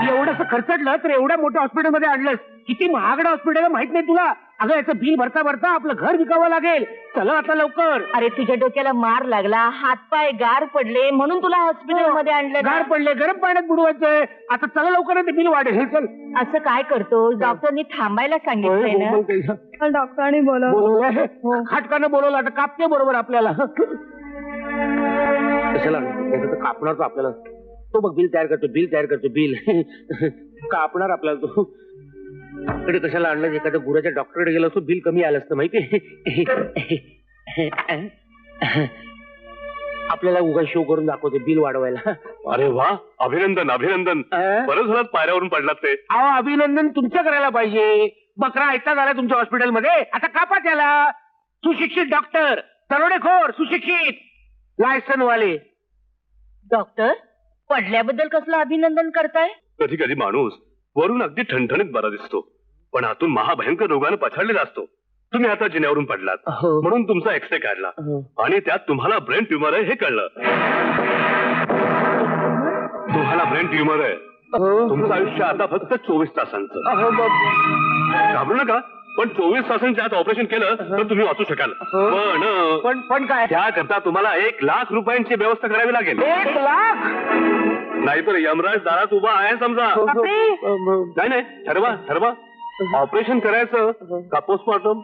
एवढंसं खर्चटलं तर एवढ्या मोठ्या हॉस्पिटलमध्ये आणलंस. किती महागडं हॉस्पिटल माहित नाही तुला. अगं याचं बिल भरता भरता आपलं घर विकावं लागेल. चला आता लवकर. अरे तुझ्या डोक्याला मार लागला, हातपाय गार पडले म्हणून तुला हॉस्पिटल मध्ये आणलं ना? गार पडले, गरम पाण्यात बुडवायचंय. आता चला लवकर, ते बिल वाढेल. चल. असं काय करतो? डॉक्टरनी थांबायला सांगितलंय ना. डॉक्टरांनी बोलवलं, खाटकानं बोलवलं. आता कापते बरोबर आपल्याला. कशाला कापणार तो आपल्याला. तो बघ बिल तयार करतो बिल कापणार आपल्याला तो. कडे कशाला आणलं? एखाद्या गुराच्या डॉक्टरकडे गेलो असतो बिल कमी आलं असतं माहिती. आपल्याला उगा शो करून दाखवते बिल वाढवायला. अरे वा, अभिनंदन अभिनंदन. बरं झालं पायऱ्यावरून पडलात ते. अहो अभिनंदन तुमचं करायला पाहिजे. बकरा ऐकता झाला तुमच्या हॉस्पिटलमध्ये. आता कापा त्याला. सुशिक्षित डॉक्टर, दरोडेखोर, सुशिक्षित, लायसन वाले डॉक्टर. पडल्याबद्दल कसलं अभिनंदन करताय? कधी कधी माणूस वरून अगदी ठणठणीत बरा दिसतो, पण आतून महाभयंकर रोगानं पछाडलेला असतो. तुम्ही आता जिन्यावरून पडलात म्हणून तुमचा एक्सरे काढला आणि त्यात तुम्हाला ब्रेन ट्युमर आहे हे कळलं. तुम्हाला ब्रेन ट्युमर आहे. तुमचं आयुष्य आता फक्त 24 तासांचं. घाबरू नका, पण 24 तासांच्या आत ऑपरेशन केलं तर तुम्ही वाचू शकाल. पण काय? त्याकरता तुम्हाला 1 लाख रुपयांची व्यवस्था करावी लागेल. 1 लाख? नाहीतर यमराज दारात उभा आहे समजा. नाही ठरवा. ऑपरेशन करायचं का पोस्टमॉर्टम?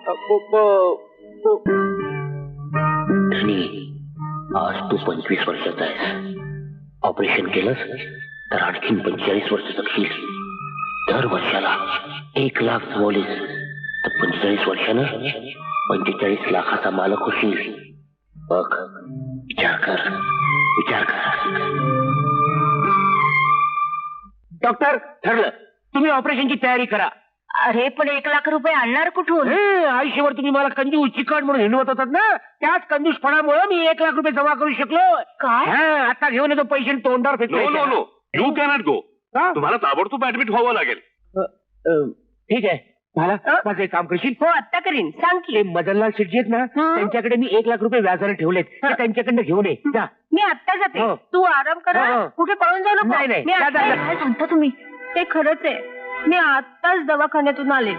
आज तू 25 वर्षाचा आहे. ऑपरेशन केलंस तर आणखीन 45 वर्ष जगशील. दर वर्षाला 1 लाख जमवलीस तर 45 वर्षानं 45 लाखाचा मालक होशील. बघ, विचार कर. डॉक्टर ठरलं. तुम्ही ऑपरेशनची तयारी करा. अरे पण 1 लाख रुपये आणणार कुठून? आयुष्यभर तुम्ही मला कंजूस चिकट म्हणून हिंडवत होतात ना, त्याच कंजूसपणामुळे मी 1 लाख रुपये जमा करू शकलो. काय? आता घेऊन येतो पैसे तोंडावर फेकतो. No you cannot go. तुम्हाला ताबडतोब ऍडमिट व्हावं लागेल. ठीक आहे. मला माझं एक काम करशील? हो आत्ता करीन. सांग की. ते मदनलाल शेट्टी आहेत ना, त्यांच्याकडे मी 1 लाख रुपये व्याजाने ठेवलेत. ते त्यांच्याकडनं घेऊन ये. जा. मी आत्ता जाते. हो. तू आराम कर. कुठे पळून जाऊ नको. नाही. मी आत्ता- काय सांगता तुम्ही? ते खरंच आहे. मी आत्ताच दवाखान्यातून आले.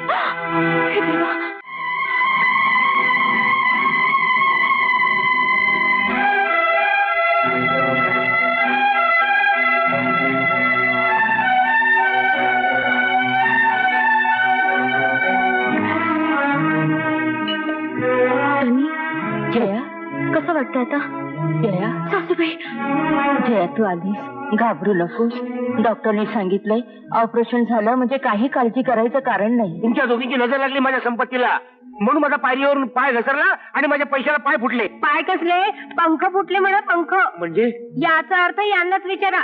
जया, कसं वाटतं आता? जया, सासूबाई. जया तू आलीस. घाबरू नकोस. डॉक्टरने सांगितलंय ऑपरेशन झालं म्हणजे काही काळजी करायचं कारण नाही. तुमच्या दोघींची नजर लागली माझ्या संपत्तीला म्हणून माझा पायरीवरून पाय घसरला आणि माझ्या पैशाला पाय फुटले. पाय कसले? पंख फुटले म्हणा. पंख म्हणजे याचा अर्थ यांनाच विचारा.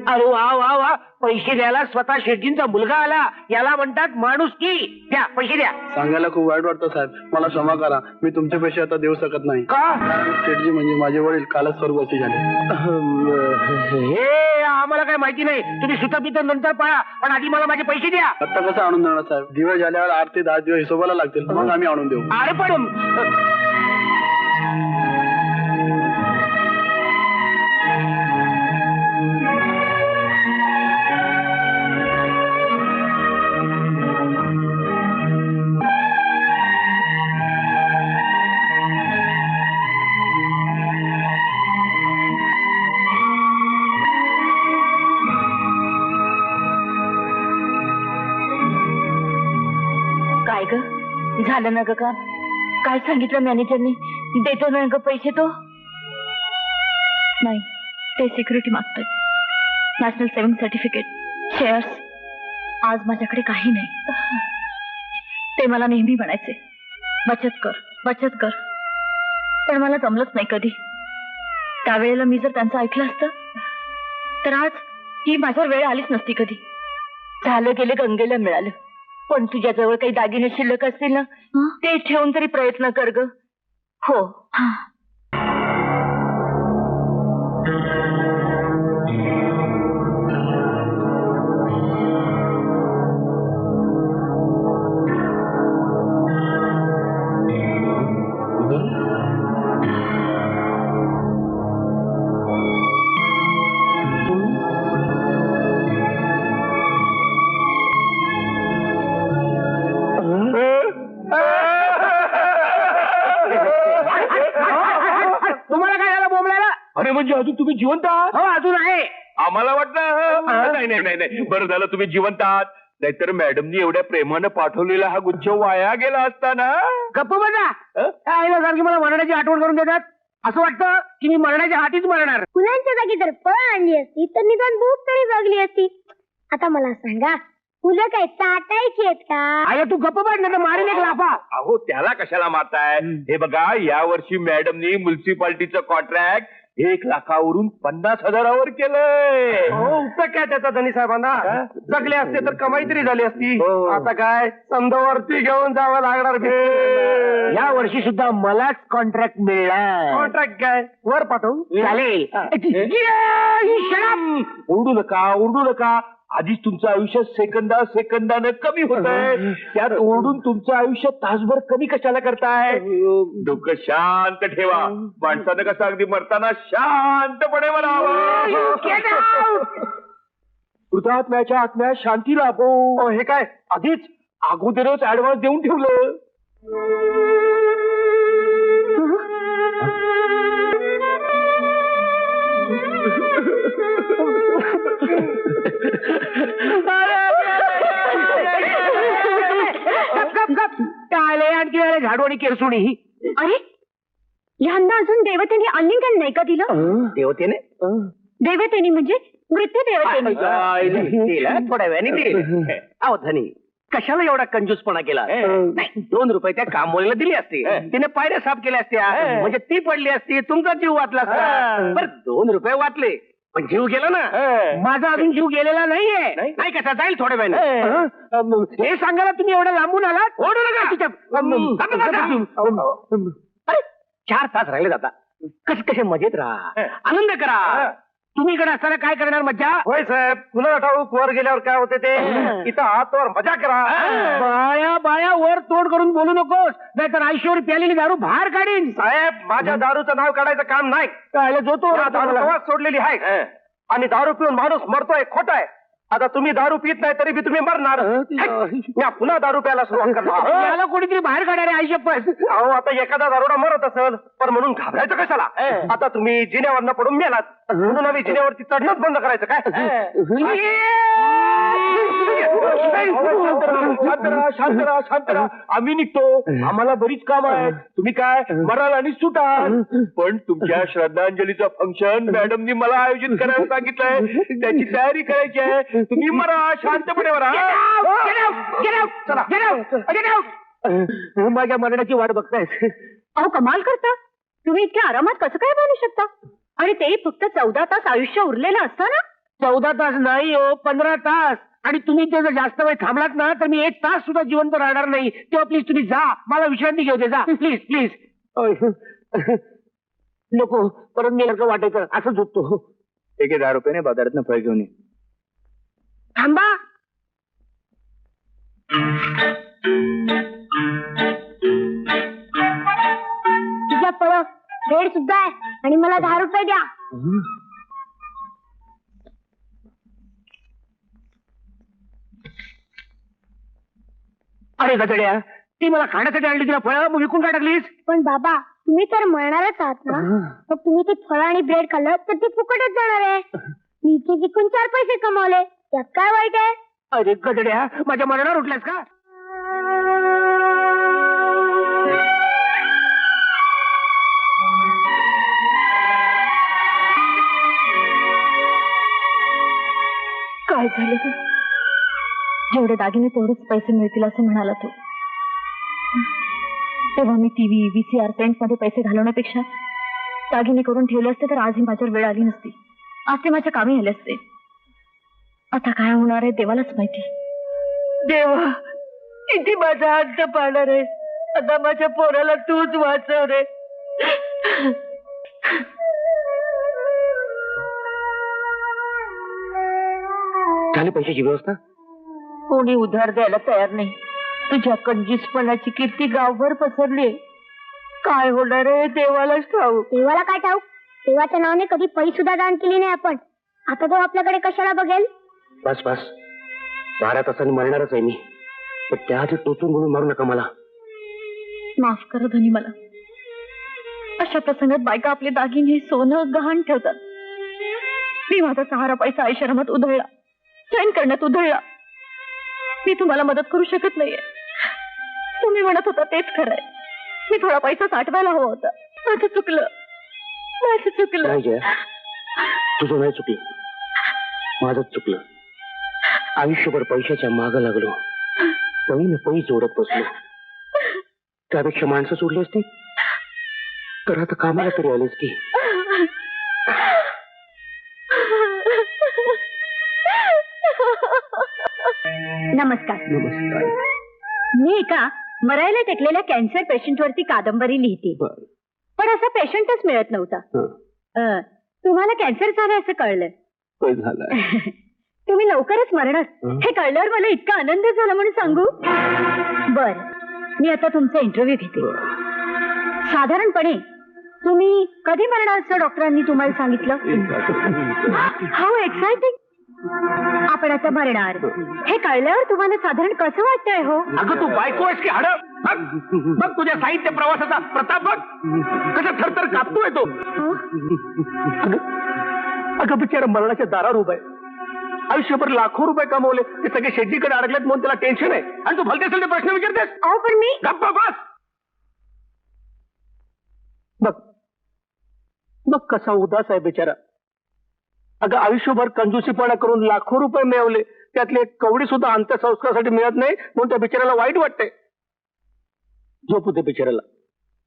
अरे वा. पैसे द्यायला स्वतः शेट्टींचा मुलगा आला. याला म्हणतात माणुसकी. द्या पैसे द्या. सांगायला खूप वाईट वाटतं साहेब. मला क्षमा करा. मी तुमचे पैसे आता देऊ शकत नाही. का? शेठजी म्हणजे माझे वडील कालच स्वर्गवासी झाले. हे आम्हाला काय माहिती नाही. तुम्ही सुतपित नंतर पळा, पण आधी मला माझे पैसे द्या. आता कसं आणून देणार साहेब? दिवस झाल्यावर 8 ते 10 दिवस हिशोबाला लागतील. मग आम्ही आणून देऊ. अरे पण काय ग झालं ना ग काम? काय सांगितलं मॅनेजरने? देतो ना ग पैसे तो? नाही, ते सिक्युरिटी मागतात. National saving certificate, shares. आज माझ्याकडे काही नाही. ते मला नेहमी म्हणायचे बचत कर. पण मला जमलंच नाही कधी. त्यावेळेला मी जर त्यांचं ऐकलं असतं तर आज ही माझ्यावर वेळ आलीच नसती कधी. झालं गेलं गंगेला मिळालं. पण तुझ्याजवळ काही दागिने शिल्लक असतील ना, ते ठेवून तरी प्रयत्न कर ग. हो. म्हणजे अजून तुम्ही जिवंत आहात? हो अजून आहे. आम्हाला वाटलं नाही नाही नाही नाही बरं झालं तुम्ही जिवंत आहात, नाहीतर मॅडमनी एवढ्या प्रेमानं पाठवलेला हा गुच्छ वाया गेला असता ना. गप्प बघा. सारखी मला मरणाची आठवण करून देतात. असं वाटतं की मी मरणाच्या हातीच मरणार. फुलांच्या जागी जर फळ आणली असती तर निदान भूक तरी भागली असती. आता मला सांगा, फुलं काय चाटायची आहेत का? अरे तू गप्प बघ ना, मारेल एक लाफा. अहो त्याला कशाला मारताय? हे बघा, या वर्षी मॅडमनी म्युन्सिपाल्टीचं कॉन्ट्रॅक्ट 1 लाखावरून 50,000 केलंय. हो, उपयोग काय त्याचा धनी साहेबांना? जगले असते तर कमाई तरी झाली असती. आता काय समजावरती घेऊन जावं लागणार. या वर्षी सुद्धा मलाच कॉन्ट्रॅक्ट मिळणार. कॉन्ट्रॅक्ट काय वर पाठवू? चालेल. ओरडू नका, ओरडू नका. आधीच तुमचं आयुष्य सेकंदानं कमी होत आहे, त्यात ओरडून तुमचं आयुष्य तासभर कमी कशाला करताय? डोकं शांत ठेवा. माणसानं कसं अगदी मरताना शांतपणे म्हणावं. वृद्धात्म्याच्या आत्म्यात शांती लाभो. हे काय आधीच अगोदरच ऍडव्हान्स देऊन ठेवलं. झाडू आणि केरसुणी. अरे ह्यांना अजून देवतेने आलिंगन नाही का दिलं? देवतेने? देवतेने म्हणजे मृत्यू देवतेने. थोड्या वेळाने देईल. अहो धनी, कशाला एवढा कंजूसपणा केला? नाही, 2 रुपये त्या कामवालीला दिली असती, तिने पायऱ्या साफ केल्या असत्या, म्हणजे ती पडली असती, तुमचा जीव वाचला असता. बरं 2 रुपये वाचले, पण जीव गेला ना. माझा अजून जीव गेलेला नाहीये. नाही कसा जाईल थोड्या वेळाने. हे सांगायला तुम्ही एवढं लांबून आलात? ओढू नका. अरे 4 तास राहिले जाता. कसे मजेत राहा, आनंद करा. तुम्ही इकडे असताना काय करणार मज्जा? होय साहेब, पुन्हा ठाऊक वर गेल्यावर काय होते ते. इथं हातवर मजा करा. बाया बाया वर तोड करून बोलू नकोस, नाहीतर आयुष्यावर प्यालेली दारू बाहेर काढीन. साहेब, माझ्या दारूचं नाव काढायचं काम नाही. जो तो दारू तेव्हाच सोडलेली आहे, आणि दारू पिऊन माणूस मरतोय खोट आहे. आता तुम्ही दारू पित नाही तरी बी तुम्ही मरणार. मी पुन्हा दारू प्यायला सुरुवात करणार. याला कोणीतरी बाहेर काढायला आयुष्यपत. अहो आता एखादा दारोडा मरत असेल, पण म्हणून घाबरायचं कशाला? आता तुम्ही जिन्यावरनं पडून मेलात, म्हणून आम्ही जिन्यावरती चढणंच बंद करायचं काय? शांत राहा. आम्ही निघतो, आम्हाला बरीच काम आहे. तुम्ही काय मराल आणि सुटाल. पण तुमच्या श्रद्धांजलीचं फंक्शन मॅडमनी मला आयोजित करायला सांगितलंय, त्याची तयारी करायची आहे. तुम्ही मरा, शांतपणे मरा. माझ्या मरणाची वाट बघताय. अहो कमाल करता, तुम्ही इतक्या आरामात कसं काय बोलू शकता? आणि ते फक्त 14 तास आयुष्य उरलेलं असतं ना? 14 तास नाही हो, 15 तास. आणि तुम्ही ते जर जास्त वेळ थांबलात ना तर मी 1 तास सुद्धा जिवंत राहणार नाही. तेव्हा प्लीज तुम्ही जा, मला विश्रांती घेऊ दे. जा प्लीज प्लीज. नको, परत मी सारखं वाटायचं असं झोपतो. 10 रुपयाने बाजारातनं फळ घेऊन ये. थांबा. तुझ्या पळ भेड सुद्धा आहे, आणि मला 10 रुपये द्या. अरे गजड्या, ती मला खाण्यासाठी आणली, तिला फळं मग विकून काय टाकलीस? पण बाबा, तुम्ही तर मरणारच आहात ना, मग तुम्ही ती फळं आणि ब्रेड खाल्लं तर ती फुकटच जाणार आहे. मी ते विकून 4 पैसे कमावले, त्यात काय वाईट आहे? अरे गजड्या, माझ्या मरणावर उठलास का? काय झालं ते? जेवढे दागिने तेवढेच पैसे मिळतील असं म्हणाला तो. तेव्हा मी टीव्ही, VCR, टेंट मध्ये पैसे घालवण्यापेक्षा दागिने करून ठेवले असते तर आजही माझ्यावर वेळ आली नसती. आज ते माझ्या कामी आले असते. आता काय होणार आहे देवालाच माहिती. देवा, किती माझा अंत पाहणार आहे. आता माझ्या पोराला तूच वाचव रे. झाली पैशाची व्यवस्था? कोणी उधार द्यायला तयार नाही. तुझ्या कंजूसपणाची कीर्ती गावभर पसरली. काय होणार आहे देवालाच ठाऊक. देवाला काय ठाऊक? देवाच्या नावाने कधी पैसे सुद्धा दान केली नाही आपण. आता तो आपल्याकडे कशाला बघेल? बस 12 तासांनी मरणारच आहे मी, पण त्याआधी टोचून बोलून मारू नका मला. माफ करा धनी मला. अशा प्रसंगात बायका आपले दागिने सोनं गहाण ठेवतात. मी माझा सहारा पैसा आश्रमात उधळला, चैन करण्यात उधळला. मी तुम्हाला मदत करू शकत नाहीये. तुम्ही म्हणत होता तेच खरंय. मी थोडा पैसा साठवायला हवा होता. माझं चुकलं. नाही जया, तुझं नाही चुकलं, माझंच चुकलं. आयुष्यभर पैशाच्या मागं लागलो, पै जोडत बसलो. त्यापेक्षा माणसं सोडली असती तर आता कामाला तरी आलीस की. नमस्कार. नमस्कार. मी एका मरायला टेकलेल्या कॅन्सर पेशंट वरती कादंबरी लिहिते, पण असा पेशंटच मिळत नव्हता. तुम्हाला कॅन्सर झालं असं कळलं. झालं. तुम्ही लवकरच मरणार हे कळल्यावर मला इतका आनंद झाला म्हणून सांगू. बर, मी आता तुमचा इंटरव्ह्यू घेते. साधारणपणे तुम्ही कधी मरणार असं डॉक्टरांनी तुम्हाला सांगितलं? How exciting. आपण आता मरणार हे कळल्यावर तुम्हाला साधारण कसं वाटतंय हो? अगं तू बायको आहेस की हाड? बघ तुझ्या साहित्य प्रवासाचा प्रताप बघ, कसा थरथर कापतोय तो. अगं बिचारा मरणाच्या दारावर उभा आहे. आयुष्यभर लाखो रुपये कमवले, ते सगळे शेतीकडे अडकलेत म्हणून त्याला टेन्शन आहे, आणि तू भलते असेल ते प्रश्न विचारतेस. अहो पण मी गप्पा बस. बघ बघ कसा उदास आहे बिचारा. अगं आयुष्यभर कंजूसीपणा करून लाखो रुपये मिळवले, त्यातले एक कवडी सुद्धा अंत्यसंस्कारासाठी मिळत नाही म्हणून त्या बिचाराला वाईट वाटतंय. झोपू दे बिचाराला.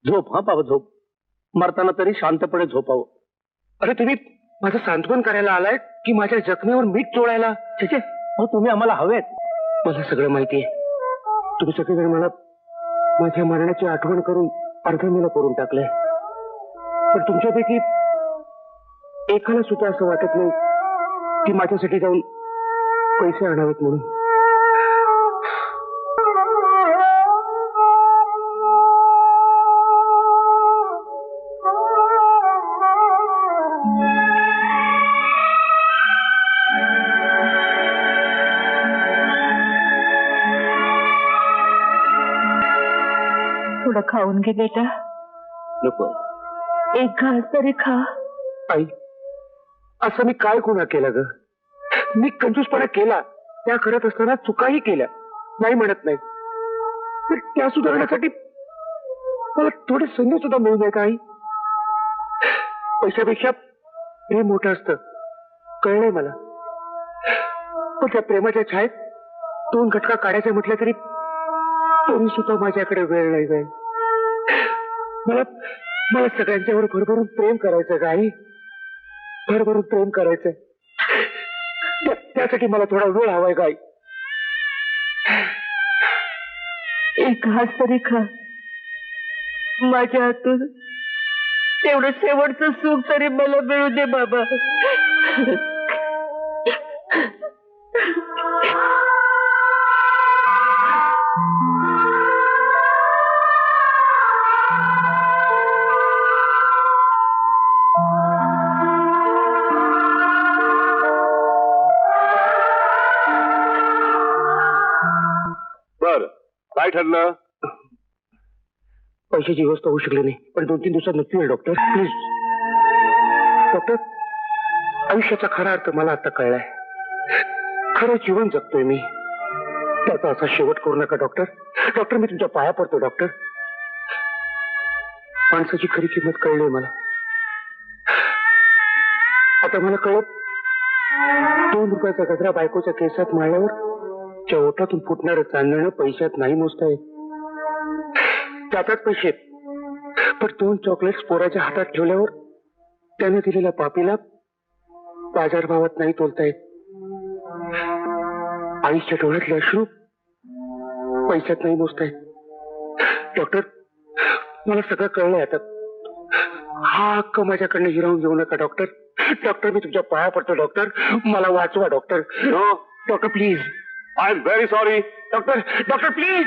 झोप, हा पाव झोप. मरताना तरी शांतपणे झोपावं. अरे तुम्ही माझं सांत्वन करायला आलाय की माझ्या जखमेवर मीठ चोळायला? छे, हो तुम्ही आम्हाला हवेत. मला सगळं माहितीये. तुम्ही सगळेजण मला माझ्या मरणाची आठवण करून अर्धमेला करून टाकलंय, पण तुमच्यापैकी एकाला सुद्धा असं वाटत नाही की माझ्यासाठी जाऊन पैसे आणावेत म्हणून. थोडं खाऊन घे बेटा. नको एक घास तरी खा. आई, असं मी काय गुन्हा केला ग? मी कंजूसपणा केला, त्या करत असताना चुकाही केल्या, नाही म्हणत नाही, तर त्या सुधारण्यासाठी मला थोडे संधी सुद्धा मिळू नये का आई? पैशापेक्षा प्रेम मोठं असतं, कळलंय मला. पण त्या प्रेमाच्या छायेत 2 घटका काढायचे म्हटलं तरी सुद्धा माझ्याकडे वेळ नाही जाईल. मला सगळ्यांच्यावर भरभरून प्रेम करायचं का आई? भरभरून प्रेम करायचंय, त्यासाठी मला थोडा वेळ हवाय का आई? एक घास तरी खा. माझ्या हातून तेवढं शेवटचं सुख तरी मला मिळू दे बाबा. काय ठरलं? पैशाची व्यवस्था होऊ शकली नाही, पण 2-3 दिवसात नक्की होईल डॉक्टर. प्लीज डॉक्टर, आयुष्याचा खरा अर्थ मला आता कळलाय. खरं जीवन जगतोय मी, त्याचा असा शेवट करू नका डॉक्टर. डॉक्टर मी तुमच्या पाया पडतो डॉक्टर. माणसाची खरी किंमत कळली मला आता. मला कळत 2 रुपयाचा गजरा बायकोच्या केसात मारल्यावर च्या ओठातून फुटणारं चांदणं पैशात नाही मोजता येत. त्याच्यात पैसे, पण 2 चॉकलेट्स पोराच्या हातात ठेवल्यावर त्याने दिलेल्या पापीला बाजारभावात नाही तोलता येत. आईच्या डोळ्यातले अश्रू पैशात नाही मोजता येत. डॉक्टर, मला सगळं कळलंय आता. हा हक्क माझ्याकडनं हिरावून घेऊ नका डॉक्टर. डॉक्टर मी तुमच्या पाया पडतो डॉक्टर. मला वाचवा doctor. Doctor please. I am very sorry. Doctor, doctor please.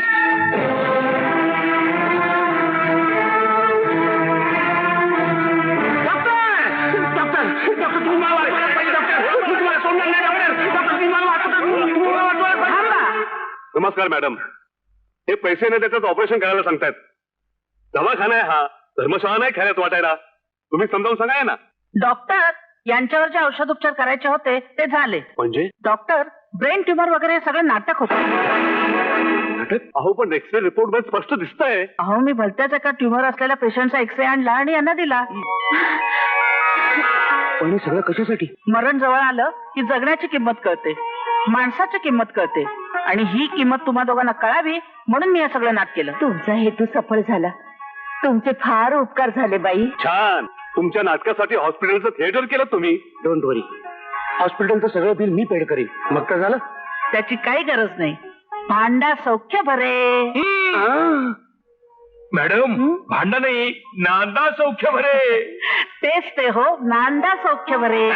नमस्कार मॅडम, हे पैसे न देताच ऑपरेशन करायला सांगतायत. दवाखाना आहे हा, धर्मशाळा नाही खेळण्यात वाटायला. तुम्ही समजावून सांगा ना. डॉक्टर यांच्यावर जे औषधोपचार करायचे होते ते झाले. म्हणजे डॉक्टर ब्रेन ट्युमर वगैरे सगळं नाटक होतं. अहो पण एक्सरे रिपोर्ट मध्ये स्पष्ट दिसतंय. अहो मी भलत्याच एका ट्युमर असलेल्या पेशंटचा एक्सरे आणला आणि यांना दिला. पण हे सगळं कशासाठी? मरण जवळ आलं की जगण्याची किंमत कळते, माणसाची किंमत कळते आणि ही किंमत तुम्हा दोघांना कळावी म्हणून मी हे सगळं नाटक केलं. तुमचा हेतू सफळ झाला. तुमचे फार उपकार झाले बाई. छान. तुमच्या नाटकासाठी हॉस्पिटलचं थिएटर केलं तुम्ही. डोंट वरी, हॉस्पिटलचं सगळं बिल मी पेड करीन. मग काय झालं? त्याची काही गरज नाही. भांडा सौख्य भरे. मॅडम भांडण नाही, नांदा सौख्य भरे. तेच ते हो, नांदा सौख्य भरे.